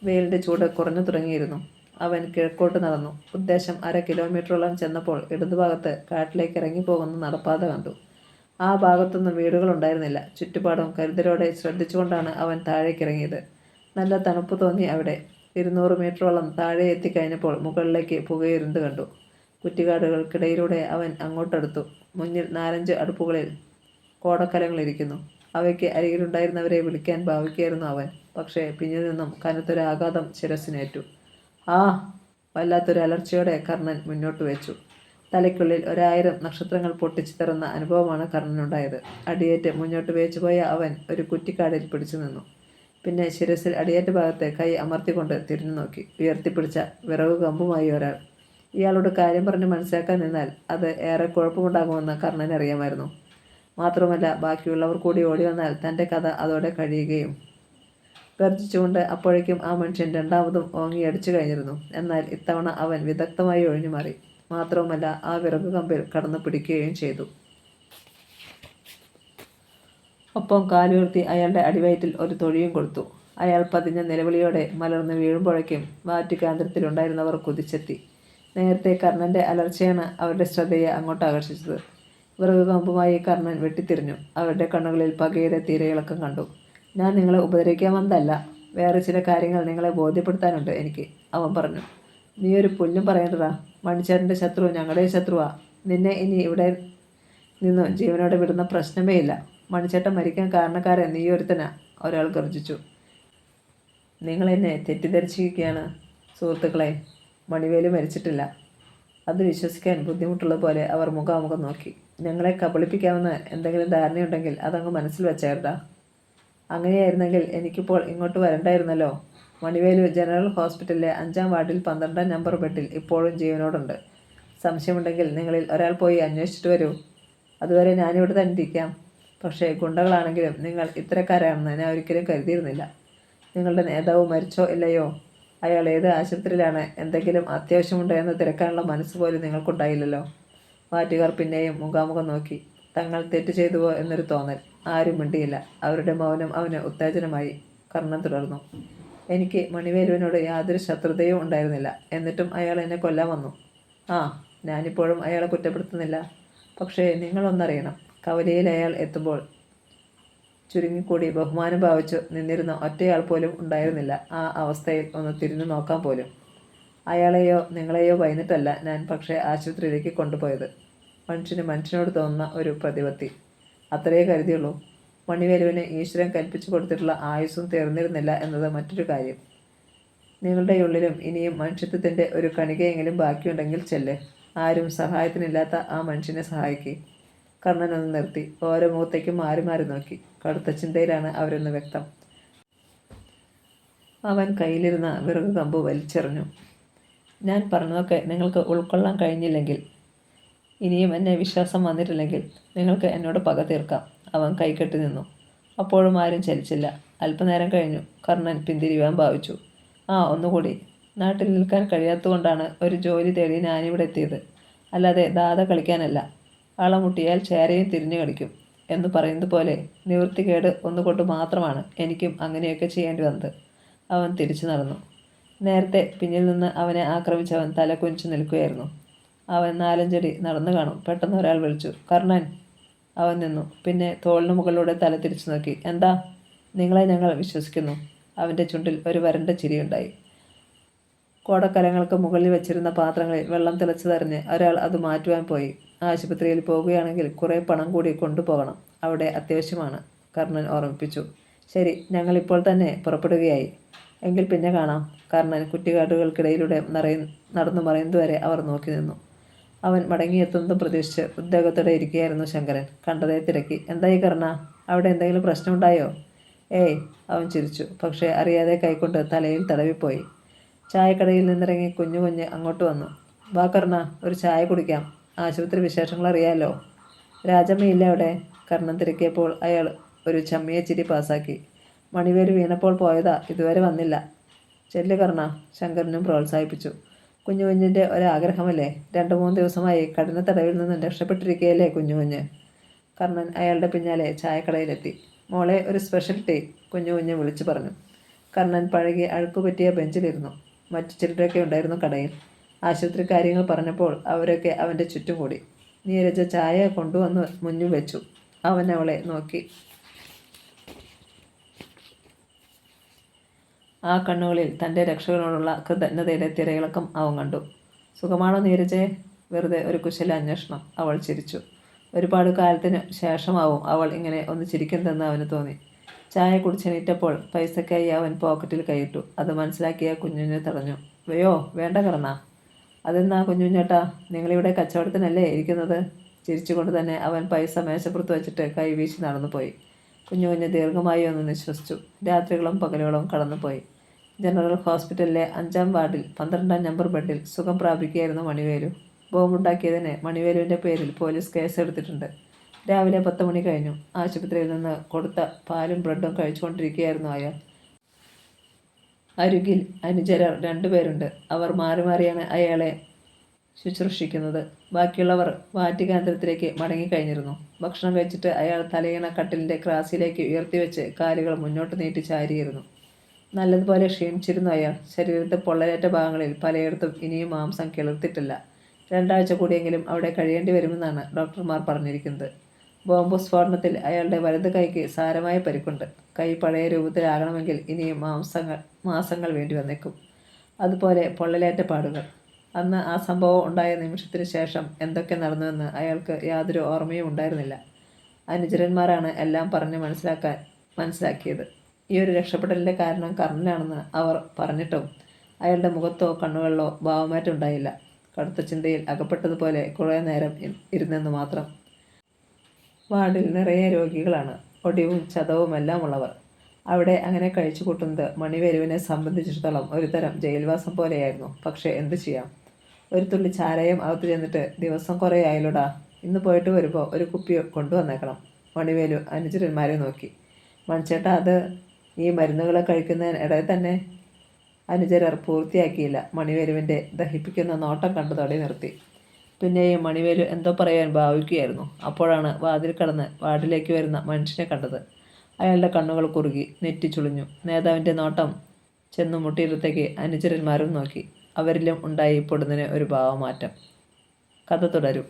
വെയിലിൻ്റെ ചൂട് കുറഞ്ഞു തുടങ്ങിയിരുന്നു. അവൻ കിഴക്കോട്ട് നടന്നു. ഉദ്ദേശം 1/2 കിലോമീറ്ററോളം ചെന്നപ്പോൾ ഇടതുഭാഗത്ത് കാട്ടിലേക്ക് ഇറങ്ങിപ്പോകുന്ന നടപ്പാത കണ്ടു. ആ ഭാഗത്തൊന്നും വീടുകളുണ്ടായിരുന്നില്ല. ചുറ്റുപാടും കരുതലോടെ ശ്രദ്ധിച്ചുകൊണ്ടാണ് അവൻ താഴേക്കിറങ്ങിയത്. നല്ല തണുപ്പ് തോന്നി അവിടെ. 200 മീറ്ററോളം താഴെ എത്തിക്കഴിഞ്ഞപ്പോൾ മുകളിലേക്ക് പുകയിരുണ്ട് കണ്ടു. കുറ്റിക്കാടുകൾക്കിടയിലൂടെ അവൻ അങ്ങോട്ടടുത്തു. മുന്നിൽ 4-5 അടുപ്പുകളിൽ കോടക്കലങ്ങളിരിക്കുന്നു. അവയ്ക്ക് അരികിലുണ്ടായിരുന്നവരെ വിളിക്കാൻ ഭാവിക്കുകയായിരുന്നു അവൻ. പക്ഷേ പിന്നിൽ നിന്നും കനത്തൊരാഘാതം ശിരസിനേറ്റു. ആ! വല്ലാത്തൊരു അലർച്ചയോടെ കർണൻ മുന്നോട്ട് വെച്ചു. തലയ്ക്കുള്ളിൽ 1000 നക്ഷത്രങ്ങൾ പൊട്ടിച്ചിതറുന്ന അനുഭവമാണ് കർണനുണ്ടായത്. അടിയേറ്റ് മുന്നോട്ട് വേച്ചുപോയ അവൻ ഒരു കുറ്റിക്കാടിൽ പിടിച്ചു നിന്നു. പിന്നെ ശിരസിൽ അടിയേറ്റ ഭാഗത്തെ കൈ അമർത്തിക്കൊണ്ട് തിരിഞ്ഞു നോക്കി. ഉയർത്തിപ്പിടിച്ച വിറകു കമ്പുമായി ഒരാൾ. ഇയാളോട് കാര്യം പറഞ്ഞ് മനസ്സിലാക്കാൻ നിന്നാൽ അത് ഏറെ കുഴപ്പമുണ്ടാകുമെന്ന് കർണന് അറിയാമായിരുന്നു. മാത്രമല്ല, ബാക്കിയുള്ളവർ കൂടി ഓടി വന്നാൽ തൻ്റെ കഥ അതോടെ കഴിയുകയും. ഗർജിച്ചുകൊണ്ട് അപ്പോഴേക്കും ആ മനുഷ്യൻ രണ്ടാമതും ഓങ്ങിയടിച്ചു കഴിഞ്ഞിരുന്നു. എന്നാൽ ഇത്തവണ അവൻ വിദഗ്ധമായി ഒഴിഞ്ഞുമാറി. മാത്രവുമല്ല, ആ വിറകു കമ്പിൽ കടന്നു പിടിക്കുകയും ചെയ്തു. ഒപ്പം കാലുയർത്തി അയാളുടെ അടിവയറ്റിൽ ഒരു തൊഴിയും കൊടുത്തു. അയാൾ പതിഞ്ഞ നിലവിളിയോടെ മലർന്ന് വീഴുമ്പോഴേക്കും കേന്ദ്രത്തിലുണ്ടായിരുന്നവർ കുതിച്ചെത്തി. നേരത്തെ കർണൻ്റെ അലർച്ചയാണ് അവരുടെ ശ്രദ്ധയെ അങ്ങോട്ട് ആകർഷിച്ചത്. വിറകു കമ്പുമായി കർണൻ വെട്ടിത്തിരിഞ്ഞു. അവരുടെ കണ്ണുകളിൽ പകയുടെ തീരയിളക്കം കണ്ടു. ഞാൻ നിങ്ങളെ ഉപദ്രവിക്കാൻ വന്നതല്ല, വേറെ ചില കാര്യങ്ങൾ നിങ്ങളെ ബോധ്യപ്പെടുത്താനുണ്ട് എനിക്ക്, അവൻ പറഞ്ഞു. നീ ഒരു പുല്ലും പറയേണ്ടതാ. മണിച്ചേട്ടൻ്റെ ശത്രു ഞങ്ങളുടെ ശത്രുവാ. നിന്നെ ഇനി ഇവിടെ നിന്ന് ജീവനോടെ വിടുന്ന പ്രശ്നമേ ഇല്ല. മണിച്ചേട്ടൻ മരിക്കാൻ കാരണക്കാരൻ നീ ഒരുത്തനാ, ഒരാൾ ഗർജിച്ചു. നിങ്ങൾ എന്നെ തെറ്റിദ്ധരിച്ചിരിക്കുകയാണ് സുഹൃത്തുക്കളെ. മണിവേലു മരിച്ചിട്ടില്ല. അത് വിശ്വസിക്കാൻ ബുദ്ധിമുട്ടുള്ള പോലെ അവർ മുഖാമുഖം നോക്കി. ഞങ്ങളെ കബളിപ്പിക്കാമെന്ന് എന്തെങ്കിലും ധാരണയുണ്ടെങ്കിൽ അതങ്ങ് മനസ്സിൽ വെച്ചേർടാ. അങ്ങനെയായിരുന്നെങ്കിൽ എനിക്കിപ്പോൾ ഇങ്ങോട്ട് വരണ്ടായിരുന്നല്ലോ. മണിവേലു ജനറൽ ഹോസ്പിറ്റലിലെ 5-ാം വാർഡിൽ 12-ാം നമ്പർ ബെഡിൽ ഇപ്പോഴും ജീവനോടുണ്ട്. സംശയമുണ്ടെങ്കിൽ നിങ്ങളിൽ ഒരാൾ പോയി അന്വേഷിച്ചിട്ട് വരൂ. അതുവരെ ഞാനിവിടെ തന്നെ ഇരിക്കാം. പക്ഷേ ഗുണ്ടകളാണെങ്കിലും നിങ്ങൾ ഇത്തരക്കാരാണെന്ന് ഞാൻ ഒരിക്കലും കരുതിയിരുന്നില്ല. നിങ്ങളുടെ നേതാവ് മരിച്ചോ ഇല്ലയോ, അയാൾ ഏത് ആശുപത്രിയിലാണ്, എന്തെങ്കിലും അത്യാവശ്യമുണ്ടോ എന്ന് തിരക്കാനുള്ള മനസ്സ് പോലും നിങ്ങൾക്കുണ്ടായില്ലല്ലോ. വാറ്റുകാർ പിന്നെയും മുഖാമുഖം നോക്കി. തങ്ങൾ തെറ്റ് ചെയ്തുവോ എന്നൊരു തോന്നൽ. ആരും മിണ്ടിയില്ല. അവരുടെ മൗനം അവന് ഉത്തേജനമായി. കർണൻ തുടർന്നു. എനിക്ക് മണിവേലുവിനോട് യാതൊരു ശത്രുതയും ഉണ്ടായിരുന്നില്ല. എന്നിട്ടും അയാൾ എന്നെ കൊല്ലാൻ വന്നു. ഞാനിപ്പോഴും അയാളെ കുറ്റപ്പെടുത്തുന്നില്ല. പക്ഷേ നിങ്ങളൊന്നറിയണം, കവലയിൽ അയാൾ എത്തുമ്പോൾ ചുരുങ്ങിക്കൂടി ബഹുമാനം ഭാവിച്ചു നിന്നിരുന്ന ഒറ്റയാൾ പോലും ഉണ്ടായിരുന്നില്ല. ആ അവസ്ഥയിൽ ഒന്ന് തിരിഞ്ഞു നോക്കാൻ പോലും. അയാളെയോ നിങ്ങളെയോ ഭയന്നിട്ടല്ല ഞാൻ പക്ഷേ ആശുപത്രിയിലേക്ക് കൊണ്ടുപോയത്. മനുഷ്യനോട് തോന്നുന്ന ഒരു പ്രതിപത്തി, അത്രയേ കരുതിയുള്ളൂ. മണിവേലുവിന് ഈശ്വരൻ കൽപ്പിച്ചു കൊടുത്തിട്ടുള്ള ആയുസ്സും തീർന്നിരുന്നില്ല എന്നത് മറ്റൊരു കാര്യം. നിങ്ങളുടെ ഉള്ളിലും ഇനിയും മനുഷ്യത്വത്തിൻ്റെ ഒരു കണികയെങ്കിലും ബാക്കിയുണ്ടെങ്കിൽ ചെല്ല്. ആരും സഹായത്തിനില്ലാത്ത ആ മനുഷ്യനെ സഹായിക്കുക. കർണനൊന്ന് നിർത്തി. ഓരോ മുഖത്തേക്കും മാറി മാറി നോക്കി. കടുത്ത ചിന്തയിലാണ് അവരെന്ന് വ്യക്തം. അവൻ കയ്യിലിരുന്ന വിറക് കമ്പ് വലിച്ചെറിഞ്ഞു. ഞാൻ പറഞ്ഞതൊക്കെ നിങ്ങൾക്ക് ഉൾക്കൊള്ളാൻ കഴിഞ്ഞില്ലെങ്കിൽ, ഇനിയും എന്നെ വിശ്വാസം വന്നിട്ടില്ലെങ്കിൽ നിങ്ങൾക്ക് എന്നോട് പക തീർക്കാം. അവൻ കൈകെട്ടി നിന്നു. അപ്പോഴും ആരും ചലിച്ചില്ല. അല്പനേരം കഴിഞ്ഞു കർണൻ പിന്തിരിയാൻ ഭാവിച്ചു. ഒന്നുകൂടി. നാട്ടിൽ നിൽക്കാൻ കഴിയാത്തതുകൊണ്ടാണ് ഒരു ജോലി തേടി ഞാനിവിടെ എത്തിയത്, അല്ലാതെ ദാദ കളിക്കാനല്ല. അളമുട്ടിയാൽ ചേരയും തിരിഞ്ഞു കളിക്കും എന്ന് പറയുന്നത് പോലെ നിവൃത്തികേട് ഒന്നുകൊണ്ട് മാത്രമാണ് എനിക്കും അങ്ങനെയൊക്കെ ചെയ്യേണ്ടി വന്നത്. അവൻ തിരിച്ചു നടന്നു. നേരത്തെ പിന്നിൽ നിന്ന് അവനെ ആക്രമിച്ചവൻ തല കുനിച്ചു നിൽക്കുകയായിരുന്നു. അവൻ 4-5 നടന്നു കാണും. പെട്ടെന്ന് ഒരാൾ വിളിച്ചു, കർണൻ. അവൻ നിന്നു. പിന്നെ തോളിന് മുകളിലൂടെ തല തിരിച്ചു നോക്കി. എന്താ? നിങ്ങളെ ഞങ്ങൾ വിശ്വസിക്കുന്നു. അവൻ്റെ ചുണ്ടിൽ ഒരു വരണ്ട ചിരിയുണ്ടായി. കോടക്കലങ്ങൾക്ക് മുകളിൽ വെച്ചിരുന്ന പാത്രങ്ങളിൽ വെള്ളം തിളച്ചതറിഞ്ഞ് ഒരാൾ അത് മാറ്റുവാൻ പോയി. ആശുപത്രിയിൽ പോകുകയാണെങ്കിൽ കുറേ പണം കൂടി കൊണ്ടുപോകണം. അവിടെ അത്യാവശ്യമാണ്, കർണൻ ഓർമ്മിപ്പിച്ചു. ശരി, ഞങ്ങളിപ്പോൾ തന്നെ പുറപ്പെടുകയായി. എങ്കിൽ പിന്നെ കാണാം. കർണൻ കുറ്റിക്കാടുകൾക്കിടയിലൂടെ നടന്നു മറയുന്നതുവരെ അവർ നോക്കി നിന്നു. അവൻ മടങ്ങിയെത്തുന്നതും പ്രതീക്ഷിച്ച് ഉദ്യോഗത്തോടെ ഇരിക്കുകയായിരുന്നു ശങ്കരൻ. കണ്ടതേ തിരക്കി. എന്തായി കർണ? അവിടെ എന്തെങ്കിലും പ്രശ്നമുണ്ടായോ? ഏയ്, അവൻ ചിരിച്ചു. പക്ഷേ അറിയാതെ കൈകൊണ്ട് തലയിൽ തടവിപ്പോയി. ചായക്കടയിൽ നിന്നിറങ്ങി കുഞ്ഞു അങ്ങോട്ട് വന്നു. വാ കർണ, ഒരു ചായ കുടിക്കാം. ആശുപത്രി വിശേഷങ്ങൾ അറിയാലോ. രാജമ്മയില്ല അവിടെ? കർണൻ തിരക്കിയപ്പോൾ അയാൾ ഒരു ചമ്മിയ ചിരി പാസാക്കി. മണിവേര് വീണപ്പോൾ പോയതാ, ഇതുവരെ വന്നില്ല. ചെല്ല് കർണ, ശങ്കരനും പ്രോത്സാഹിപ്പിച്ചു. കുഞ്ഞിൻ്റെ ഒരാഗ്രഹമല്ലേ. 2-3 ദിവസമായി കഠിന തടവിൽ നിന്നും രക്ഷപ്പെട്ടിരിക്കുകയല്ലേ കുഞ്ഞുകുഞ്ഞ്. കർണൻ അയാളുടെ പിന്നാലെ ചായക്കടയിലെത്തി. മോളെ, ഒരു സ്പെഷ്യൽ ടീ, കുഞ്ഞു വിളിച്ചു പറഞ്ഞു. കർണൻ പഴകി അഴുക്കുപറ്റിയ ബെഞ്ചിലിരുന്നു. മറ്റു ചിലരൊക്കെ ഉണ്ടായിരുന്നു കടയിൽ. ആശുപത്രി കാര്യങ്ങൾ പറഞ്ഞപ്പോൾ അവരൊക്കെ അവൻ്റെ ചുറ്റും കൂടി. നീരജ ചായ കൊണ്ടുവന്ന് മുന്നിൽ വെച്ചു. അവൻ അവളെ നോക്കി. ആ കണ്ണുകളിൽ തൻ്റെ രക്ഷകനോടുള്ള കൃതജ്ഞതയുടെ തിരയിളക്കം അവൻ കണ്ടു. സുഖമാണോ നീരജെ? വെറുതെ ഒരു കുശല അന്വേഷണം. അവൾ ചിരിച്ചു. ഒരുപാട് കാലത്തിന് ശേഷമാവും അവൾ ഇങ്ങനെ ഒന്ന് ചിരിക്കുന്നതെന്ന് അവന് തോന്നി. ചായ കുടിച്ചെണീറ്റപ്പോൾ പൈസക്കായി അവൻ പോക്കറ്റിൽ കൈയിട്ടു. അത് മനസ്സിലാക്കിയ കുഞ്ഞിനെ തടഞ്ഞു. വേണ്ട കർണ. അതെന്നാ കുഞ്ഞുഞ്ഞേട്ടാ, നിങ്ങളിവിടെ കച്ചവടത്തിനല്ലേ ഇരിക്കുന്നത്? ചിരിച്ചുകൊണ്ട് തന്നെ അവൻ പൈസ മേശപ്പുറത്ത് വെച്ചിട്ട് കൈവീശി നടന്നുപോയി. കുഞ്ഞു ദീർഘമായി ഒന്ന് നിശ്വസിച്ചു. രാത്രികളും പകലുകളും കടന്നുപോയി. ജനറൽ ഹോസ്പിറ്റലിലെ 5-ാം വാർഡിൽ 12-ാം നമ്പർ ബെഡിൽ സുഖം പ്രാപിക്കുകയായിരുന്നു മണിവേലു. ബോംബുണ്ടാക്കിയതിന് മണിവേലുവിൻ്റെ പേരിൽ പോലീസ് കേസെടുത്തിട്ടുണ്ട്. രാവിലെ 10 മണി കഴിഞ്ഞു. ആശുപത്രിയിൽ നിന്ന് കൊടുത്ത പാലും ബ്രെഡും കഴിച്ചുകൊണ്ടിരിക്കുകയായിരുന്നു അയാൾ. അരുകിൽ അനുചരർ 2 പേരുണ്ട്. അവർ മാറി മാറിയാണ് അയാളെ ശുശ്രൂഷിക്കുന്നത്. ബാക്കിയുള്ളവർ വാറ്റുകേന്ദ്രത്തിലേക്ക് മടങ്ങിക്കഴിഞ്ഞിരുന്നു. ഭക്ഷണം കഴിച്ചിട്ട് അയാൾ തലയിണ കട്ടിലിൻ്റെ ക്രാസിലേക്ക് ഉയർത്തിവെച്ച് കാലുകൾ മുന്നോട്ട് നീട്ടി ചാരിയിരുന്നു. നല്ലതുപോലെ ക്ഷീണിച്ചിരുന്നു അയാൾ. ശരീരത്ത് പൊള്ളലേറ്റ ഭാഗങ്ങളിൽ പലയിടത്തും ഇനിയും മാംസം കിളിർത്തിട്ടില്ല. 2 ആഴ്ച കൂടിയെങ്കിലും അവിടെ കഴിയേണ്ടി വരുമെന്നാണ് ഡോക്ടർമാർ പറഞ്ഞിരിക്കുന്നത്. ബോംബ് സ്ഫോടനത്തിൽ അയാളുടെ വലത് കൈക്ക് സാരമായ പരിക്കുണ്ട്. കൈ പഴയ രൂപത്തിലാകണമെങ്കിൽ ഇനിയും മാസങ്ങൾ വേണ്ടി വന്നേക്കും. അതുപോലെ പൊള്ളലേറ്റ പാടുകൾ. അന്ന് ആ സംഭവം ഉണ്ടായ നിമിഷത്തിന് ശേഷം എന്തൊക്കെ നടന്നുവെന്ന് അയാൾക്ക് യാതൊരു ഓർമ്മയും ഉണ്ടായിരുന്നില്ല. അനുചരന്മാരാണ് എല്ലാം പറഞ്ഞ് മനസ്സിലാക്കിയത്. ഈ ഒരു രക്ഷപ്പെടലിൻ്റെ കാരണം കർണനാണെന്ന് അവർ പറഞ്ഞിട്ടും അയാളുടെ മുഖത്തോ കണ്ണുകളിലോ ഭാവമാറ്റം ഉണ്ടായില്ല. കടുത്ത ചിന്തയിൽ അകപ്പെട്ടതുപോലെ കുറേ നേരം ഇരുന്നെന്ന് മാത്രം. വാർഡിൽ നിറയെ രോഗികളാണ്, ഒടിവും ചതവുമെല്ലാം ഉള്ളവർ. അവിടെ അങ്ങനെ കഴിച്ചു കൂട്ടുന്നത് മണിവേലുവിനെ സംബന്ധിച്ചിടത്തോളം ഒരുതരം ജയിൽവാസം പോലെയായിരുന്നു. പക്ഷേ എന്തു ചെയ്യാം? ഒരു തുള്ളി ചാരായം അകത്ത് ചെന്നിട്ട് ദിവസം കുറേ ആയല്ലോടാ. ഇന്ന് പോയിട്ട് വരുമ്പോൾ ഒരു കുപ്പി കൊണ്ടുവന്നേക്കണം. മണിവേലു അനുചരന്മാരെ നോക്കി. മണിച്ചേട്ടാ, അത് ഈ മരുന്നുകൾ കഴിക്കുന്നതിനിടയിൽ തന്നെ. അനുചരർ പൂർത്തിയാക്കിയില്ല. മണിവേലുവിൻ്റെ ദഹിപ്പിക്കുന്ന നോട്ടം കണ്ടതോടെ നിർത്തി. പിന്നെയും മണിവേലു എന്തോ പറയാൻ ഭാവിക്കുകയായിരുന്നു. അപ്പോഴാണ് വാതിൽ കടന്ന് വാർഡിലേക്ക് വരുന്ന മനുഷ്യനെ കണ്ടത്. അയാളുടെ കണ്ണുകൾ കുറുകി, നെറ്റി ചുളിഞ്ഞു. നേതാവിൻ്റെ നോട്ടം ചെന്നു മുട്ടിയിടത്തേക്ക് അനുചരന്മാരും നോക്കി. അവരിലും ഉണ്ടായി പൊടുന്നതിന് ഒരു ഭാവമാറ്റം. കഥ തുടരും.